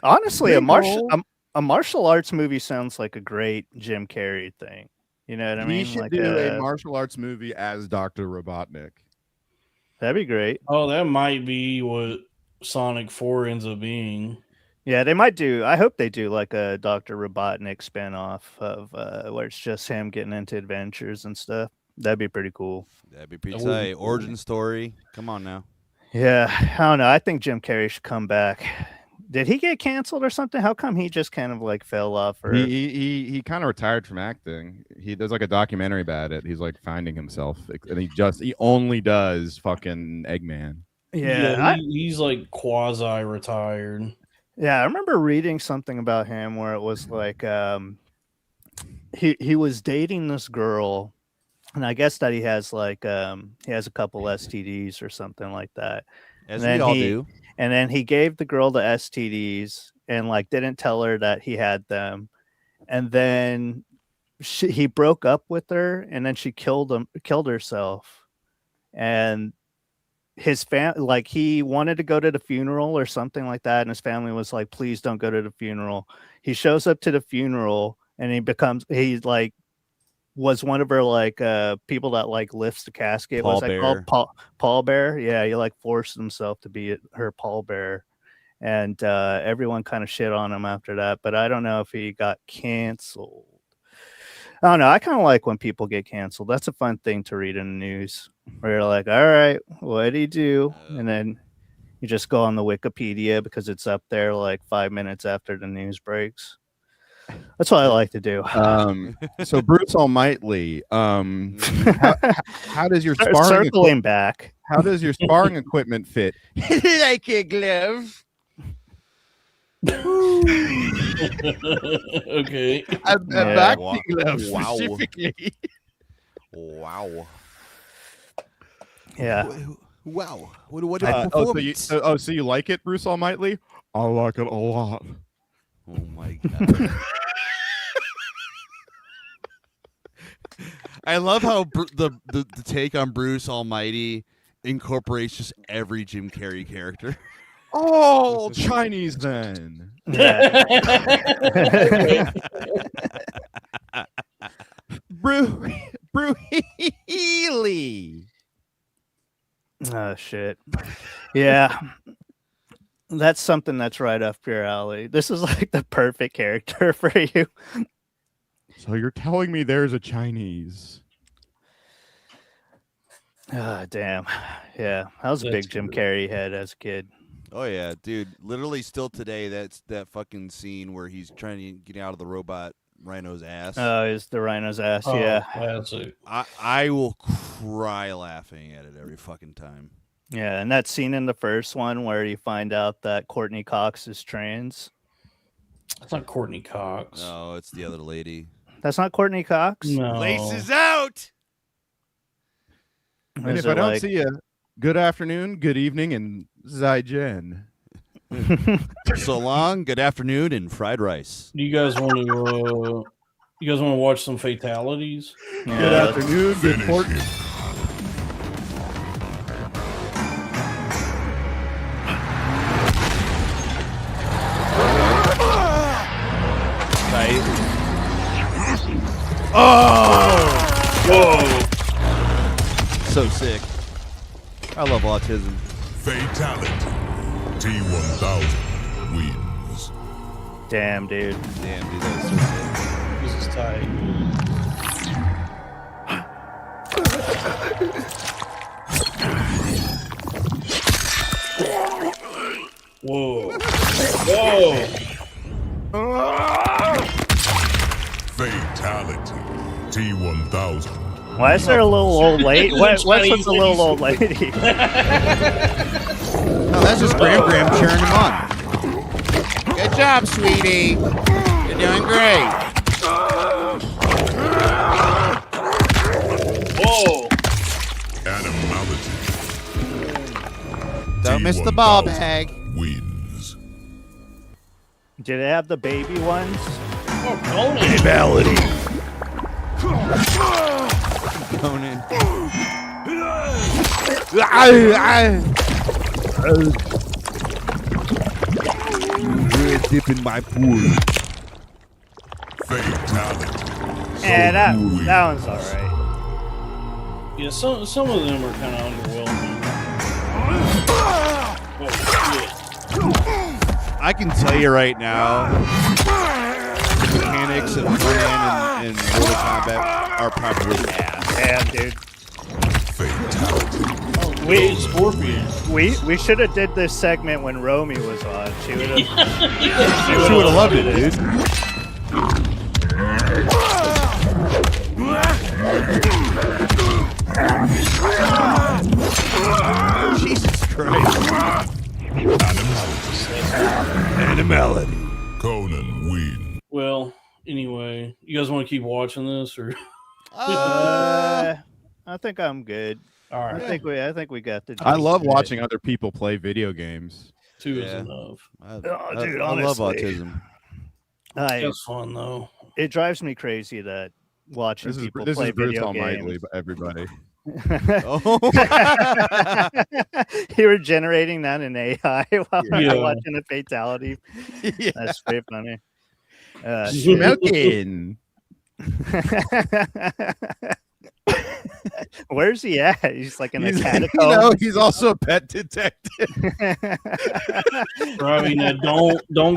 Honestly, a martial arts movie sounds like a great Jim Carrey thing. You know what I mean? He should like do a martial arts movie as Dr. Robotnik. That'd be great. Oh, that might be what Sonic 4 ends up being. Yeah, they might do. I hope they do like a Dr. Robotnik spinoff of where it's just him getting into adventures and stuff. That'd be pretty cool. That'd be pretty That would be tight. cool. Origin story. Come on now. Yeah, I don't know. I think Jim Carrey should come back. Did he get canceled or something? How come he just kind of like fell off? Or He kind of retired from acting. There's like a documentary about it. He's like finding himself, and he only does fucking Eggman. yeah, he's like quasi retired. yeah. I remember reading something about him where it was like he was dating this girl, and I guess that he has like he has a couple STDs or something like that. As And we then all he- do. And then he gave the girl the STDs and like didn't tell her that he had them. And then he broke up with her, and then she killed herself. And his like he wanted to go to the funeral or something like that, and his family was like, please don't go to the funeral. He shows up to the funeral, and he like was one of her like people that like lifts the casket. Was that called pallbearer? Yeah, he like forced himself to be her pallbearer, and everyone kind of shit on him after that. But I don't know if he got canceled. I don't know. I kind of like when people get canceled. That's a fun thing to read in the news, where you're like, all right, what did he do? And then you just go on the Wikipedia because it's up there like 5 minutes after the news breaks. That's what I like to do. So Bruce Almighty, how does your sparring circling back? How does your sparring equipment fit? Like a glove. Okay. A Yeah. boxing glove Wow. specifically. Wow. Yeah. Wow. What a performance. So you like it, Bruce Almighty? I like it a lot. Oh my god. I love how the take on Bruce Almighty incorporates just every Jim Carrey character. Oh, Chinese then. Yeah. Brew Healy. Oh shit. Yeah. That's something that's right up your alley. This is like the perfect character for you. So you're telling me there's a Chinese? Ah, damn. Yeah, I was a That's big Jim good. Carrey head as a kid. Oh yeah, dude. Literally, still today, that's that fucking scene where he's trying to get out of the robot rhino's ass. Oh, is the rhino's ass? Oh, Yeah, classic. I will cry laughing at it every fucking time. yeah. And that scene in the first one where you find out that Courtney Cox is trans. It's not Courtney Cox. No, it's the other lady. That's not Courtney Cox. No. Laces out. And Is if I it don't like- see you, good afternoon, good evening, and Zaijian. So long. Good afternoon and fried rice. Do you guys want to? You guys want to watch some fatalities? Yeah, Good let's- afternoon, good port. So sick. I love autism. Fatality. T1000 wins. Damn, dude. Damn, dude, that was so sick. This is tight. Whoa! Whoa! Fatality. T1000. Why is there a little old lady? What's with Chinese the little old lady? No, that's just Graham cheering him on. Good job, sweetie. You're doing great. Whoa! Animality. Don't miss the ball T1000 bag. Wins. Did it have the baby ones? Oh, Conan! Animality. Conan. Dip in my pool. Fatality. Yeah, that wins. one's all right. Yeah, some of them are kind of underwhelming. Oh shit! I can tell you right now, the mechanics of Conan and Mortal Kombat are probably ass. Damn, dude. Fatality. Wait, Scorpion. We should have did this segment when Romy was on. She would have. She would have loved it, dude. Jesus Christ. Animality. Conan wins. Well, anyway, you guys want to keep watching this, or I think I'm good. all I right, think we got the. I gist love of it. watching other people play video games. two is Yeah. enough. Dude, I love honestly. autism. That's fun though. It drives me crazy that watching This is people this play is Bruce video Almighty, games. everybody. Oh. You were generating that in AI while Yeah. watching a fatality. Yeah. That's pretty funny. Smoking. Where's he at? He's like in a He's, catacomb. he's also a pet detective. Robbie, now don't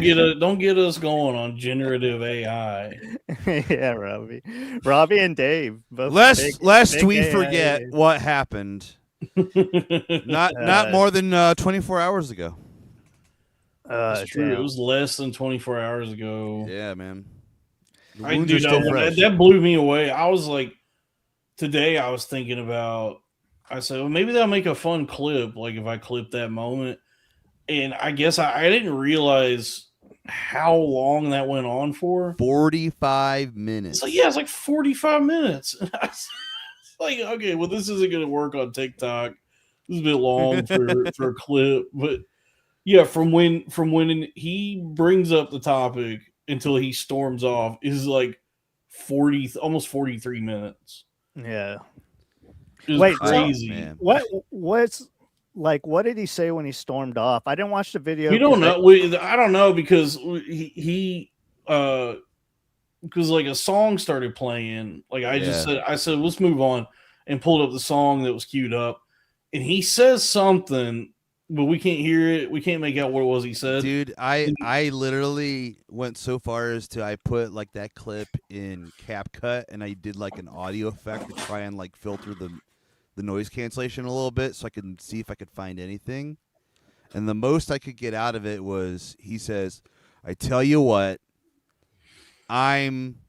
get us going on generative AI. Yeah, Robbie and Dave. Both Lest big we AI. forget what happened. Not more than 24 hours ago. It's true. It Damn. was less than 24 hours ago. Yeah, man. The I wounds do are still know fresh. that blew me away. I was like, today I was thinking about. I said, well, maybe that'll make a fun clip. Like if I clip that moment, and I guess I didn't realize how long that went on for. 45 minutes. So yeah, it's like 45 minutes. It's like, okay, well, this isn't going to work on TikTok. This is a bit long for a clip, but yeah, from when he brings up the topic until he storms off is like 40, almost 43 minutes. Yeah. It was Wait, so- crazy. man. What's like? What did he say when he stormed off? I didn't watch the video. We don't 'cause know. I don't know because he because like a song started playing. Like I said, let's move on, and pulled up the song that was queued up, and he says something, but we can't hear it. We can't make out what it was he said. Dude, I literally went so far as to I put like that clip in CapCut and I did like an audio effect to try and like filter the noise cancellation a little bit so I could see if I could find anything. And the most I could get out of it was he says, "I tell you what, I'm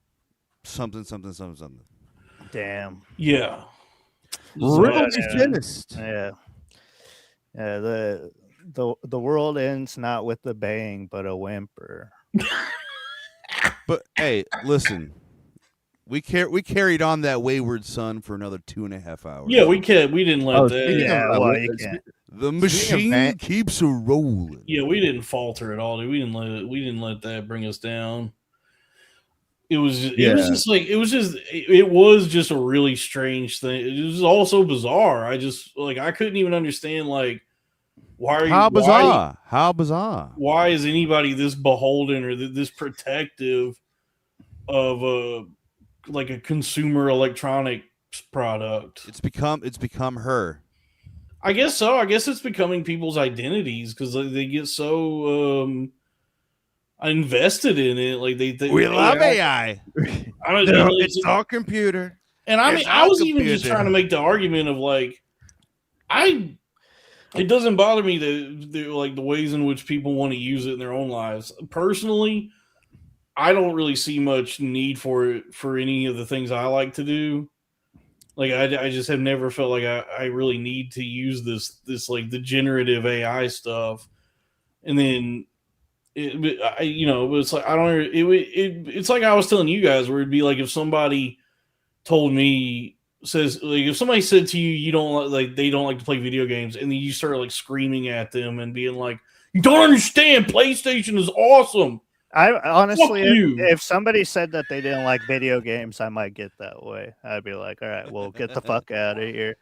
something something something something." Damn. Yeah. Religionist. Yeah. Yeah. The world ends not with a bang, but a whimper. But hey, listen, we carried on that wayward son for another 2.5 hours. Yeah, we didn't let that. Yeah, well, you can't. The machine keeps a rolling. Yeah, we didn't falter at all, dude. We didn't let that bring us down. It was just a really strange thing. It was also bizarre. I couldn't even understand like How bizarre. Why is anybody this beholden or this protective of a consumer electronics product? It's become her. I guess so. I guess it's becoming people's identities because they get so invested in it. Like We love AI. I don't know. It's all computer. And I mean, It's I all was even just computer. trying to make the argument of like, it doesn't bother me that the ways in which people want to use it in their own lives. Personally, I don't really see much need for it for any of the things I like to do. Like I just have never felt like I really need to use this like the generative AI stuff. And then it's like I don't. It's like I was telling you guys where it'd be like if somebody told me if somebody said to you they don't like to play video games, and then you start like screaming at them and being like, "You don't understand. PlayStation is awesome." I honestly, Fuck you. if somebody said that they didn't like video games, I might get that way. I'd be like, all right, well, get the fuck out of here.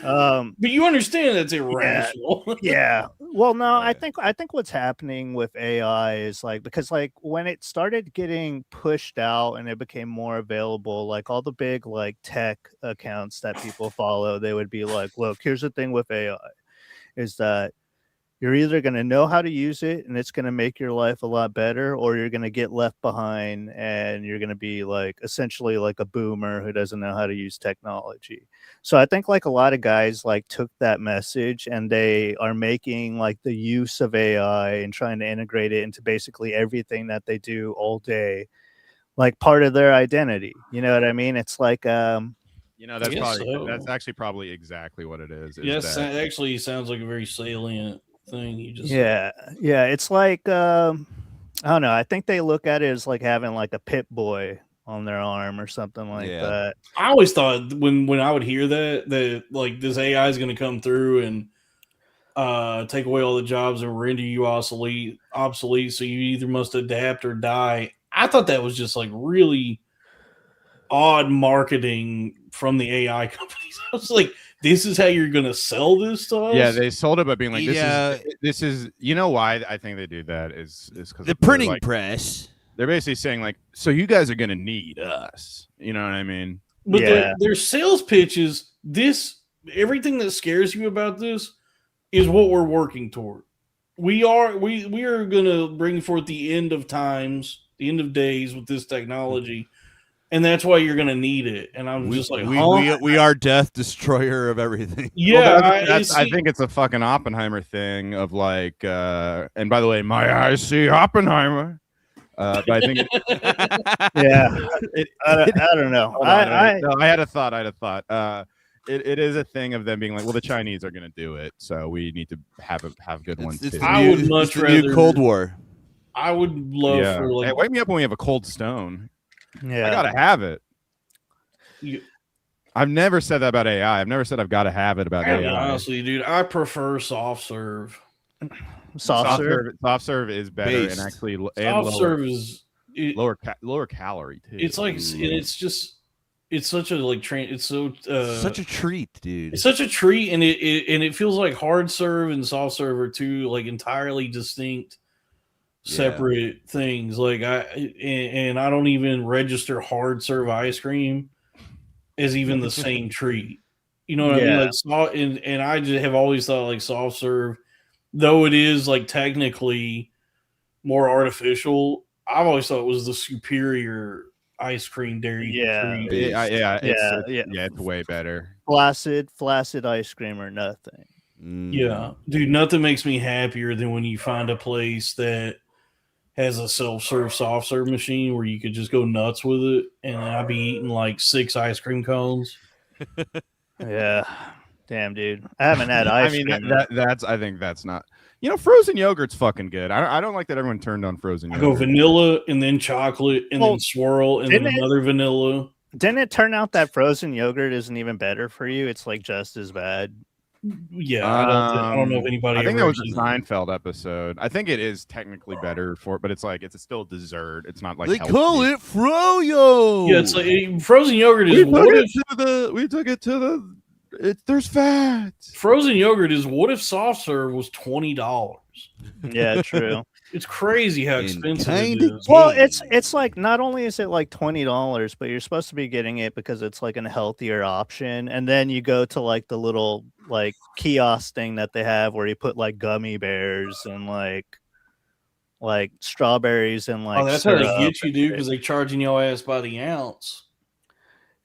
But you understand that's irrational. Yeah. Well, no, I think what's happening with AI is like because like when it started getting pushed out and it became more available, like all the big like tech accounts that people follow, they would be like, look, here's the thing with AI is that you're either going to know how to use it and it's going to make your life a lot better, or you're going to get left behind and you're going to be like essentially like a boomer who doesn't know how to use technology. So I think like a lot of guys like took that message and they are making like the use of AI and trying to integrate it into basically everything that they do all day, like part of their identity. You know what I mean? It's like, that's actually probably exactly what it is. Yes, that actually sounds like a very salient thing you just it's like I don't know, I think they look at it as like having like a pit boy on their arm or something like that. I always thought when I would hear that like this AI is going to come through and take away all the jobs and render you obsolete, so you either must adapt or die. I thought that was just like really odd marketing from the AI companies. I was like, this is how you're going to sell this to us? Yeah, they sold it by being like, this is, you know why I think they do that is because the printing press. They're basically saying like, so you guys are going to need us. You know what I mean? But their sales pitches, everything that scares you about this is what we're working toward. We are going to bring forth the end of times, the end of days with this technology. And that's why you're going to need it. And I'm just like, we are death destroyer of everything. Yeah. Well, I think it's a fucking Oppenheimer thing of like, and by the way, my eyes see Oppenheimer. But I think, I don't know. I had a thought. It is a thing of them being like, well, the Chinese are going to do it, so we need to have good ones too. I would much rather new Cold War. I would love for like, hey, wake me up when we have a cold stone. Yeah, I gotta have it. I've never said that about AI. I've never said I've got to have it about AI. Honestly, dude, I prefer soft serve. Soft serve is better Based. and actually serve is lower calorie too. It's like it's such a like it's so such a treat, dude. It's such a treat, and it feels like hard serve and soft serve are two like entirely distinct, separate things. Like I don't even register hard serve ice cream as even the same treat. You know what I mean? Like and I just have always thought like soft serve though it is like technically more artificial, I've always thought it was the superior ice cream dairy Yeah. treat. It's way better. Flaccid ice cream or nothing. Yeah, dude, nothing makes me happier than when you find a place that has a self-serve soft serve machine where you could just go nuts with it, and I'd be eating like 6 ice cream cones. Yeah. Damn, dude. I haven't had I ice mean, cream. I think that's not. Frozen yogurt's fucking good. I don't like that everyone turned on frozen I yogurt. go vanilla and then chocolate and then swirl and then another vanilla. Didn't it turn out that frozen yogurt isn't even better for you? It's like just as bad. Yeah, I don't know if anybody. I think ever that was a actually- Seinfeld episode. I think it is technically better for it, but it's like it's still dessert. It's not like They healthy. call it froyo. Yeah, it's like frozen yogurt is We took it to the. There's fat. Frozen yogurt is what if soft serve was $20? Yeah, true. It's crazy how expensive it kinda is. Well, it's like not only is it like $20, but you're supposed to be getting it because it's like a healthier option, and then you go to like the little like kiosk thing that they have where you put like gummy bears and like strawberries and like. Oh, that's how they syrup get you, and dude, shit. because they charging your ass by the ounce.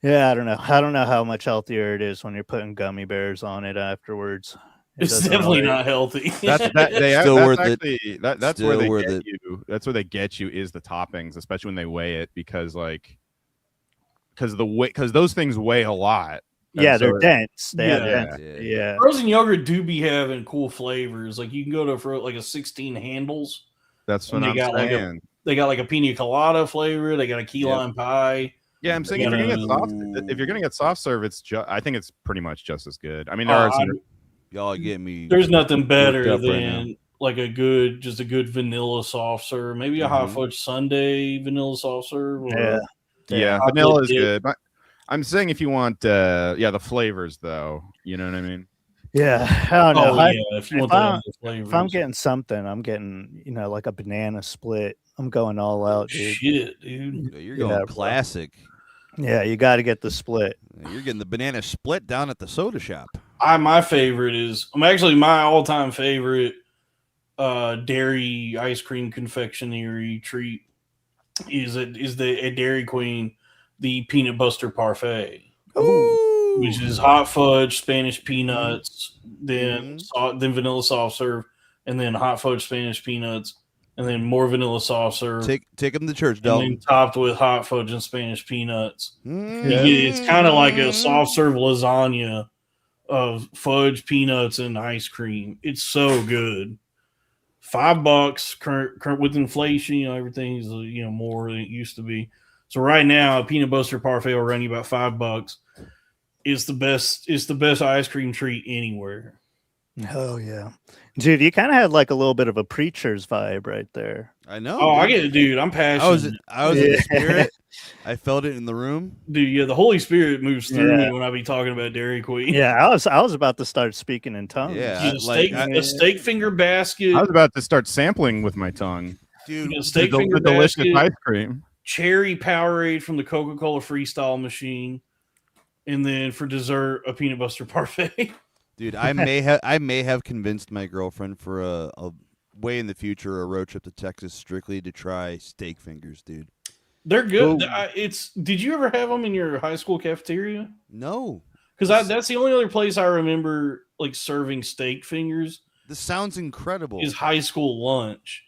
Yeah, I don't know. I don't know how much healthier it is when you're putting gummy bears on it afterwards. It It's doesn't definitely really- not healthy. That's Still that's worth it. actually that's Still where they worth get it. you. That's where they get you is the toppings, especially when they weigh it, because those things weigh a lot. And Yeah, so they're dense. They have Yeah. dense. Yeah. Frozen yogurt do be having cool flavors. Like you can go to like a 16 handles. That's what And they I'm got like saying. They got like a pina colada flavor. They got a key lime pie. Yeah, I'm saying if you're gonna get soft serve, I think it's pretty much just as good. I mean, there are some. Y'all get me. There's nothing better up right than like a good vanilla soft serve. Maybe a hot fudge sundae vanilla soft serve. Or Yeah. Vanilla is dip. good. But I'm saying if you want, the flavors though. You know what I mean? Yeah, I don't know. Oh, yeah, if you want the flavors. If I'm getting something, I'm getting like a banana split. I'm going all out, dude. Shit, dude. You're going classic. Yeah, you got to get the split. You're getting the banana split down at the soda shop. My favorite is my all-time favorite dairy ice cream confectionery treat is at Dairy Queen, the peanut butter parfait. Ooh. Which is hot fudge, Spanish peanuts, then vanilla soft serve, and then hot fudge, Spanish peanuts, and then more vanilla soft serve. Take them to church, and Dalton. then topped with hot fudge and Spanish peanuts. It's kind of like a soft serve lasagna of fudge, peanuts, and ice cream. It's so good. $5 current with inflation, everything is more than it used to be. So right now, a peanut butter parfait will run you about $5. It's the best ice cream treat anywhere. Oh yeah, dude, you kind of had like a little bit of a preacher's vibe right there. I know. Oh, I get it, dude. I'm passionate. I was in the spirit. I felt it in the room. Dude, yeah, the Holy Spirit moves through me when I be talking about Dairy Queen. Yeah, I was about to start speaking in tongues. Yeah, a steak finger basket. I was about to start sampling with my tongue, dude. A steak the finger delicious basket, ice cream. cherry Powerade from the Coca-Cola Freestyle machine, and then for dessert, a peanut butter parfait. Dude, I may have convinced my girlfriend for a way in the future a road trip to Texas strictly to try steak fingers, dude. They're good. Did you ever have them in your high school cafeteria? No, because that's the only other place I remember like serving steak fingers. This sounds incredible. Is high school lunch,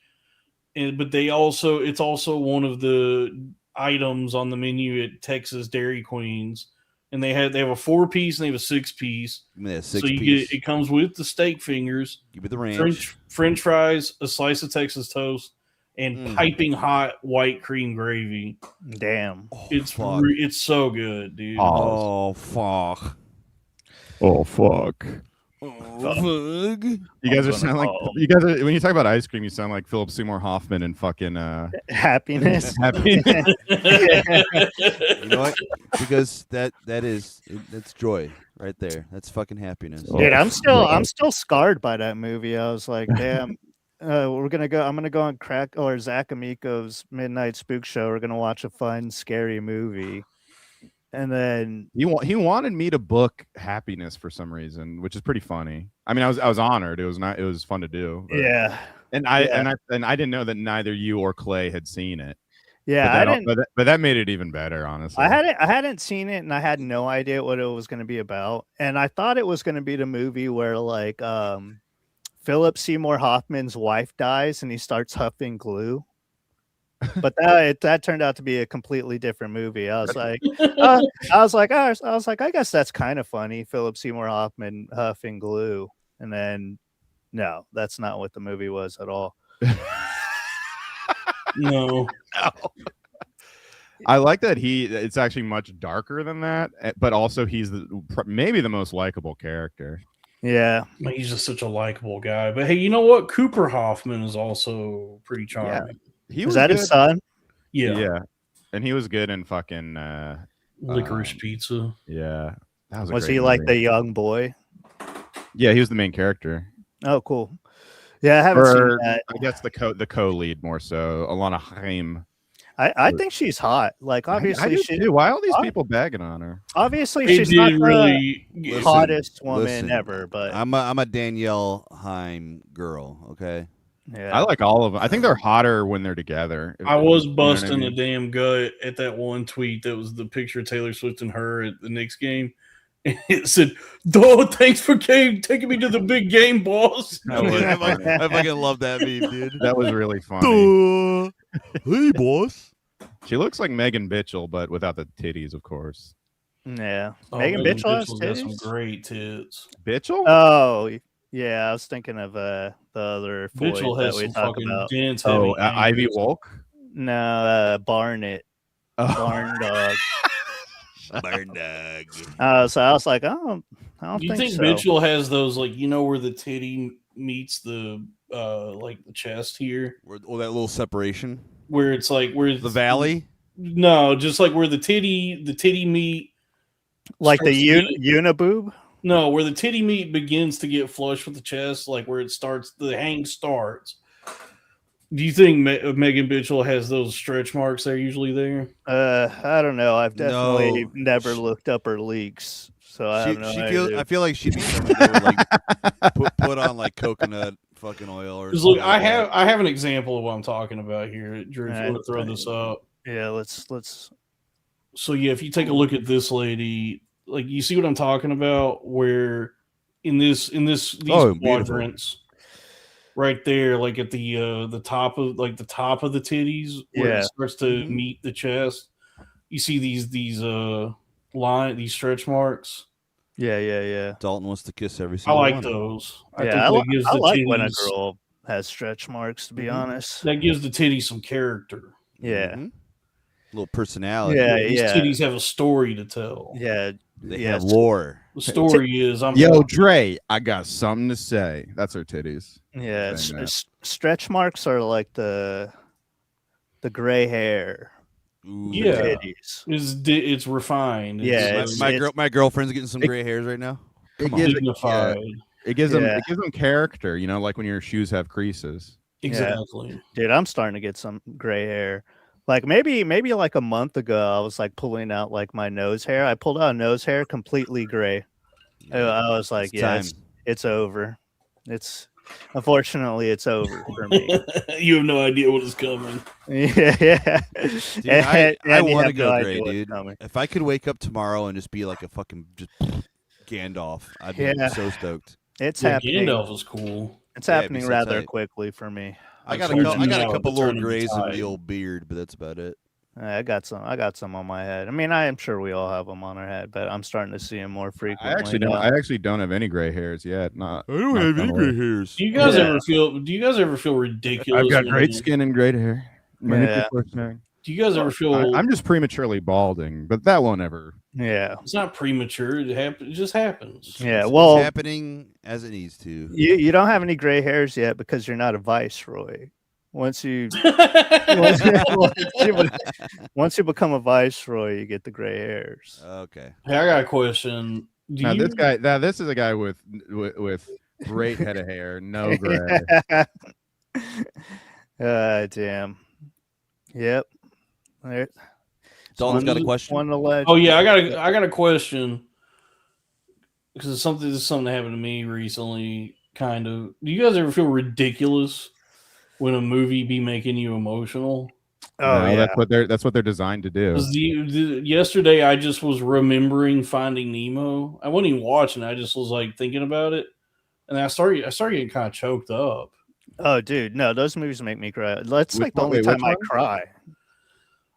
but it's also one of the items on the menu at Texas Dairy Queens. And they have a 4-piece and they have a 6-piece. So it comes with the steak fingers, give it the ranch, French fries, a slice of Texas toast, and piping hot white cream gravy. Damn, it's so good, dude. Oh fuck! Oh fuck! Oh fuck! You guys when you talk about ice cream, you sound like Philip Seymour Hoffman and fucking happiness. You know what? Because that's joy right there. That's fucking happiness. Dude, I'm still scarred by that movie. I was like, damn. I'm gonna go on Zach Amico's Midnight Spook Show. We're gonna watch a fun, scary movie, And then He wanted me to book Happiness for some reason, which is pretty funny. I mean, I was honored. It was fun to do. But, yeah, and I didn't know that neither you or Clay had seen it. yeah, I didn't. But that made it even better, honestly. I hadn't seen it, and I had no idea what it was going to be about. And I thought it was going to be the movie where like Philip Seymour Hoffman's wife dies, and he starts huffing glue. But that turned out to be a completely different movie. I was like, I guess that's kind of funny. Philip Seymour Hoffman huffing glue, and then no, that's not what the movie was at all. No. I like that it's actually much darker than that, but also he's maybe the most likable character. Yeah, He's just such a likable guy. But hey, you know what? Cooper Hoffman is also pretty charming. He is was that good. his son? Yeah. And he was good in fucking Licorice Pizza. Yeah, that was. Was great he like movie. the young boy? Yeah, he was the main character. Oh, cool. Yeah, I haven't seen that. I guess the co-lead more so, Alana Haim. I think she's hot. Like obviously, I do she too. Why all these people bagging on her? obviously It she's not did the really hottest woman listen, ever. But I'm a Danielle Haim girl. Okay. yeah, I like all of them. I think they're hotter when they're together. I was You know what I busting mean? a damn gut at that one tweet that was the picture of Taylor Swift and her at the Knicks game. And it said, "Duh, thanks for taking me to the big game, boss." That was I funny. fucking love that meme, dude. That was really funny. Hey, boss. She looks like Megan Bitchell, but without the titties, of course. yeah. Oh, Megan Mitchell has Mitchell's got some titties? great tits. Bitchell? Oh, yeah. I was thinking of the other Floyd Mitchell that has we some talk fucking about. dense. Oh, heavy Ivy angles. Wolk? No, Barnett, Oh. Barn Dog. Barn dog. So I was like, I don't Do you think so. Mitchell has those, like, you know, where the titty meets the like the chest here, That little separation. where it's like where The valley. No, just like where the titty meat, Like the starts to get- uniboob? no, where the titty meat begins to get flush with the chest, like where it starts, the hang starts. Do you think Megan Bitchell has those stretch marks that are usually there? I don't know. I've definitely No. never looked up her leaks, so I have no idea. I feel like she'd be somebody that would like put on like coconut fucking oil or Because something. look, like I have an example of what I'm talking about here, Drew. If you Alright. want to throw this up. Yeah, let's. So yeah, if you take a look at this lady, like you see what I'm talking about, where in these Oh, beautiful. quadrants, right there, like at the top of the titties, where Yeah. it starts to meet the chest, you see these these stretch marks. Yeah. Dalton wants to kiss every I single like one. those. I Yeah, think I that gives I the like when a titties- girl has stretch marks. To be Mhm. honest. that gives the titties some character. Yeah. Mhm. Little personality. Yeah, These titties have a story to tell. Yeah. They Yes. have lore. The story is I'm Yo, Dre, I got something to say. That's her titties. Yeah. Saying that. Stretch marks are like the gray hair. Ooh. Yeah. Titties. it's refined. Yeah, It's, My girlfriend's getting some gray hairs right now. It Come gives, dignified. it gives them Yeah. it gives them character, you know, like when your shoes have creases. Exactly. Dude, I'm starting to get some gray hair. Like maybe like a month ago, I was like pulling out like my nose hair. I pulled out nose hair completely gray. I was like, It's yeah, time. it's over. Unfortunately, it's over for me. You have no idea what is coming. yeah. Dude, I And you want to have go no idea gray, what's dude. coming. If I could wake up tomorrow and just be like a fucking just Gandalf, I'd be Yeah. so stoked. It's Yeah, happening. Gandalf is cool. It's Yeah, it'd happening be so rather tight. quickly for me. I got told a you couple now, little the turn of the grays in tide. the old beard, but that's about it. I got some on my head. I mean, I am sure we all have them on our head, but I'm starting to see them more frequently. now. I actually don't have any gray hairs yet. Not I don't not have any gonna gray lie. hairs. Do you guys Yeah. ever feel ridiculous? I've got when- great skin and great hair. Many Yeah. people are saying. Do you guys ever feel I'm just prematurely balding, but that won't ever. Yeah. it's not premature? It just happens. Yeah. It's Well, happening as it needs to. you don't have any gray hairs yet because you're not a viceroy. Once you once you become a viceroy, you get the gray hairs. Okay. Hey, I got a question. Do Now you, this is a guy with great head of hair, no gray. Damn. Yep. There- Dalton's got a question. One alleged. Oh yeah, I got a question because this is something that happened to me recently. Kind of. Do you guys ever feel ridiculous when a movie be making you emotional? Oh No, yeah. that's what they're designed to do. 'Cause yesterday I just was remembering Finding Nemo. I wasn't even watching. I just was like thinking about it, and I started getting kind of choked up. Oh, dude, no, those movies make me cry. That's Which like the one- only wait, time which I one? cry.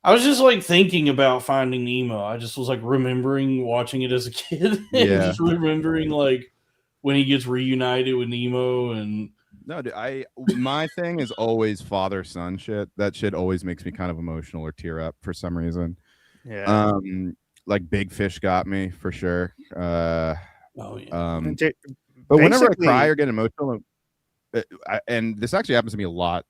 I was just like thinking about Finding Nemo. I just was like remembering watching it as a kid, and Yeah. just remembering like when he gets reunited with Nemo, and No, dude, my thing is always father son shit. That shit always makes me kind of emotional or tear up for some reason. Yeah. Like Big Fish got me for sure. oh yeah, Dude, But whenever I basically- cry or get emotional, and this actually happens to me a lot.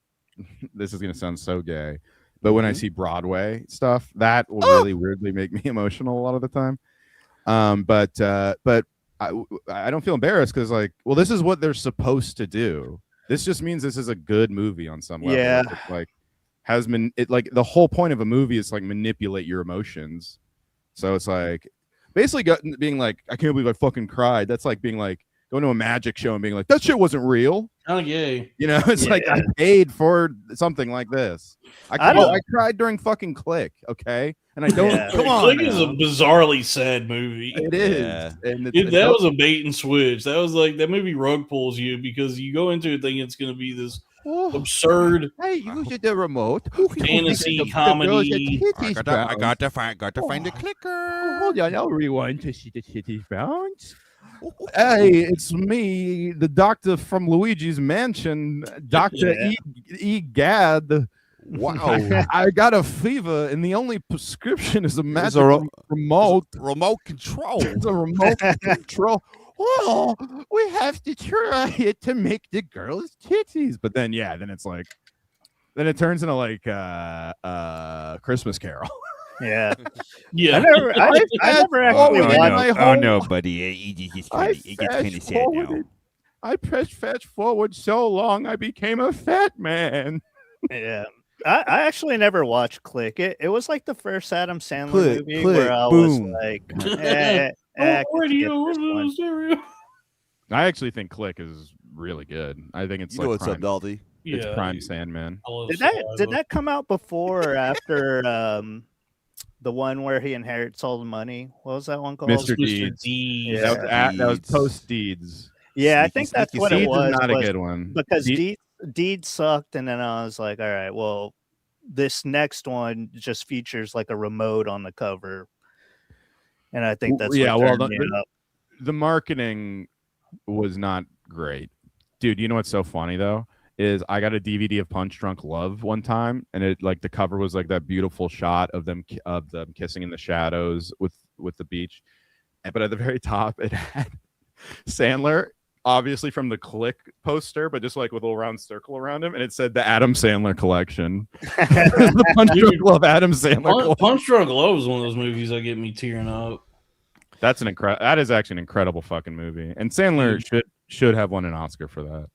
This is gonna sound so gay, but when I see Broadway stuff, that will really weirdly make me emotional a lot of the time. But I don't feel embarrassed because like, well, this is what they're supposed to do. This just means this is a good movie on some level. Yeah. It's like like the whole point of a movie is like manipulate your emotions. So it's like basically being like, I can't believe I fucking cried. That's like being like going to a magic show and being like, that shit wasn't real. oh yay. You know, it's like I paid for something like this. I cried during fucking Click, okay? And I don't. Yeah. Come on, Click is a now. bizarrely sad movie. It is, Yeah. and That was a bait and switch. That was like that movie rug pulls you because you go into it thinking it's going to be this absurd Hey, use the remote. fantasy comedy. I got to find the clicker. Hold on, I'll rewind to see the titties bounce. Hey, it's me, the doctor from Luigi's Mansion, Dr. E. Gad. Wow. I got a fever, and the only prescription is a magic a remote. Remote control. It's a remote control. Well, we have to try it to make the girls' titties. But then, then it's like, then it turns into like Christmas Carol. Yeah. Yeah. I never actually watched. Oh no, buddy. It gets kind of sad now. I pressed fast forward so long I became a fat man. Yeah. I actually never watched Click. It was like the first Adam Sandler Click, movie click, where I boom. was like, Oh, radio, stereo. I actually think Click is really good. I think it's You like know what's prime, up, Dalty? it's Yeah. prime Sandman. I love Did Saliva. that come out before or after the one where he inherits all the money? What was that one called? Mr. Mr. Deeds. Deeds. Yeah. That was Deeds. post Deeds. Yeah, I Sneaky, think that's sneaky what it Deeds was. is not a was good one. because Deeds- Deed sucked, and then I was like, all right, well, this next one just features like a remote on the cover, and I think that's Yeah, what well, turned me up. the marketing was not great. Dude, you know what's so funny though? Is I got a DVD of Punch Drunk Love one time, and it like the cover was like that beautiful shot of them kissing in the shadows with the beach. But at the very top it had Sandler, obviously from the Click poster, but just like with a little round circle around him, and it said the Adam Sandler collection. The Punch Drunk Love Adam Sandler collection. Punch Drunk Love is one of those movies that get me tearing up. That is actually an incredible fucking movie, and Sandler should have won an Oscar for that.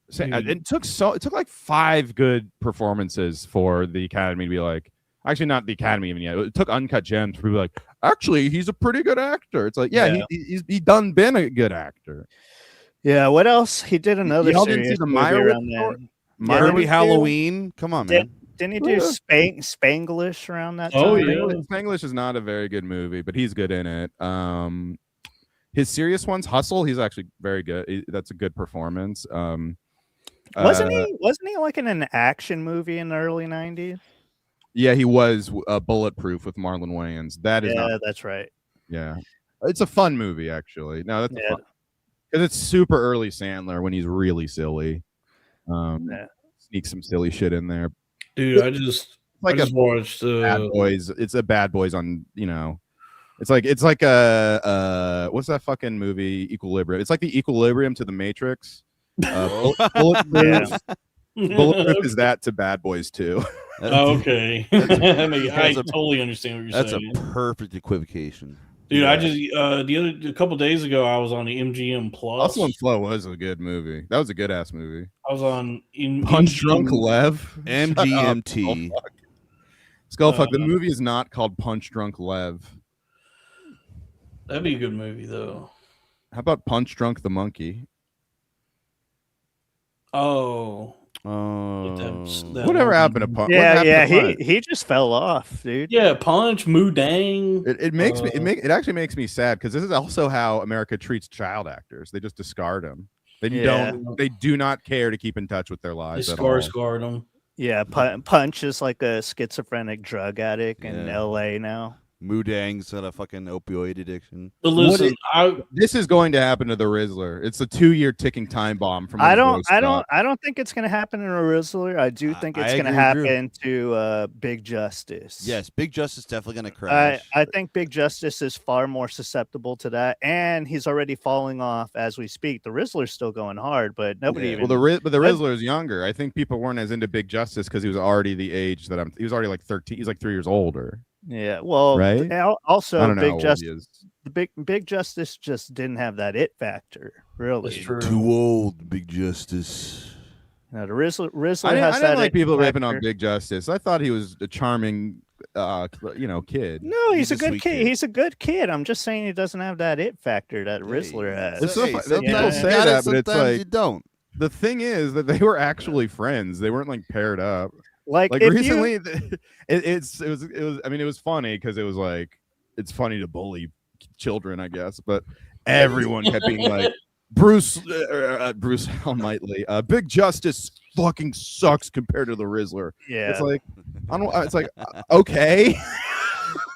It took like 5 good performances for the Academy to be like, actually not the Academy even yet. It took Uncut Gems to be like, actually he's a pretty good actor. It's like, he done been a good actor. Yeah, what else? He did another Y'all didn't see serious the movie Meyerowitz around then. story? Herbie Halloween. Come on, man. Didn't he do Spanglish around that time? Oh, yeah. Spanglish is not a very good movie, but he's good in it. His serious ones, Hustle, he's actually very good. That's a good performance. Wasn't he like in an action movie in the early 90s? Yeah, he was Bulletproof with Marlon Wayans. That is Yeah, not. that's right. Yeah, it's a fun movie actually. No, that's Yeah. because it's super early Sandler when he's really silly. Yeah. Sneak some silly shit in there. Dude, I just watched Bad Boys. It's a Bad Boys on, It's like a what's that fucking movie? Equilibrium. It's like the Equilibrium to the Matrix. Bulletproof is that to Bad Boys too. okay. I totally understand what you're That's saying. a perfect equivocation. Dude, Yeah. I just a couple days ago I was on the MGM Plus. Hustle and Flow was a good movie. That was a good ass movie. I was on Punch Drunk Lev. MGMT. Skullfuck. The movie is not called Punch Drunk Lev. That'd be a good movie, though. How about Punch Drunk the Monkey? Oh. Whatever happened to Punch? Yeah, he just fell off, dude. Yeah, Punch, Mudang. It makes me it actually makes me sad because this is also how America treats child actors. They just discard them. They do not care to keep in touch with their lives. They scarred them. Yeah, Punch is like a schizophrenic drug addict in LA now. Mudang's got a fucking opioid addiction. But listen, this is going to happen to the Rizzler. It's a 2-year ticking time bomb. From I don't think it's going to happen to the Rizzler. I do think it's going to happen to Big Justice. Yes, Big Justice definitely going to crash. I think Big Justice is far more susceptible to that, and he's already falling off as we speak. The Rizzler's still going hard, but nobody even. Well, the Rizzler is younger. I think people weren't as into Big Justice because he was already the age that he was already like 13. He's like 3 years older. Yeah, well, right. Also, Big Justice just didn't have that it factor. Really, that's true. Too old, Big Justice. No, the Rizzler I has didn't that like people ripping factor. on Big Justice. I thought he was a charming, kid. No, he's a good sweet kid. He's a good kid. I'm just saying he doesn't have that it factor that Rizzler has. It's so people say that, but it's like you don't. The thing is that they were actually friends. They weren't like paired up. Like recently, it was funny because it was like it's funny to bully children, I guess, but everyone kept being like Bruce Almighty, Big Justice fucking sucks compared to the Rizzler. Yeah, it's like okay.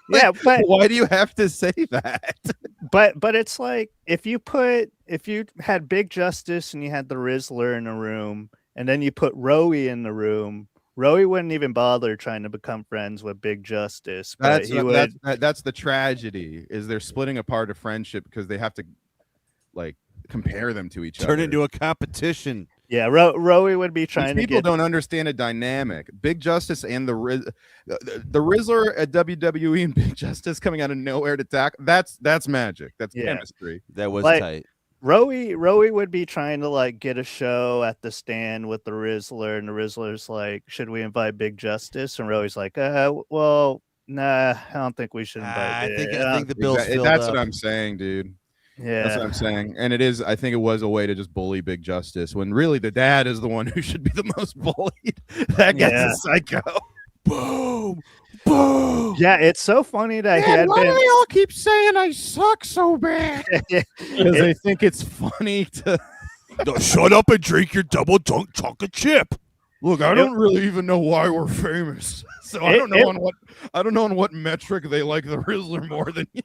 Yeah, but why do you have to say that? But it's like if you had Big Justice and you had the Rizzler in a room, and then you put Rowie in the room. Rowie wouldn't even bother trying to become friends with Big Justice. That's the tragedy. Is they're splitting apart a friendship because they have to like compare them to each other. Turn into a competition. Yeah, Rowie would be trying to. People don't understand a dynamic. Big Justice and the Rizzler at WWE and Big Justice coming out of nowhere to attack. That's magic. That's chemistry. That was tight. Rowie would be trying to like get a show at the stand with the Rizzler, and the Rizzler's like, "Should we invite Big Justice?" And Rowie's like, well, nah, I don't think we should invite. I think the bill's filled That's up. what I'm saying, dude. Yeah, that's what I'm saying. And it is. I think it was a way to just bully Big Justice when really the dad is the one who should be the most bullied. That guy's a psycho. Boom. Boom. Yeah, it's so funny that he had why been. do they all keep saying I suck so bad? Because they think it's funny to shut up and drink your double dunk chocolate chip. Look, I don't really even know why we're famous, so I don't know on what metric they like the Rizzler more than you.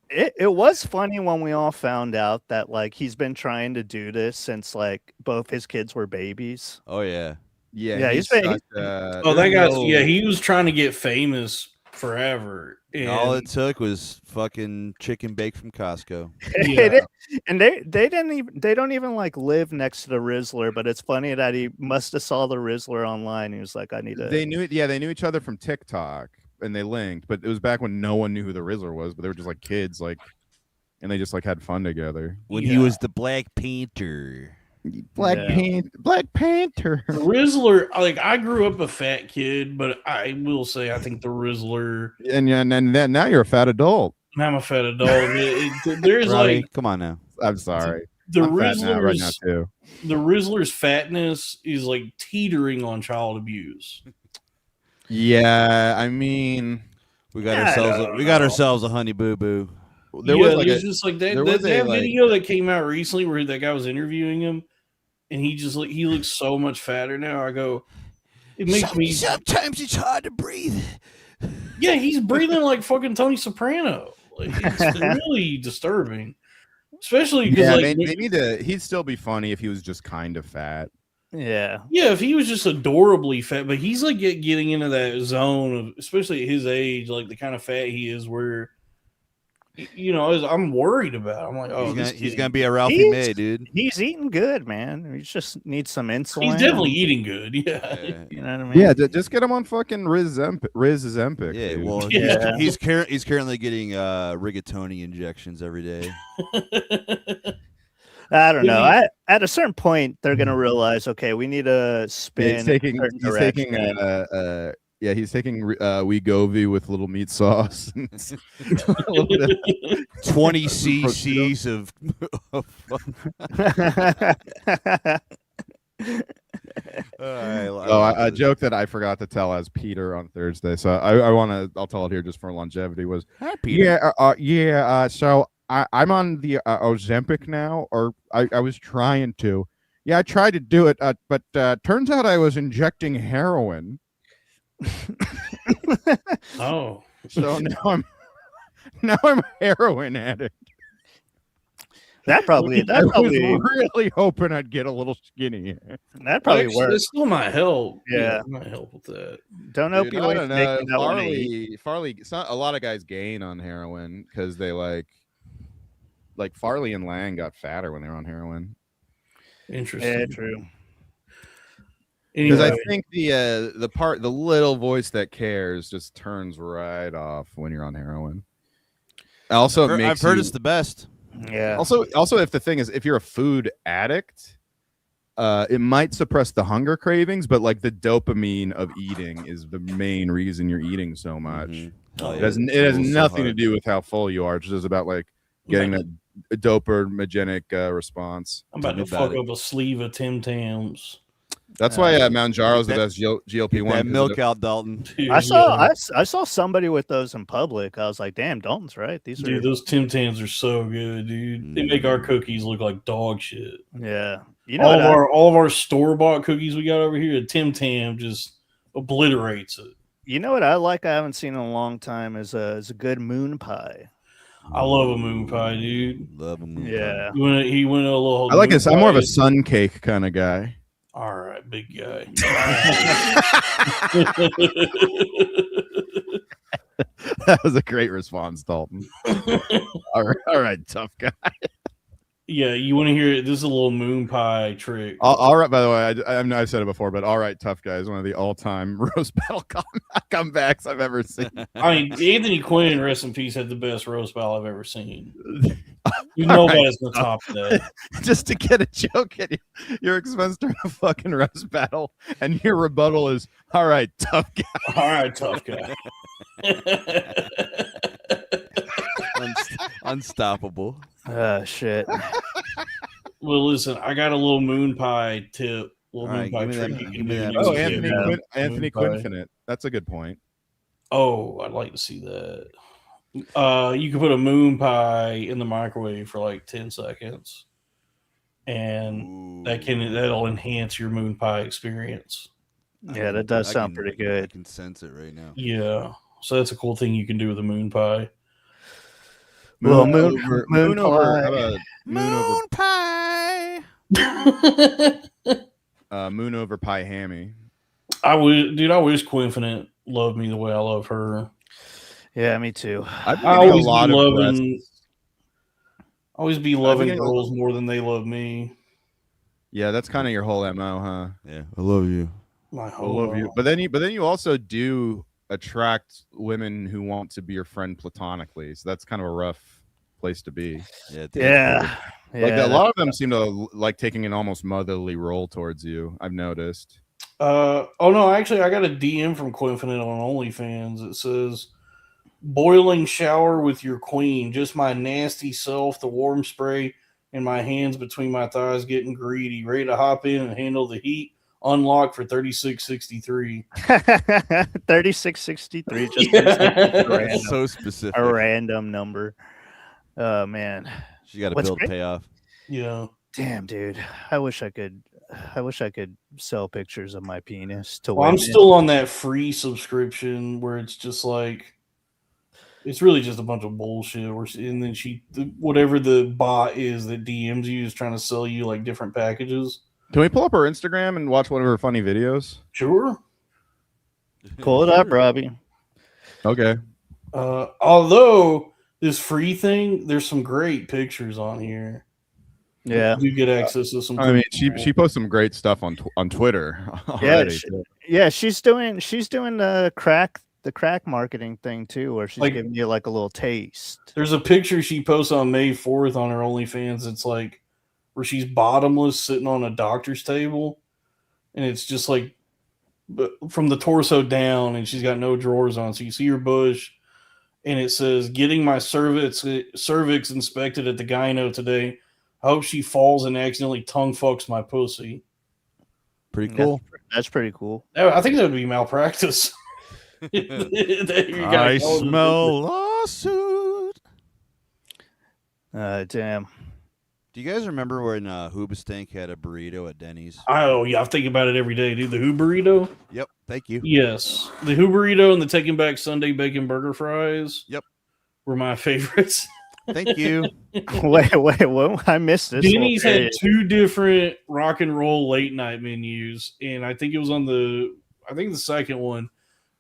It was funny when we all found out that like he's been trying to do this since like both his kids were babies. Oh yeah. Yeah, he was trying to get famous forever. And all it took was fucking chicken bake from Costco. Yeah. And they don't even like live next to the Rizzler, but it's funny that he must have saw the Rizzler online. He was like, I need to. They knew each other from TikTok and they linked, but it was back when no one knew who the Rizzler was, but they were just like kids, like, and they just like had fun together. When he was the Black Panther. Black Panther. The Rizzler, like I grew up a fat kid, but I will say I think the Rizzler. And now you're a fat adult. I'm a fat adult. There's Robbie, like, come on now. I'm sorry. The Rizzler right now too. The Rizzler's fatness is like teetering on child abuse. Yeah, I mean, we got ourselves a honey boo boo. There was like that video that came out recently where that guy was interviewing him, and he looks so much fatter now. I go, it makes me. Sometimes it's hard to breathe. Yeah, he's breathing like fucking Tony Soprano. Like, it's really disturbing, especially because they need to. He'd still be funny if he was just kind of fat. Yeah, if he was just adorably fat, but he's like getting into that zone of, especially at his age, like the kind of fat he is, where. I'm worried about. I'm like, he's gonna be a Ralphie May, dude. He's eating good, man. He just needs some insulin. He's definitely eating good. Yeah, you know what I mean. Yeah, just get him on fucking Riz Zempic. Yeah, dude. well, he's currently getting rigatoni injections every day. I don't know. At a certain point, they're gonna realize, okay, we need to spin. He's taking Yeah, he's taking Wegovy with little meat sauce. And a little bit 20 prosciutto. cc's of A joke that I forgot to tell as Peter on Thursday. So I'll tell it here just for longevity. Was Hi, Peter. So I'm on the Ozempic now, or I was trying to. Yeah, I tried to do it, but turns out I was injecting heroin. Oh, So now I'm a heroin addict. that probably I was really hoping I'd get a little skinny. that probably actually, works. that still might help. Yeah. It might help with that. Don't Dude, I opioids don't make know. you not wanna eat? Farley. It's not a lot of guys gain on heroin because they like Farley and Lang got fatter when they were on heroin. Interesting. Yeah, true. Because Anyway, I think the little voice that cares just turns right off when you're on heroin. Also, I've heard it's the best. Yeah. Also, if the thing is, if you're a food addict, it might suppress the hunger cravings, but like the dopamine of eating is the main reason you're eating so much. Mm-hmm. Oh, It yeah. has nothing to do with how full you are. It's just about like getting that dopaminergic response. I'm about to fuck up a sleeve of Tim Tams. That's why Mounjaro's the best GLP-1. That milk out, Dalton. Dude, I saw somebody with those in public. I was like, damn, Dalton's right. These Dude, are those Tim Tams are so good, dude. They make our cookies look like dog shit. yeah. You know all of our store bought cookies we got over here, a Tim Tam just obliterates it. You know what I like? I haven't seen in a long time is a good moon pie. I love a moon pie, dude. Love a moon Yeah. He went a little. I like moon this. I'm more of a pie. sun cake kind of guy. All right, big guy. That was a great response, Dalton. all right, tough guy. Yeah, you want to hear it? This is a little moon pie trick. All right. By the way, I know I said it before, but all right, tough guy is one of the all-time roast battle comebacks I've ever seen. I mean, Anthony Quinn, rest in peace, had the best roast battle I've ever seen. Nobody's gonna top that. Just to get a joke at your expense during a fucking roast battle, and your rebuttal is all right, tough guy. All right, tough guy. Unstoppable. Shit. Well, listen, I got a little moon pie tip. Little All moon right, pie give me that- trick you give can me do. that. Oh, Yeah. Anthony Moon pie. Quinfinite. That's a good point. Oh, I'd like to see that. You can put a moon pie in the microwave for like 10 seconds, and that'll enhance your moon pie experience. Yeah, that does sound pretty I good. can sense it right now. Yeah, so that's a cool thing you can do with a moon pie. Well, moon moon over. pie. How about Moon pie. moon over pie hammy? I wish Quinfinite loved me the way I love her. Yeah, me too. I've I been getting always a lot be of loving, always be loving getting a- girls more than they love me. Yeah, that's kind of your whole MO, huh? Yeah, I love you. My I whole love you. But then you also do attract women who want to be your friend platonically. So that's kind of a rough place to be. Yeah. Yeah. Like a lot of them seem to like taking an almost motherly role towards you. I've noticed. Oh no, actually, I got a DM from Quinfinite on OnlyFans. It says, "Boiling shower with your queen. Just my nasty self, the warm spray, and my hands between my thighs, getting greedy, ready to hop in and handle the heat. Unlocked for 36.63." 3663 just That's so specific. a random number. Oh man. She got to What's build great- payoff. Yeah. Damn, dude. I wish I could sell pictures of my penis to Well, I'm women. still on that free subscription where it's just like, it's really just a bunch of bullshit. And then whatever the bot is that DMs you is trying to sell you like different packages. Can we pull up her Instagram and watch one of her funny videos? Sure. Pull it up, Robbie. Okay. Although this free thing, there's some great pictures on here. Yeah. You get access to some. I mean, she posts some great stuff on Twitter already. She's doing the crack marketing thing too, where she's Like- giving you like a little taste. There's a picture she posts on May 4th on her OnlyFans. It's like where she's bottomless sitting on a doctor's table, and it's just like from the torso down, and she's got no drawers on. So you see her bush, and it says, "Getting my cervix inspected at the gyno today. I hope she falls and accidentally tongue fucks my pussy." Pretty cool. That's pretty cool. I think that would be malpractice. I smell lawsuit. Damn. Do you guys remember when Hoobastank had a burrito at Denny's? Oh yeah, I think about it every day, dude. The Who burrito. Yep. Thank you. Yes, the Who burrito and the Taking Back Sunday bacon burger fries. Yep. Were my favorites. Thank you. Wait, what? I missed this. Denny's had two different rock and roll late night menus, and I think it was on the second one.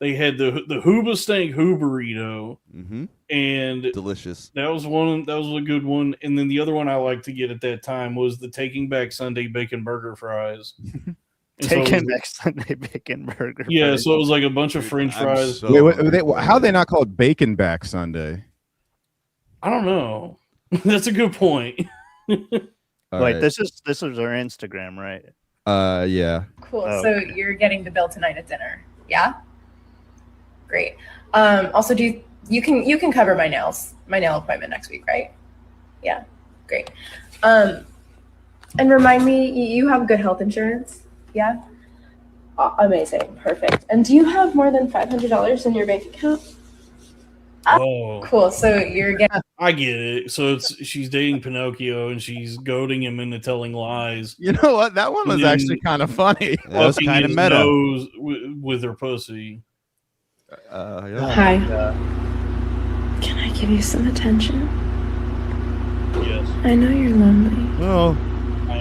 They had the Hoobastank Who burrito, and delicious. That was one. That was a good one. And then the other one I liked to get at that time was the Taking Back Sunday bacon burger fries. Taking Back Sunday bacon burger. Yeah, fries. so it was like a bunch of French fries. How they not called Bacon Back Sunday? I don't know. That's a good point. Wait, this is our Instagram, right? Yeah. Cool. Oh, So okay. you're getting the bill tonight at dinner. Yeah. Great. Also, you can cover my nail appointment next week, right? Yeah. Great. And remind me, you have good health insurance? Yeah. Amazing. Perfect. And do you have more than $500 in your bank account? Oh, Cool. So you're getting. I get it. So she's dating Pinocchio and she's goading him into telling lies. You know what? That one was And then actually kind of funny. That was fucking kind of his meta. nose with her pussy. Yeah. Hi. Can I give you some attention? Yes. I know you're lonely. Oh,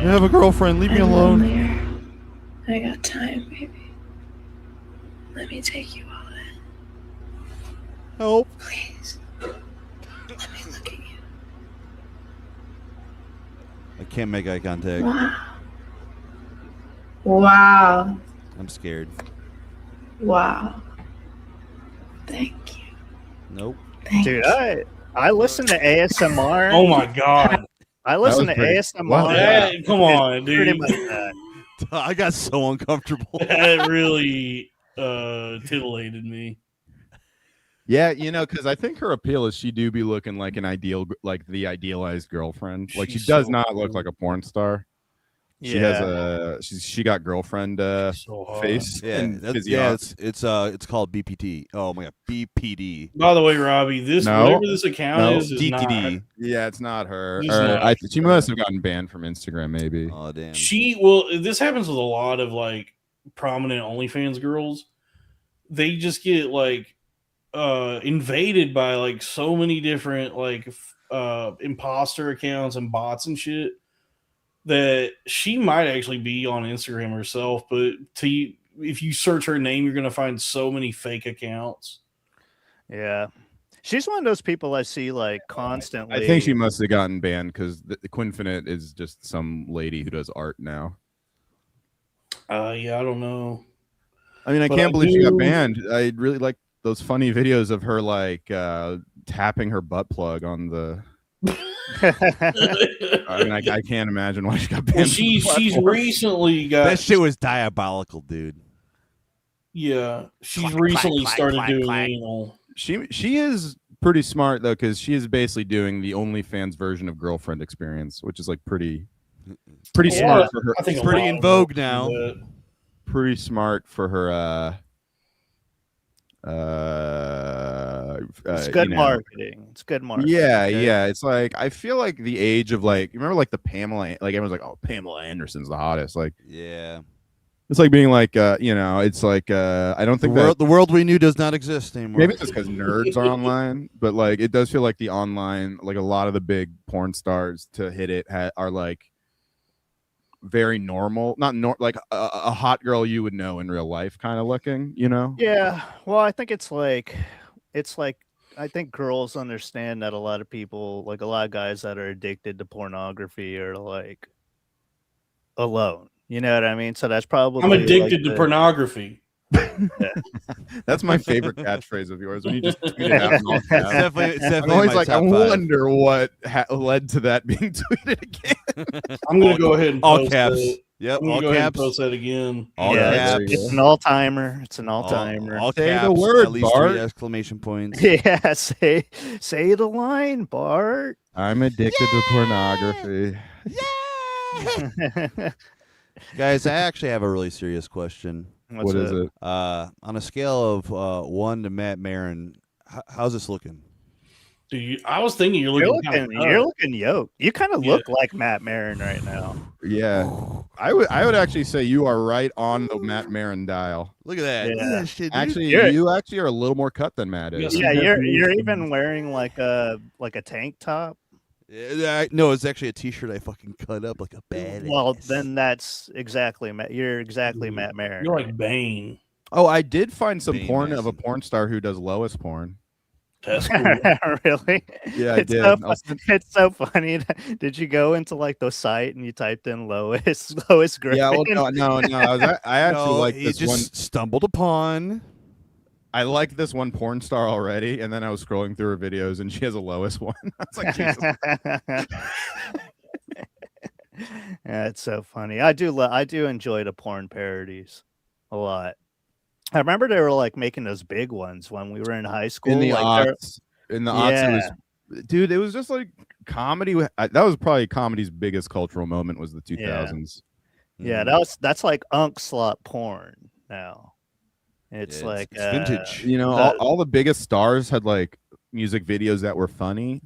you have a girlfriend. Leave me alone. Lonelier. I got time, baby. Let me take you all in. Help. Please. Let me look at you. I can't make eye contact. Wow. I'm scared. Wow. Thank you. Nope. Thank Dude, you. I listen to ASMR. Oh my god. I listen to That was pretty- ASMR. Wow. That- come on, Pretty dude. much that. I got so uncomfortable. That really titillated me. Yeah, because I think her appeal is she do be looking like an the idealized girlfriend. Like she She's does so not look cool. like a porn star. She Yeah. has she got girlfriend So hard. face. Yeah, and it's called BPT. Oh my god, BPD. By the way, Robbie, whatever this account is not. DTD. Yeah, it's not her. It's Or not. she must have gotten banned from Instagram, maybe. Oh damn. This happens with a lot of like prominent OnlyFans girls. They just get like invaded by like so many different like imposter accounts and bots and shit that she might actually be on Instagram herself, but if you search her name, you're gonna find so many fake accounts. Yeah. She's one of those people I see like constantly. I think she must have gotten banned because the Quinfinite is just some lady who does art now. Yeah, I don't know. I mean, I But can't I believe she got do- banned. I really like those funny videos of her like tapping her butt plug on the. I mean, I can't imagine why she got banned. Well, from the she's platform. recently got That shit was diabolical, dude. yeah. She's Clack, recently clack, started clack, doing clack. anal. She is pretty smart though, because she is basically doing the OnlyFans version of Girlfriend Experience, which is like pretty Yeah, smart for her. I think It's a pretty lot in of vogue girls do now. that. Pretty smart for her. It's good marketing. It's good marketing. Yeah, okay? yeah. It's like I feel like the age of like you remember like the Pamela, like everyone's like, oh, Pamela Anderson's the hottest. Like Yeah. it's like being like it's like I don't think that The world we knew does not exist anymore. maybe it's just because nerds are online, but like it does feel like the online, like a lot of the big porn stars to hit it are like very normal, not like a hot girl you would know in real life kind of looking, Yeah. Well, I think it's like I think girls understand that a lot of people, like a lot of guys that are addicted to pornography are like alone. You know what I mean? So that's probably I'm addicted like to pornography. That's my favorite catchphrase of yours when you just tweet it out in all It's caps. definitely, it's I'm definitely always my like, I top five. wonder what led to that being tweeted again. I'm gonna go ahead and all post caps. it. Yep, I'm gonna all go ahead and caps. post that again. All yeah, caps. it's an all timer. It's an all All, timer. all Say the caps. word, at least Bart. 3 exclamation points. Yeah, say the line, Bart. I'm addicted to pornography. Guys, I actually have a really serious question. What is it? On a scale of 1 to Matt Marin, how's this looking? Dude, I was thinking you're You're looking kind looking, of you're looking yoked. You kind of Yeah. look like Matt Marin right now. Yeah, I would actually say you are right on the Matt Marin dial. Look at that. Look at Yeah. that shit, dude. Actually, You're- you actually are a little more cut than Matt is. Yes, Yeah, you're definition. even wearing like a tank top. No, it's actually a T-shirt I fucking cut up like a badass. Well, then that's exactly Matt. You're exactly Matt Marin. You're like Bane. Oh, I did find some Bane porn of a Mason. porn star who does lowest porn. That's cool. Really? Yeah, I It's did. so I'll send- It's so funny. Did you go into like the site and you typed in Lois Griffin? Yeah, well, no. I actually No, like he this just one. stumbled upon. I like this one porn star already, and then I was scrolling through her videos, and she has a lowest one. I was like, Jesus. Yeah, it's so funny. I do enjoy the porn parodies a lot. I remember they were like making those big ones when we were in high school. in the like, they're- aughts, it was, dude. It was just like comedy. That was probably comedy's biggest cultural moment was the 2000s. yeah, Mm. that's like unk slot porn now. It's Yeah, like it's vintage. You know, the- all the biggest stars had like music videos that were funny.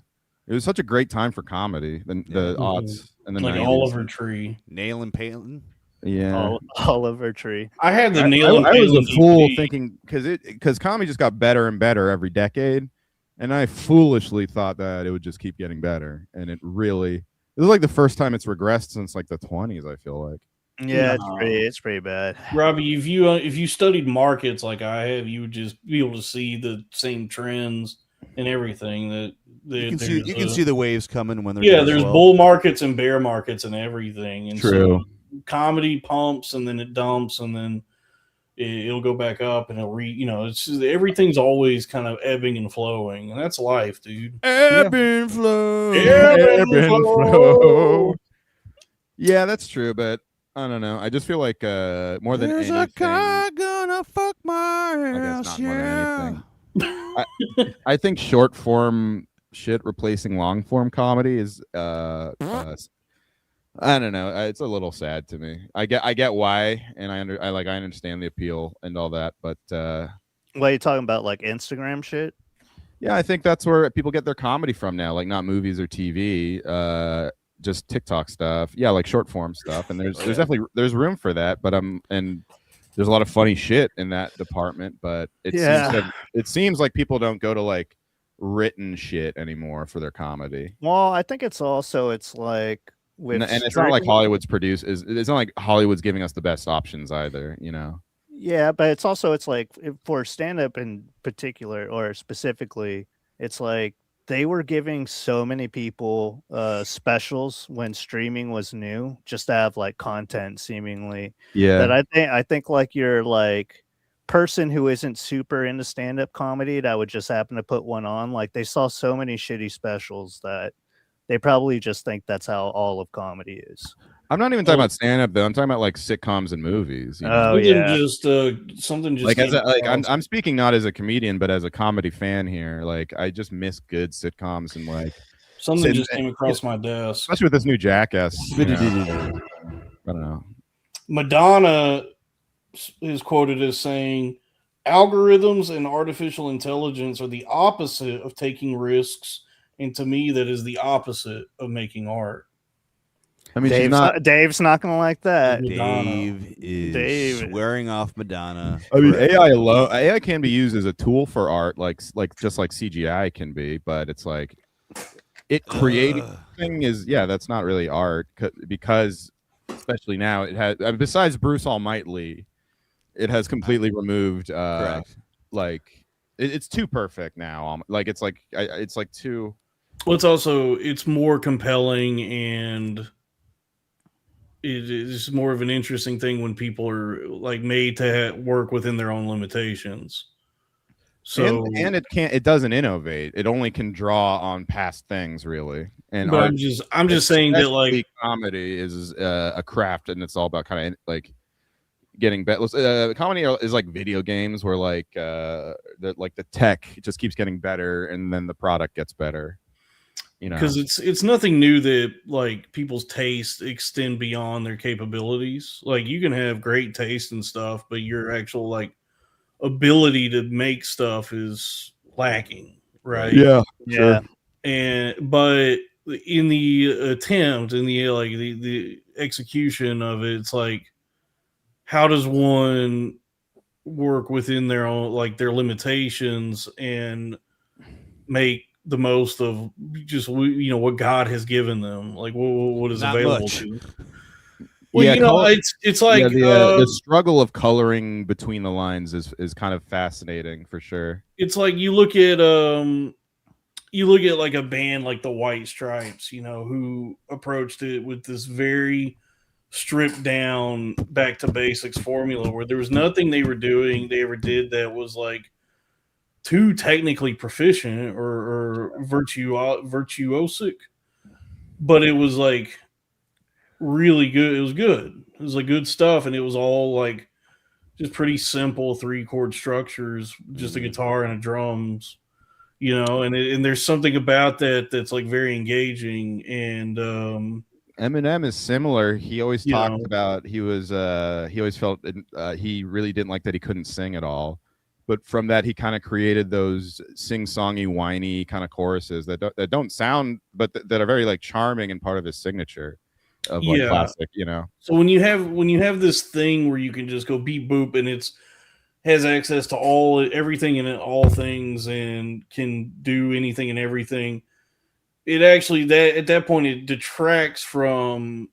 It was such a great time for comedy. The Yeah. aughts and the Like 90s. Oliver Tree. Nail and Palin. Yeah. Oliver Tree. I had the I Nail and was Palin a fool DVD. thinking because comedy just got better and better every decade, and I foolishly thought that it would just keep getting better, and it was like the first time it's regressed since like the 20s. I feel like. Yeah, No. it's pretty bad. Robbie, if you studied markets like I have, you would just be able to see the same trends and everything that You can see the waves coming when they're yeah. doing There's well. bull markets and bear markets and everything. And True. So comedy pumps and then it dumps and then it'll go back up and it's just, everything's always kind of ebbing and flowing, and that's life, dude. Ebb and flow. Ebb and flow. Yeah, that's true, but I don't know. I just feel like more than There's anything, a car gonna fuck my guess house. not more than Yeah. anything. I think short form shit replacing long form comedy is I don't know. It's a little sad to me. I get why, and I understand the appeal and all that, but What are you talking about? Like Instagram shit? yeah, I think that's where people get their comedy from now, like not movies or TV, just TikTok stuff. Yeah, like short form stuff, and there's definitely room for that, but and there's a lot of funny shit in that department, but it seems like people don't go to like written shit anymore for their comedy. Well, I think it's like with And it's not like streaming- Hollywood's it's not like Hollywood's giving us the best options either, you know. Yeah, but it's like for stand up in particular or specifically, it's like they were giving so many people specials when streaming was new just to have like content seemingly. Yeah. That I think like your like person who isn't super into stand up comedy that would just happen to put one on, like they saw so many shitty specials that they probably just think that's how all of comedy is. I'm not even talking about stand up though. I'm talking about like sitcoms and movies. You know? Oh yeah. Something just Like came across. I'm speaking not as a comedian, but as a comedy fan here. Like I just miss good sitcoms and like Something just came across my desk. especially with this new Jackass. You know. I don't know. Madonna is quoted as saying, "Algorithms and artificial intelligence are the opposite of taking risks, and to me, that is the opposite of making art." I mean, she's not. Dave's not gonna like that. Madonna. Dave is Dave. swearing off Madonna. I mean, forever. AI can be used as a tool for art, like just like CGI can be, but it's like it creating thing is that's not really art because especially now it has besides Bruce Almighty, it has completely removed Correct. like it's too perfect now. Like it's like too. Well, it's more compelling and it is more of an interesting thing when people are like made to work within their own limitations. So, and it doesn't innovate. It only can draw on past things, really. And but art, I'm just saying that, like, especially comedy is a craft, and it's all about kind of like getting better. Comedy is like video games, where like the tech just keeps getting better, and then the product gets better. You know, because it's nothing new that like people's tastes extend beyond their capabilities. Like, you can have great taste and stuff, but your actual like ability to make stuff is lacking, right? yeah, Yeah. But in the attempt, in the like the execution of it, it's like, how does one work within their own, like, their limitations and make the most of just what God has given them, like what is Not available much. to them. Well, yeah. it's like The struggle of coloring between the lines is kind of fascinating for sure. it's like you look at like a band like the White Stripes, who approached it with this very stripped down back to basics formula where there was nothing they ever did that was like too technically proficient or virtuosic, but it was like really good. It was good. It was like good stuff, and it was all like just pretty simple 3-chord structures, just a guitar and a drums, and there's something about that that's like very engaging. And Eminem is similar. He always You talked know. about he always felt he really didn't like that he couldn't sing at all. But from that, he kind of created those sing-songy, whiny kind of choruses that don't sound, but that are very like charming and part of his signature of like Yeah. classic. So when you have this thing where you can just go beep boop and it's has access to everything and all things and can do anything and everything, it actually that at that point it detracts from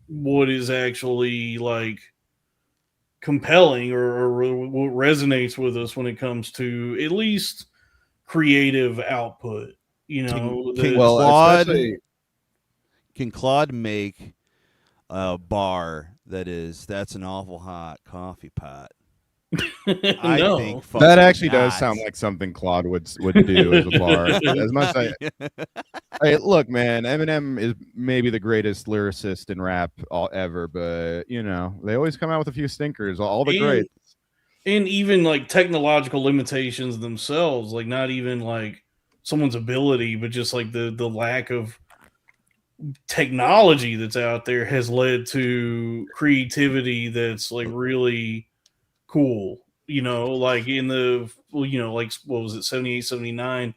what is actually like compelling or what resonates with us when it comes to at least creative output. Can Claude make a bar that's an awful hot coffee pot? I No. think That actually fucking does not. sound like something Claude would do as a bar. As much as hey, look, man, Eminem is maybe the greatest lyricist in rap ever, but they always come out with a few stinkers. All the greats. And even like technological limitations themselves, like not even like someone's ability, but just like the lack of technology that's out there has led to creativity that's like really cool. Like in the like what was it, 78, 79,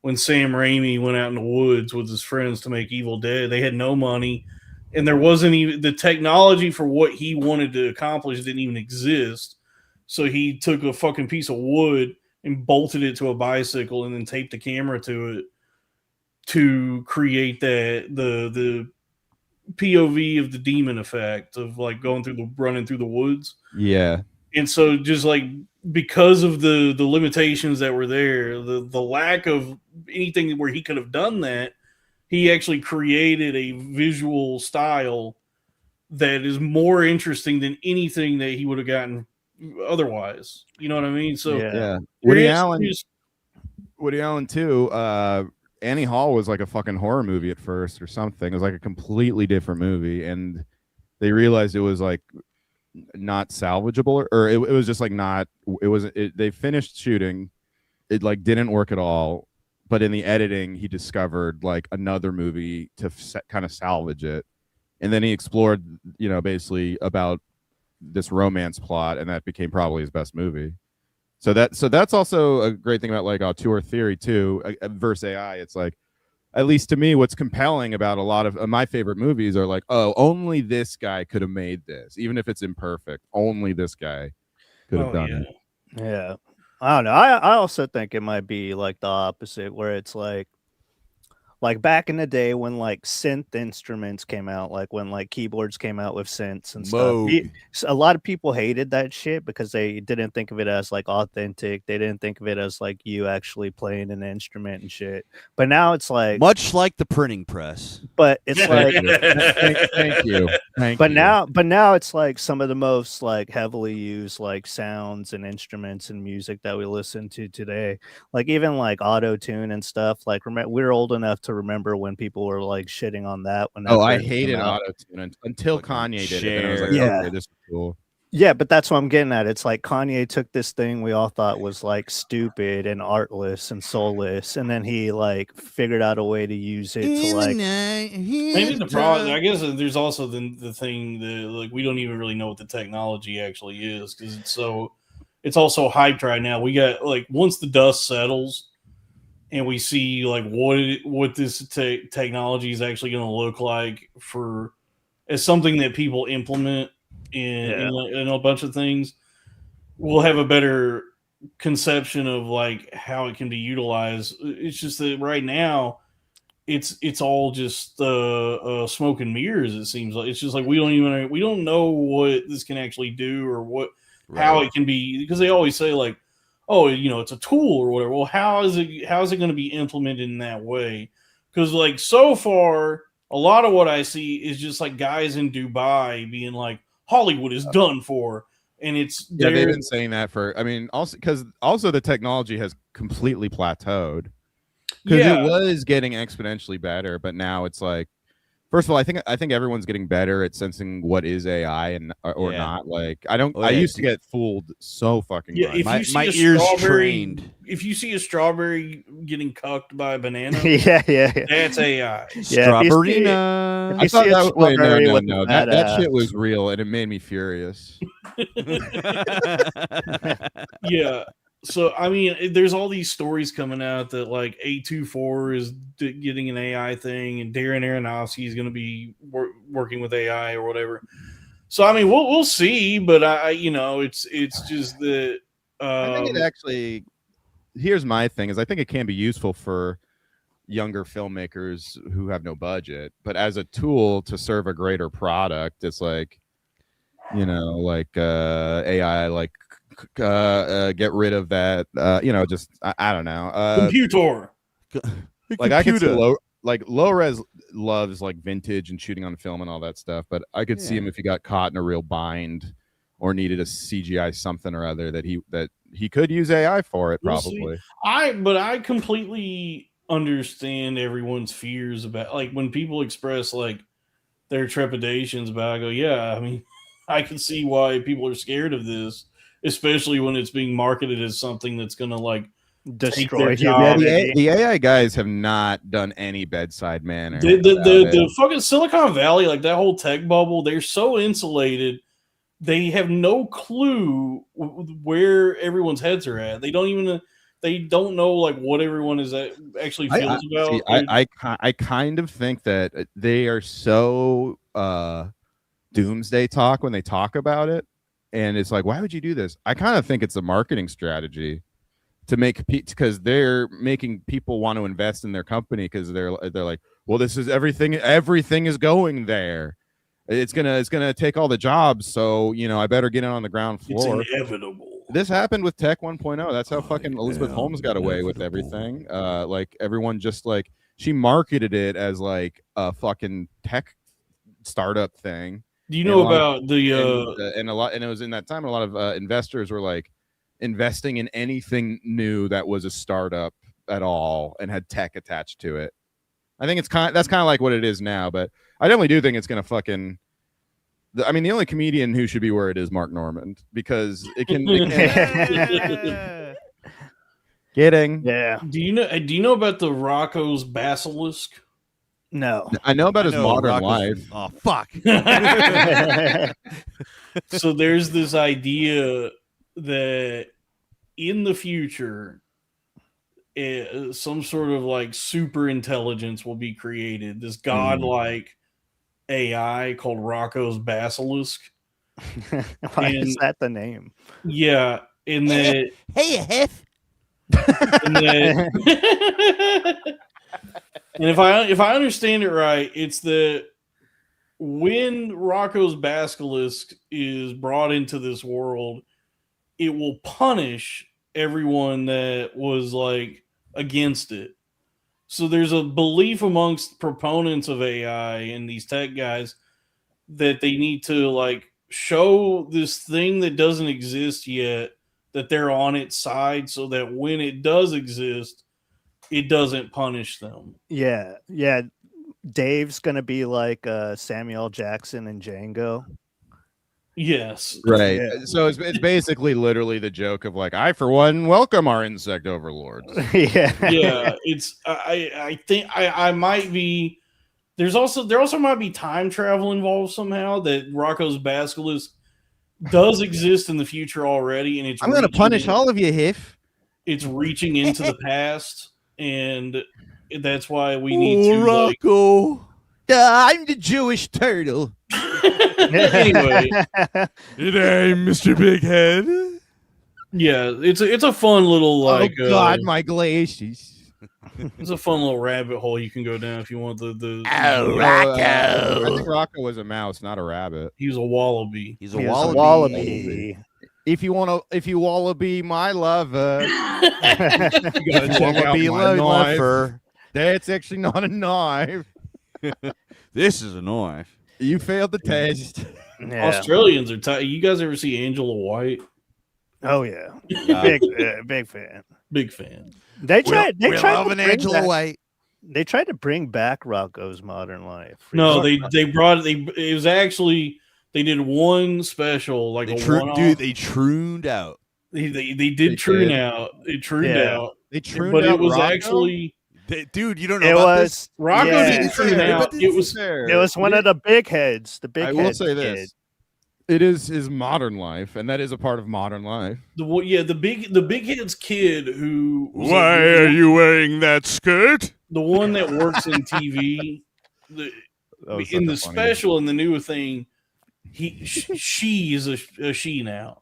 when Sam Raimi went out in the woods with his friends to make Evil Dead. They had no money, and there wasn't even the technology for what he wanted to accomplish didn't even exist. So he took a fucking piece of wood and bolted it to a bicycle and then taped the camera to it to create the POV of the demon effect of like running through the woods. Yeah. And so just like because of the limitations that were there, the lack of anything where he could have done that, he actually created a visual style that is more interesting than anything that he would have gotten otherwise. You know what I mean? So Yeah. Woody Allen too. Annie Hall was like a fucking horror movie at first or something. It was like a completely different movie, and they realized it was like not salvageable, or it was just like not. It was. They finished shooting. It like didn't work at all. But in the editing, he discovered like another movie to kind of salvage it, and then he explored, basically about this romance plot, and that became probably his best movie. So that's also a great thing about like auteur theory too, versus AI. It's like, at least to me, what's compelling about a lot of my favorite movies are like, oh, only this guy could have made this, even if it's imperfect. Only this guy could have done it. Yeah. I don't know. I also think it might be like the opposite, where it's like like back in the day when like synth instruments came out, like when like keyboards came out with synths and stuff. Moog. A lot of people hated that shit because they didn't think of it as like authentic. They didn't think of it as like you actually playing an instrument and shit. But now it's like Much like the printing press. but it's like Thank you. but now it's like some of the most like heavily used like sounds and instruments and music that we listen to today, like even like auto tune and stuff. Like we're old enough to remember when people were like shitting on that when Oh, I first came hated out. auto-tune until Fucking Kanye did it. And I was like, Yeah. okay, this is cool. Yeah, but that's what I'm getting at. It's like Kanye took this thing we all thought was like stupid and artless and soulless, and then he like figured out a way to use it to like Maybe the problem, I guess, there's also the thing that like we don't even really know what the technology actually is because it's also hyped right now. We got like once the dust settles and we see like what this technology is actually going to look like for as something that people implement in a bunch of things, we'll have a better conception of like how it can be utilized. It's just that right now it's all just smoke and mirrors. It seems like it's just like we don't know what this can actually do or how it can be, because they always say like, oh, it's a tool or whatever. Well, how is it going to be implemented in that way? Because like so far, a lot of what I see is just like guys in Dubai being like, Hollywood is done for, and it's they've been saying that for. I mean, also because the technology has completely plateaued. Because it was getting exponentially better, but now it's like, first of all, I think everyone's getting better at sensing what is AI and or not. Like I used to get fooled so fucking much. My ears trained. If you see a strawberry getting cucked by a banana, that's AI. Strawberryna. I thought that was no. That shit was real, and it made me furious. Yeah. So, I mean, there's all these stories coming out that like A24 is getting an AI thing, and Darren Aronofsky is going to be working with AI or whatever. So, I mean, we'll see, but it's just that. I think it actually. Here's my thing: is I think it can be useful for younger filmmakers who have no budget, but as a tool to serve a greater product, it's like, AI, like. Get rid of that. Just I don't know. Computer. Like I could see low res loves like vintage and shooting on film and all that stuff, but I could see him if he got caught in a real bind or needed a CGI something or other that he could use AI for it probably. But I completely understand everyone's fears about like when people express like their trepidations about it, I go, yeah, I mean, I can see why people are scared of this. Especially when it's being marketed as something that's going to like destroy humanity. The AI guys have not done any bedside manner. The fucking Silicon Valley, like that whole tech bubble, they're so insulated. They have no clue where everyone's heads are at. They don't know like what everyone is actually feels about. I kind of think that they are so doomsday talk when they talk about it. And it's like, why would you do this? I kind of think it's a marketing strategy to make because they're making people want to invest in their company because they're like, well, this is everything is going there. It's gonna take all the jobs, so I better get in on the ground floor. It's inevitable. This happened with Tech 1.0. That's how fucking Elizabeth Holmes got away with everything. Like everyone just like she marketed it as like a fucking tech startup thing. Do you know about and it was in that time a lot of investors were like investing in anything new that was a startup at all and had tech attached to it. I think that's kind of like what it is now, but I definitely do think it's gonna fucking. I mean, the only comedian who should be worried is Mark Normand because it can. Kidding. Yeah. Do you know about the Rocco's basilisk? No. I know about his modern life. Oh, fuck. So there's this idea that in the future, some sort of like super intelligence will be created. This godlike AI called Rocco's basilisk. Why is that the name? Yeah. In that. Hey, Hef. And if I understand it right, it's that when Rocco's Basilisk is brought into this world, it will punish everyone that was like against it. So there's a belief amongst proponents of AI and these tech guys that they need to like show this thing that doesn't exist yet that they're on its side so that when it does exist, it doesn't punish them. Yeah, yeah. Dave's gonna be like Samuel Jackson in Django. Yes. Right. Yeah. So it's basically literally the joke of like, I for one welcome our insect overlords. Yeah. Yeah. It's I think I might be there also might be time travel involved somehow that Rocco's Basilisk does exist in the future already, and it's I'm gonna punish all of you, Hiff. It's reaching into the past, and that's why we need to like Rocco. I'm the Jewish turtle. anyway. Hey, Mr. Big Head. Yeah, it's a fun little like oh God, my glaciers. It's a fun little rabbit hole you can go down if you want the I think Rocco was a mouse, not a rabbit. he was a wallaby. He's a He is wallaby. wallaby. If you wanna be my lover, You gotta check out Wallaby my knife. lover. That's actually not a knife. This is a knife. You failed the test. Yeah. Australians are tight. You guys ever see Angela White? Oh yeah. Big fan. Big fan. They tried. They we tried love to an bring Angela back, White. They tried to bring back Rocco's Modern Life. No, they brought it was actually they did one special like They a one-off. dude, they trooned out. They They did troon did. out. It trooned Yeah. out. They trooned But out it was Rocco? actually Dude, you don't know It about was. this? Rocco Yeah. didn't troon out. It was It was one of the big heads. The big. I will head say this. kid. It is his modern life, and that is a part of modern life. the big head's kid who was Why like, are you wearing that skirt? the one that works in TV That was in such the a funny- special and the new thing she is a she now.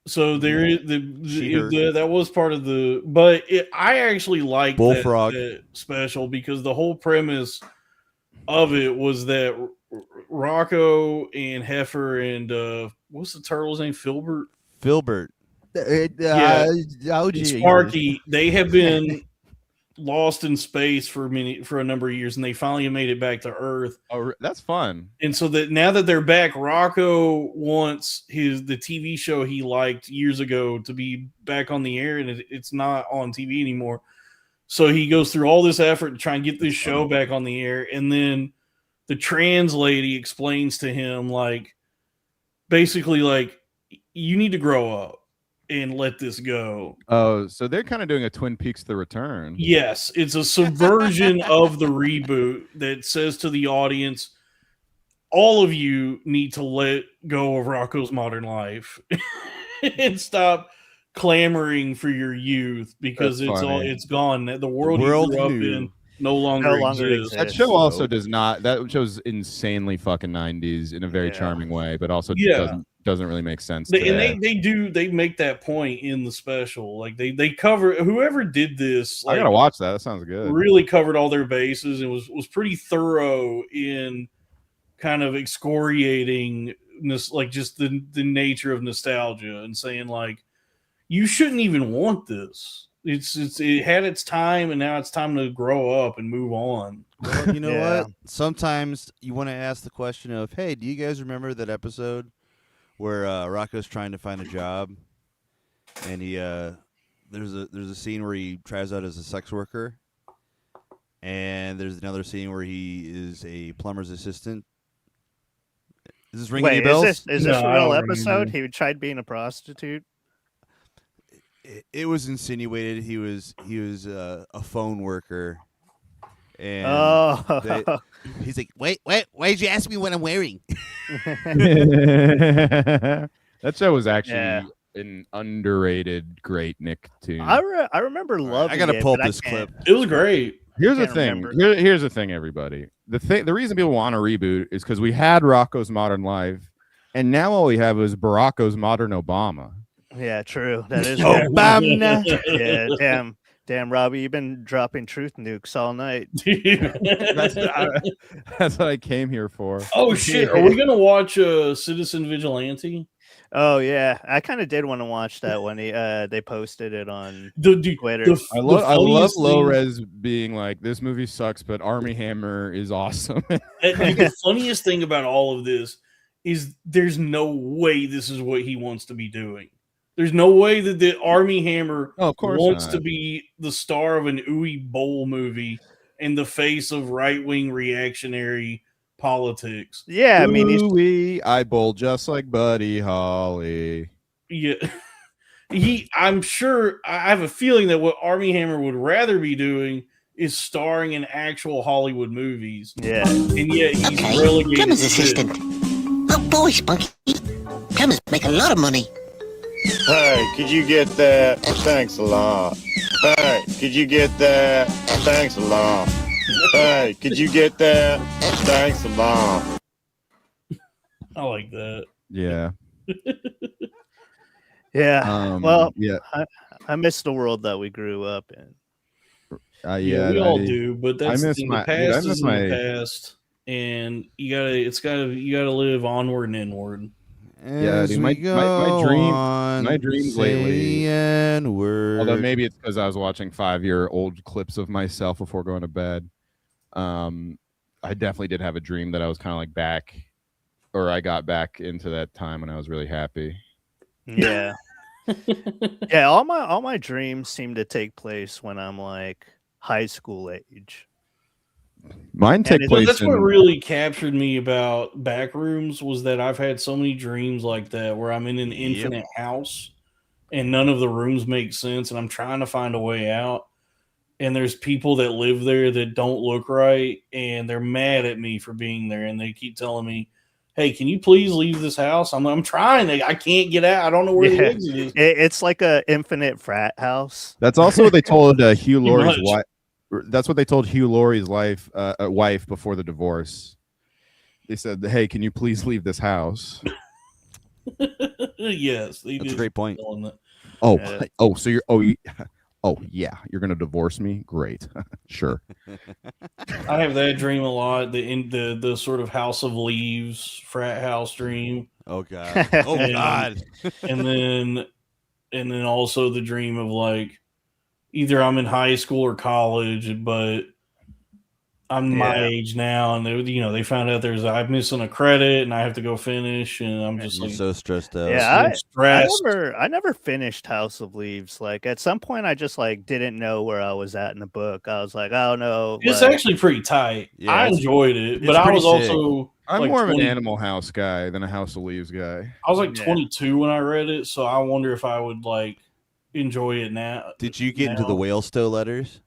So there is that was part of the but I actually liked Bullfrog. that special because the whole premise of it was that Rocco and Heifer and what's the turtle's name? Filbert? Filbert. Yeah. And Sparky, they have been lost in space for a number of years, and they finally made it back to Earth. Oh, that's fun. And so that now that they're back, Rocco wants the TV show he liked years ago to be back on the air, and it's not on TV anymore. So he goes through all this effort to try and get this show back on the air, and then the trans lady explains to him like basically like you need to grow up and let this go. Oh, so they're kind of doing a Twin Peaks: The Return. Yes, it's a subversion of the reboot that says to the audience, all of you need to let go of Rocco's Modern Life and stop clamoring for your youth because That's funny. it's gone. The world you world grew up knew. in no longer exists. That show also does not. That show's insanely fucking 90s in a very charming way, but also doesn't really make sense. They make that point in the special. Like they cover whoever did this. Like, I gotta watch that. That sounds good. Really covered all their bases and was pretty thorough in kind of excoriating this, like just the nature of nostalgia and saying like you shouldn't even want this. It had its time and now it's time to grow up and move on. Well, you know what? Sometimes you want to ask the question of, hey, do you guys remember that episode where Rocco's trying to find a job and he there's a scene where he tries out as a sex worker, and there's another scene where he is a plumber's assistant. Is this ringing any bells? Is this No, a I real don't episode? remember. He tried being a prostitute. It was insinuated he was a phone worker, and he's like, wait, why did you ask me what I'm wearing? That show was actually an underrated great Nicktoon. I remember loving. I gotta it, pull but up this I can't- clip. It was great. Here's the Can't thing. remember. Here's the thing, everybody. The reason people want to reboot is because we had Rocco's Modern Life, and now all we have is Baracco's Modern Obama. Yeah, true. That is Obama. Yeah, damn Damn, Robbie, you've been dropping truth nukes all night. That's what I came here for. Oh shit! Are we gonna watch Citizen Vigilante? Oh yeah, I kind of did want to watch that when they posted it on Dude, Twitter. I love funniest low thing- res being like, this movie sucks, but Army Hammer is awesome. The funniest thing about all of this is there's no way this is what he wants to be doing. There's no way that the Army Hammer Oh, of course wants not. to be the star of an Uwe Boll movie in the face of right-wing reactionary politics. Yeah, I mean, he's Ooh-wee, I bowl just like Buddy Holly. Yeah. I'm sure, I have a feeling that what Army Hammer would rather be doing is starring in actual Hollywood movies. yeah. And yet he's Okay, relegated Plumber's to this. assistant. Oh boy, Spunky. Plumbers make a lot of money. Hey, could you get that? Thanks a lot. Hey, could you get that? Thanks a lot. Hey, could you get that? Thanks a lot. I like that. Yeah. Yeah. Well, yeah. I miss the world that we grew up in. Yeah, we all do, but that's miss the my- past dude, I is miss in my- the past, and you gotta live onward and inward. Yeah, dude, my dreams lately. Although maybe it's because I was watching 5-year-old clips of myself before going to bed. I definitely did have a dream that I was kind of like back, or I got back into that time when I was really happy. Yeah. Yeah, all my dreams seem to take place when I'm like high school age. Mine take it's- place. That's what in- really captured me about Backrooms was that I've had so many dreams like that where I'm in an infinite house and none of the rooms make sense and I'm trying to find a way out. And there's people that live there that don't look right and they're mad at me for being there and they keep telling me, hey, can you please leave this house? I'm trying. I can't get out. I don't know where the exit is. It's like a infinite frat house. That's also what they told Hugh Laurie's much. wife. That's what they told Hugh Laurie's wife before the divorce. They said, "Hey, can you please leave this house?" Yes, they That's a did great point. tell them that. Oh, Yeah. so you're yeah, you're gonna divorce me? Great, sure. I have that dream a lot. The sort of House of Leaves frat house dream. Oh god. Oh And- god. and then also the dream of like either I'm in high school or college, but I'm my Yeah. age now, and they found out I'm missing a credit and I have to go finish, and I'm just You're like so stressed out. Yeah, I'm stressed. I never finished House of Leaves. Like at some point, I just like didn't know where I was at in the book. I was like, oh no, It's like- actually pretty tight. Yeah, I it's- enjoyed it, it's but I pretty was sick. also I'm like more of an 20 Animal House guy than a House of Leaves guy. I was like Yeah. 22 when I read it, so I wonder if I would like enjoy it now. Did you get into the now. Whalestow letters?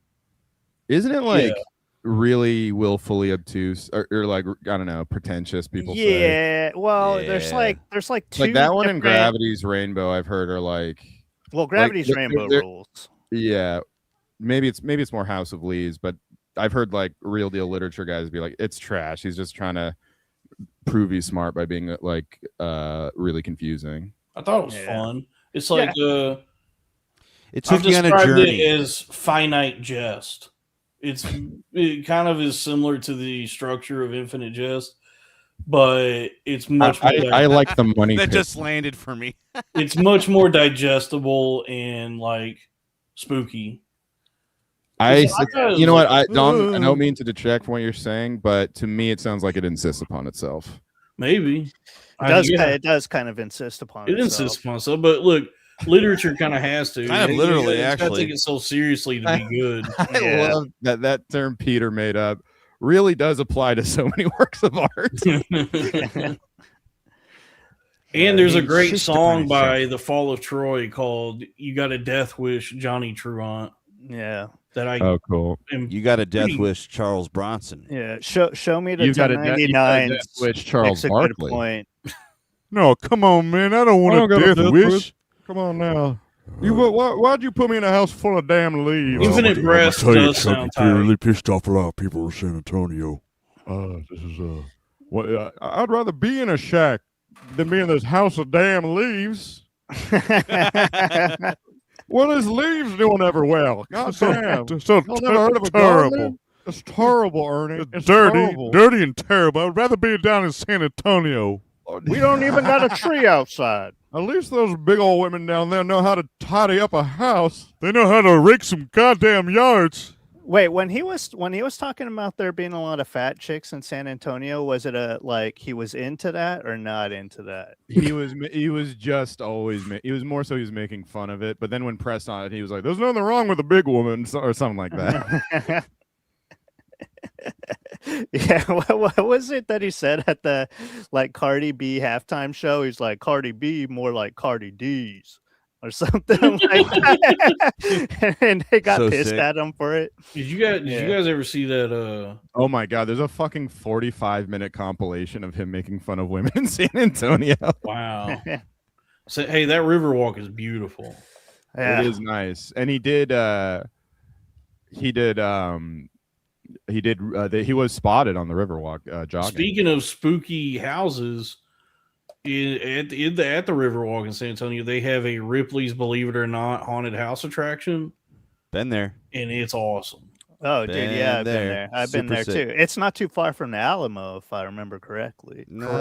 Isn't it like Yeah. really willfully obtuse or like I don't know, pretentious? People say yeah. Well, there's Yeah. like two like that one and different- Gravity's Rainbow. I've heard are like Well, Gravity's they're- Rainbow they're- rules. yeah, maybe it's more House of Leaves, but I've heard like real deal literature guys be like it's trash. He's just trying to prove he's smart by being like really confusing. I thought it was Yeah. fun. It's like It I've took me on a described journey. it as finite jest. It kind of is similar to the structure of Infinite Jest, but it's much more I like the money. That pit. just landed for me. it's much more digestible and like spooky. I thought it was you know what like- I don't mean to detract from what you're saying, but to me it sounds like it insists upon itself. Maybe It does kind of insist upon It itself. insists upon itself, but look, literature kind of has to. Kind of You literally, gotta actually. take it so seriously to be good. I Yeah. love that term Peter made up really does apply to so many works of art. And there's a He's great just a song British by The Fall of Troy called "You Got a Death Wish, Johnny Truant" Yeah. that I Oh, cool. am. You got a death Pretty- wish, Charles Bronson. Yeah. Show me the You've got a death 1099. wish, Charles Makes a good Barkley. point. No, come on, man. I don't I want don't a got a death death wish. wish. Come on now. Why'd you put me in a house full of damn leaves? Infinite Breast does sound tight. pissed off a lot of people in San Antonio. This is I'd rather be in a shack than be in this house of damn leaves. What is Leaves doing ever well? God damn. So Y'all never heard of a terrible. gardener? It's terrible, Ernie. It's dirty, terrible. dirty and terrible. I'd rather be down in San Antonio. We don't even got a tree outside. At least those big old women down there know how to tidy up a house. They know how to rake some goddamn yards. Wait, when he was talking about there being a lot of fat chicks in San Antonio, was it like he was into that or not into that? He was just always he was more so he was making fun of it, but then when pressed on it, he was like, "There's nothing wrong with a big woman," or something like that. Yeah, what was it that he said at the like Cardi B halftime show? He's like, Cardi B more like Cardi D's or something like that. And they got So pissed sick. at him for it. Did you guys ever see that? Oh my god, there's a fucking 45-minute compilation of him making fun of women in San Antonio. Wow. So, hey, that Riverwalk is beautiful. Yeah. It is nice, and he was spotted on the Riverwalk jogging. Speaking of spooky houses, at the Riverwalk in San Antonio, they have a Ripley's Believe It or Not haunted house attraction, Been there. and it's awesome. Oh, dude, yeah, I've been there. there. I've been Super there sick. too. It's not too far from the Alamo, if I remember correctly. What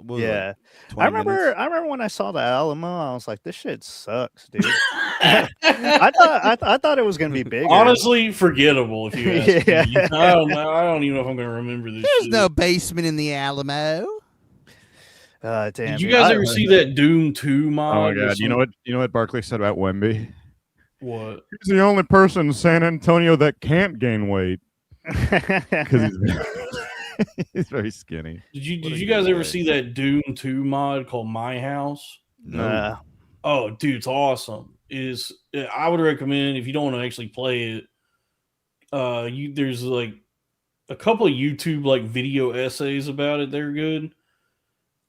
was it, Yeah, 20 minutes? I remember when I saw the Alamo, I was like, "This shit sucks, dude." I thought it was gonna be bigger. Honestly, forgettable if you ask Yeah. me. I don't even know if I'm going to remember this. There's shit. no basement in the Alamo. Damn, Did you dude, guys I- ever see that Doom 2 Oh mod? my or god, you know what Barkley said about Wemby? What? He's the only person in San Antonio that can't gain weight. Because he's very skinny. Did you a guys good ever way. see that Doom 2 mod called My House? Nah. Oh, dude, it's awesome. I would recommend if you don't want to actually play it. There's like a couple of YouTube like video essays about it. They're good.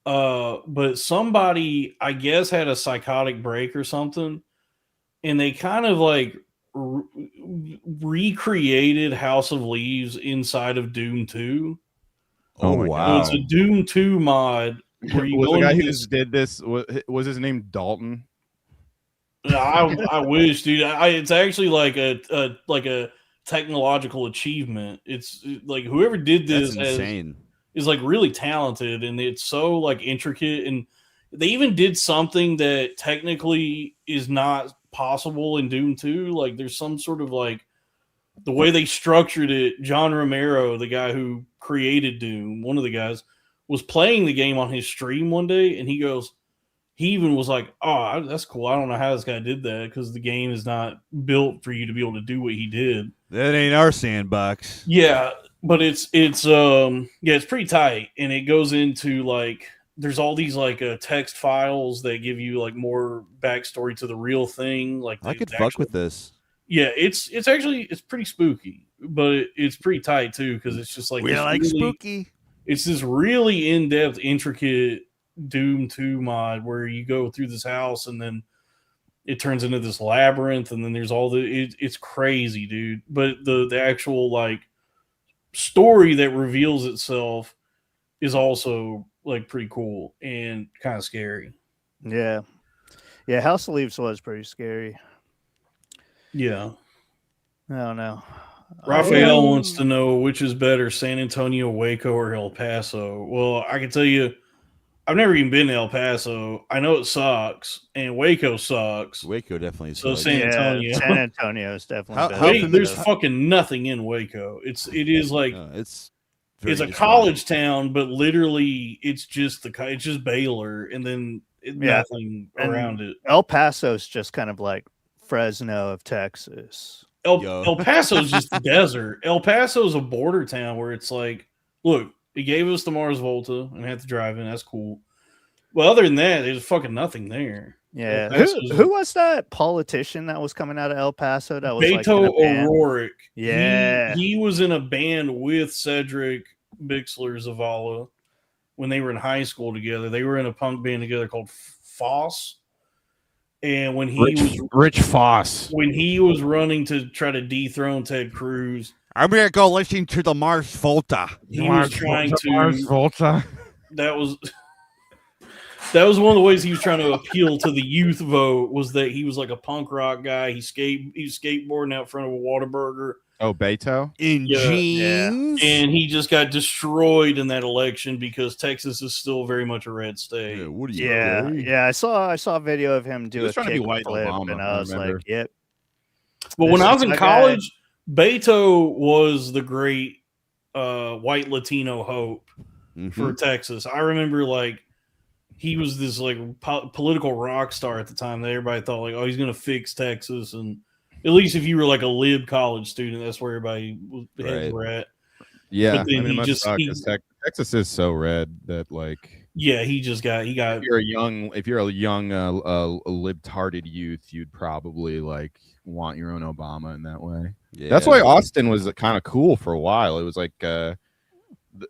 But somebody, I guess, had a psychotic break or something, and they kind of like recreated House of Leaves inside of Doom 2. Oh my wow. So it's a Doom 2 mod where you Was go the guy into who this. did this was his name Dalton? I wish, dude. It's actually like a technological achievement. It's like whoever did That's this insane. is like really talented, and it's so like intricate. And they even did something that technically is not possible in Doom 2. Like there's some sort of like the way they structured it. John Romero, the guy who created Doom, one of the guys, was playing the game on his stream one day, and he even was like, "Oh, that's cool. I don't know how this guy did that because the game is not built for you to be able to do what he did." That ain't our sandbox. Yeah, but it's pretty tight, and it goes into like there's all these like text files that give you like more backstory to the real thing. Like I could the fuck actual- with this. Yeah, it's pretty spooky, but it's pretty tight too because it's just like We this like really- spooky. It's this really in-depth, intricate Doom 2 mod where you go through this house and then it turns into this labyrinth, and then there's all it's crazy, dude. But the actual like story that reveals itself is also like pretty cool and kind of scary. Yeah. House of Leaves was pretty scary. Yeah. I don't know. Raphael wants to know which is better, San Antonio, Waco, or El Paso. Well, I can tell you, I've never even been to El Paso. I know it sucks, and Waco sucks. Waco definitely So sucks. San Antonio. San Antonio is definitely How- better. how Wait, there's familiar- fucking nothing in Waco. It is like It's it's a very college town, but literally it's just Baylor, and then Yeah. nothing And around it. El Paso's just kind of like Fresno of Texas. El Paso's just the desert. El Paso's a border town where it's like, look, it gave us the Mars Volta and had to drive in. That's cool. Well, other than that, there's fucking nothing there. Yeah. El Paso's Who was that politician that was coming out of El Paso that was like in Beto a band? O'Rourke. Yeah. He was in a band with Cedric Bixler Zavala when they were in high school together. They were in a punk band together called Foss. And when Rich Foss. when he was running to try to dethrone Ted Cruz, I'm gonna go listen to the Mars Volta. he was trying to. Mars Volta. That was That was one of the ways he was trying to appeal to the youth vote, was that he was like a punk rock guy. He was skateboarding out front of a Whataburger. Oh, Beto? In jeans. And he just got destroyed in that election because Texas is still very much a red state. Yeah, what are you? Yeah. I saw a video of him do was a trying to be white kickflip, Obama, and I was remember. like, "Yep." But when This I was is in my college, Beto was the great white Latino hope for Texas. I remember like he was this like political rock star at the time that everybody thought like, oh, he's going to fix Texas. And at least if you were like a lib college student, that's where everybody heads were at. Yeah, But then I mean, he it must just suck 'cause Texas is so red that like he got. if you're a young libtarded youth, you'd probably like want your own Obama in that way. Yeah, that's why Austin was kind of cool for a while. It was like bunch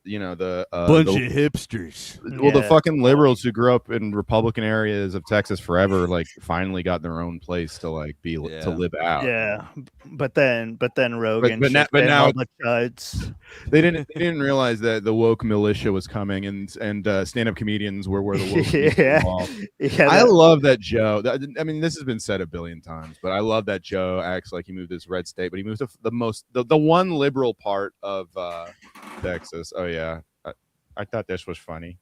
of hipsters. Well, the fucking liberals who grew up in Republican areas of Texas forever, like finally got their own place to like be to live out. Yeah, but then Rogan. But now all the chuds. They didn't realize that the woke militia was coming, and stand-up comedians were where the woke yeah. I love that Joe. I mean, this has been said a billion times, but I love that Joe acts like he moved this red state, but he moved to the one liberal part of Texas. Oh yeah, I thought this was funny.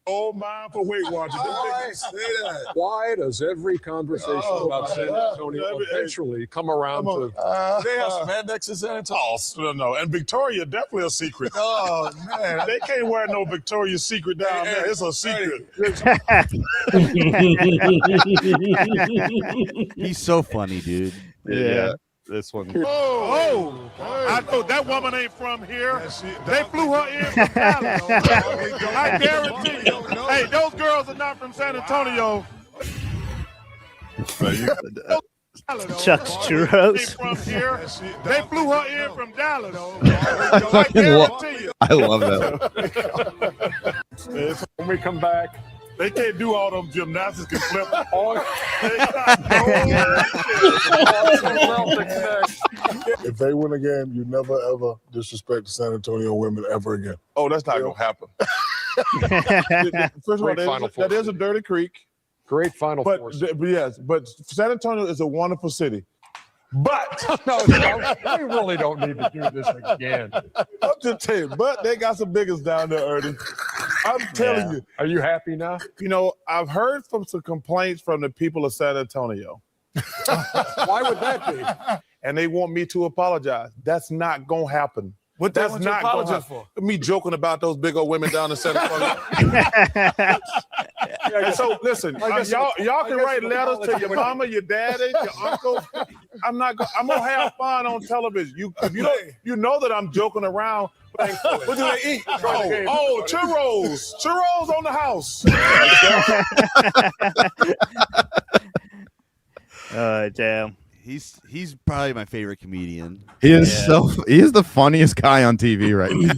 Oh, mind for Weight Watchers. Why does every conversation about San Antonio eventually come around to... They have spandex in San Antonio. No, and Victoria definitely a secret. Oh, man. They can't wear no Victoria's Secret down there. It's a secret. He's so funny, dude. Yeah. This one. Oh, I know that woman ain't from here. They flew her in from Dallas. I guarantee you. Hey, those girls are not from San Antonio. Chuck's churros. From here. They flew her in from Dallas. I love that. When we come back, they can't do all them gymnastics and flip. If they win a game, you never ever disrespect the San Antonio women ever again. Oh, that's not gonna happen. First of all, that is a dirty creek. Great Final Four. But San Antonio is a wonderful city. But no, we really don't need to do this again. I'm just telling you, but they got some biggest down there, Ernie. I'm telling you. Are you happy now? You know, I've heard from some complaints from the people of San Antonio. Why would that be? And they want me to apologize. That's not gonna happen. What That's want not to gonna apologize happen. Me joking about those big old women down in San Antonio. So listen, y'all can write letters to your mama, your daddy, your uncle. I'm gonna have fun on television. You know that I'm joking around. What do they eat? Oh, churros. Churros on the house. Damn. He's probably my favorite comedian. He is he is the funniest guy on TV right now.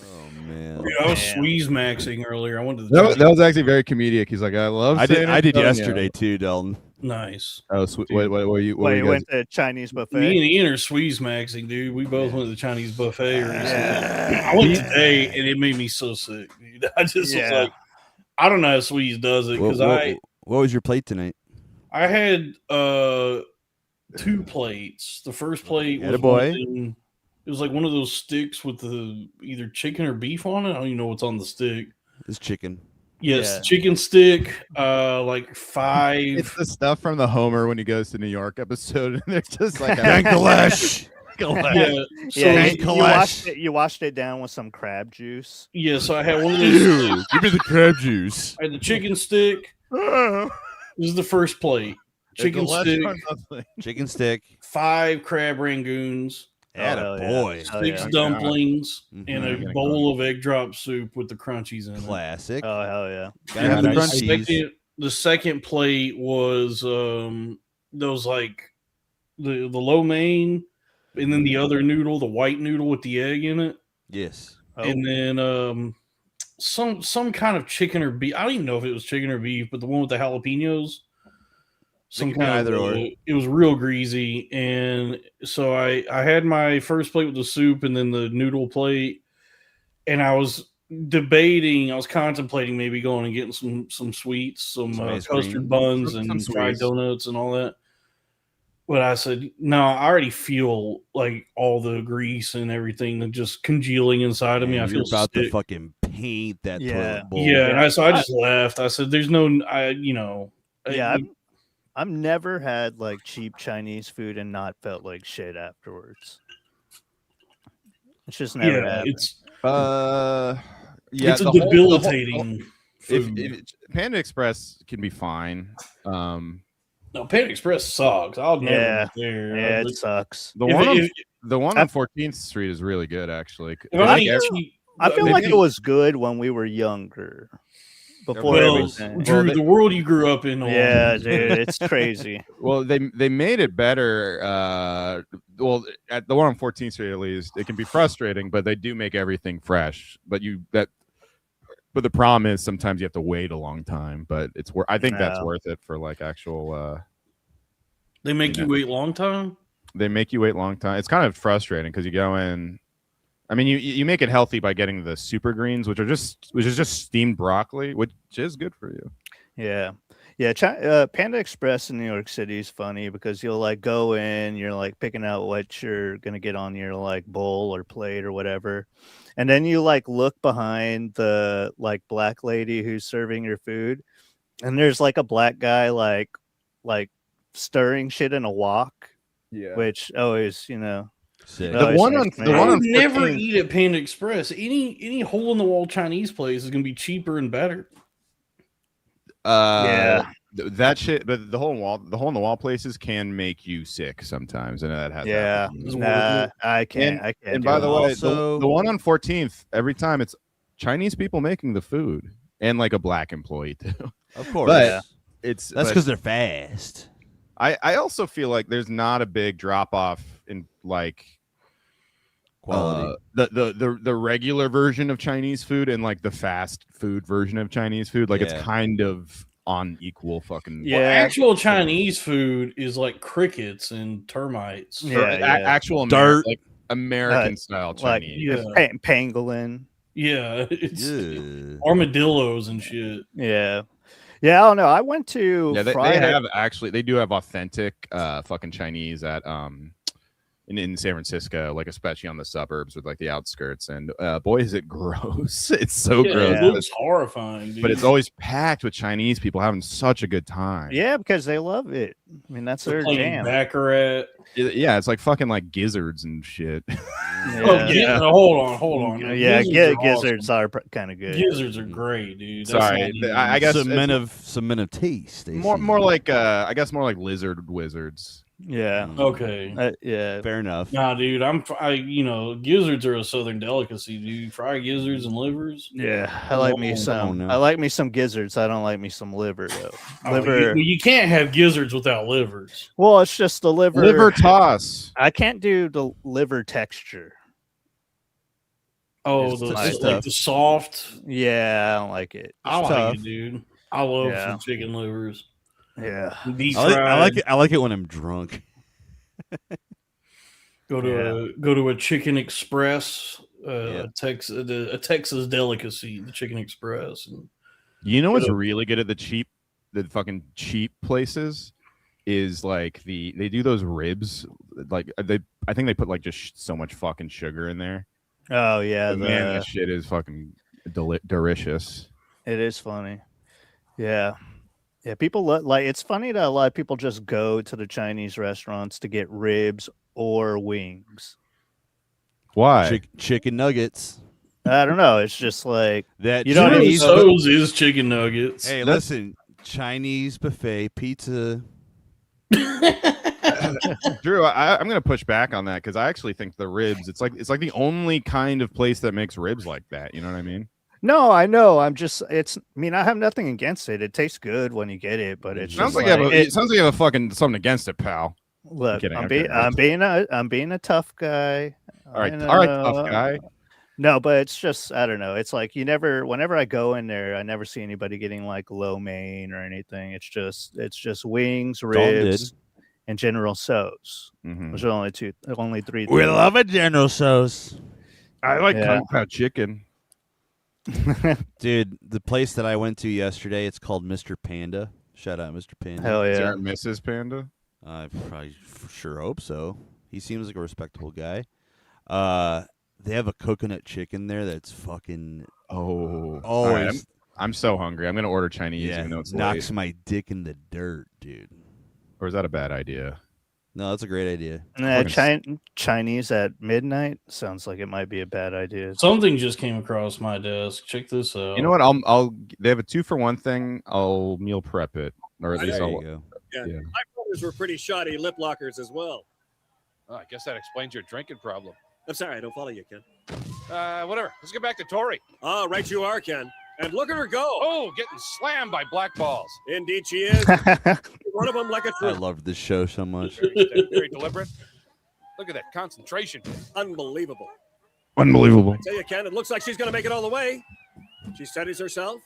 Oh man. Dude, I was squeeze maxing earlier. I wanted to that was actually very comedic. He's like, I love. I did yesterday too, Dalton. Nice. Oh, wait, you went to Chinese buffet? Me and Ian are squeeze maxing, dude. We both went to the Chinese buffet recently. I went today, and it made me so sick, dude. I just was like, I don't know how Squeeze does it because What was your plate tonight? I had 2 plates. The first plate was it was like one of those sticks with the either chicken or beef on it. I don't even know what's on the stick. It's chicken. Yes, chicken stick, like 5. It's the stuff from the Homer when he goes to New York episode, and they're just like Gangalash. You washed it down with some crab juice. Yeah, so I had one of those. Give me the crab juice. I had the chicken stick. This is the first plate. Chicken stick, 5 crab rangoons. Boy. 6 dumplings and a bowl of egg drop soup with the crunchies in it. Classic. Oh hell yeah! Gotta have the crunchies. The second plate was those like the lo mein, and then the other noodle, the white noodle with the egg in it. Yes. And then some kind of chicken or beef. I don't even know if it was chicken or beef, but the one with the jalapenos. Some kind of it was real greasy, and so I had my first plate with the soup and then the noodle plate, and I was debating. I was contemplating maybe going and getting some sweets, some ice custard cream. buns, Some and fried sweets. donuts and all that. But I said, no, I already feel like all the grease and everything that just congealing inside of me. I You're feel about to sick. fucking paint that Yeah. toilet bowl. Yeah, and I just left. I said, "There's no, Yeah, I've never had like cheap Chinese food and not felt like shit afterwards. It's just never happened. it's Yeah, it's a the whole- debilitating food. if Panda Express can be fine. No, Panda Express sucks. I'll never Yeah. get there. Yeah, But it sucks. The one on 14th Street is really good, actually. if I'm gonna eat cheap- I feel they like make- it was good when we were younger. Before well, everything. Drew, the world you grew up in. Yeah, dude, it's crazy. Well, they made it better. Well, at the one on 14th Street, at least, it can be frustrating, but they do make everything fresh. But the problem is sometimes you have to wait a long time. But it's I think that's worth it for like actual. They make you wait long time. They make you wait long time. It's kind of frustrating because you go in. I mean, you make it healthy by getting the super greens, which is just steamed broccoli, which is good for you. Yeah. Panda Express in New York City is funny because you'll like go in, you're like picking out what you're gonna get on your like bowl or plate or whatever, and then you like look behind the like black lady who's serving your food, and there's like a black guy like stirring shit in a wok. Yeah. Which always, Sick. The one on I would never 14th eat at Panda Express. Any hole in the wall Chinese place is gonna be cheaper and better. Yeah. That shit, but the hole in the wall places can make you sick sometimes, and that has Yeah. happened. Nah, I can't. And do by it. the way, Also- the one on 14th, every time it's Chinese people making the food and like a black employee too. Of course. But that's but because they're fast. I also feel like there's not a big drop off in like Quality. the regular version of Chinese food and like the fast food version of Chinese food. Like it's Yeah. kind of on equal fucking. Yeah. Well, actual Chinese food is like crickets and termites. Yeah, or actual Dirt. like American style like Chinese. Yeah. Pangolin. Yeah, it's Yeah. armadillos and shit. Yeah. Yeah, I don't know. I went to Yeah, they Friday. have actually they do have authentic fucking Chinese at in San Francisco, like especially on the suburbs with like the outskirts, and boy is it gross. It's so Yeah, gross. it looks horrifying, dude. But it's always packed with Chinese people having such a good time. Yeah, because they love it. I mean, that's They're their playing jam. Baccarat. Yeah, it's like fucking like gizzards and shit. Oh, yeah. Hold on. Now, Yeah, gizzards are gizzards are kind of good. awesome. Gizzards are great, dude. That's Sorry, not even- I guess some men of taste. Stacey. more like I guess more like lizard wizards. Yeah. Okay. Yeah. Fair enough. Nah, dude. Gizzards are a southern delicacy, dude. Fried gizzards and livers. Yeah. I like me Oh, some. no. I like me some gizzards. I don't like me some liver though. Oh, Liver. you can't have gizzards without livers. Well, it's just the liver. Liver toss. I can't do the liver texture. Oh, It's like tough. the soft. Yeah, I don't like it. I like tough. it, dude. I love Yeah. some chicken livers. Yeah. Deep I fried. like it. I like it when I'm drunk. Go to a Chicken Express. A Texas delicacy, the Chicken Express. And You know what's really good at the fucking cheap places is like they do those ribs. Like I think they put like just so much fucking sugar in there. Oh yeah. But man, that shit is fucking delicious. It is funny. Yeah. Yeah, people like it's funny that a lot of people just go to the Chinese restaurants to get ribs or wings. Why? Chicken nuggets. I don't know. It's just like That you don't Chinese. So's is chicken nuggets. Hey, listen, Chinese buffet pizza. Drew, I'm gonna push back on that because I actually think the ribs. It's like the only kind of place that makes ribs like that. You know what I mean? No, I know. I mean, I have nothing against it. It tastes good when you get it, but it's Sounds just like it sounds like you have a fucking something against it, pal. Look, kidding, I'm kidding. being a tough guy. All right, I all right, know. tough guy. No, but it's just I don't know. It's like whenever I go in there, I never see anybody getting like lo mein or anything. It's just wings, ribs, and General So's. Mhm. Which are only three. We things. love a General So's. I like Yeah. kung pao chicken. Dude, the place that I went to yesterday, it's called Mr. Panda. Shout out, Mr. Panda. Hell Is there yeah. a Mrs. Panda? I probably for sure hope so. He seems like a respectable guy. They have a coconut chicken there that's fucking Oh, oh, all right, I'm so hungry. I'm gonna order Chinese, yeah, even though it's knocks late. my dick in the dirt, dude. Or is that a bad idea? No, that's a great idea. Chinese at midnight sounds like it might be a bad idea. Something just came across my desk. Check this out. You know what? I'll. They have a 2-for-1 thing. I'll meal prep it, or at least There I'll. you go. Yeah. Yeah. My brothers were pretty shoddy lip lockers as well. I guess that explains your drinking problem. I'm sorry, I don't follow you, Ken. Whatever. Let's get back to Tori. Ah, right you are, Ken. And look at her go. Oh, getting slammed by black balls. Indeed she is. One of them like a I truth. love this show so much. Very deliberate. Look at that concentration. Unbelievable. Unbelievable. I tell you, Ken, it looks like she's going to make it all the way. She steadies herself.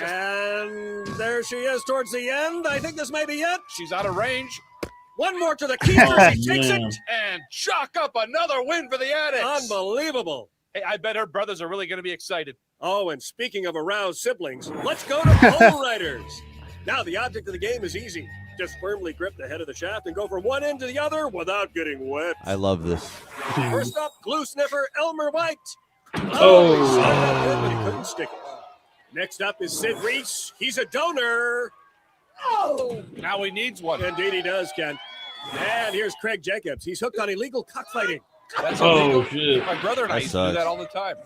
And there she is towards the end. I think this may be it. She's out of range. One more to the keeper. She takes it. And chalk up another win for the Addicts. Unbelievable. Hey, I bet her brothers are really going to be excited. Oh, and speaking of aroused siblings, let's go to Bull Riders. Now, the object of the game is easy. Just firmly grip the head of the shaft and go from one end to the other without getting wet. I love this. First up, glue sniffer Elmer White. Oh. But he couldn't stick it. Next up is Sid Reese. He's a donor. Oh! Now he needs one. Indeed he does, Ken. And here's Craig Jacobs. He's hooked on illegal cockfighting. That's Oh, illegal. shit. My brother and I That used to do sucks. that all the time.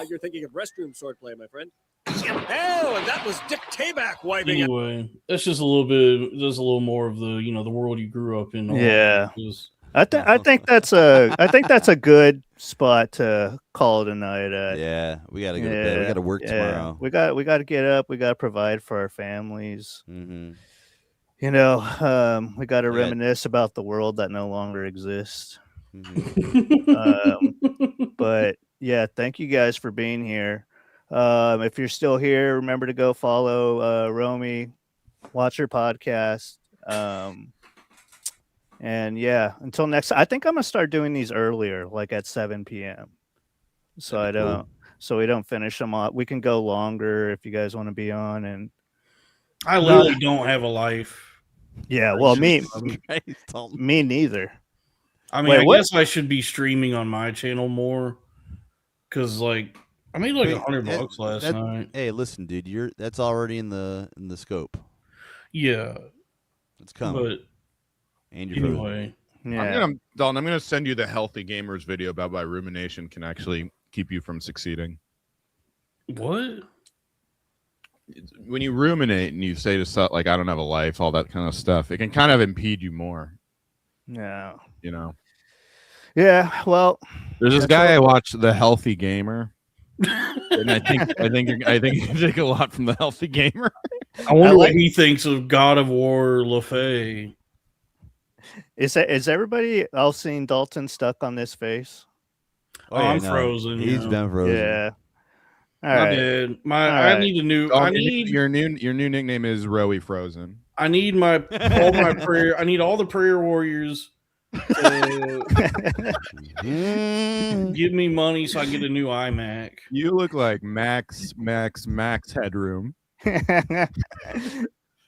You're thinking of restroom swordplay, my friend. Oh, and that was Dick Tabak wiping out. Anyway, that's just a little bit. There's a little more of the the world you grew up in. Yeah. Just- I think that's a good spot to call it a night at. Yeah, we gotta go to bed. We gotta work tomorrow. We got to get up. We got to provide for our families. Mm-hmm. We got to Yeah. reminisce about the world that no longer exists. Mm-hmm. But yeah, thank you guys for being here. If you're still here, remember to go follow Romy, watch her podcast. And yeah, until next, I think I'm gonna start doing these earlier, like at 7 p.m. So we don't finish them off. We can go longer if you guys want to be on. And I literally don't have a life. yeah, well, me neither. I mean, Wait, I what? guess I should be streaming on my channel more because, like, I made like $100 last night. Hey, listen, dude, that's already in the scope. Yeah, It's coming. but And you're anyway, Dalton, I'm gonna send you the Healthy Gamers video about why rumination can actually keep you from succeeding. what? When you ruminate and you say to stuff like "I don't have a life," all that kind of stuff, it can kind of impede you more. Yeah. You know. Yeah. Well, There's this that's guy I what- watched, The Healthy Gamer, and I think you can take a lot from The Healthy Gamer. I wonder what he thinks of God of War LaFay. Is everybody else seeing Dalton stuck on this face? Oh, yeah, I'm no, frozen. He's been frozen. Yeah. All My right. bad. All I right. need a new. Dalton, I need your new nickname is Rowie Frozen. I need all my prayer. I need all the prayer warriors to give me money so I can get a new iMac. You look like Max Headroom.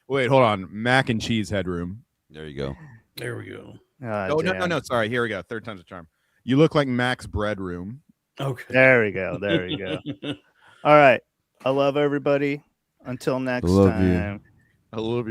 Wait, hold on. Mac and Cheese Headroom. There you go. There we go. Oh, no. Sorry. Here we go. Third time's a charm. You look like Max Breadroom. Okay. There we go. There we go. All right. I love everybody. Until next Love you. time. I love you.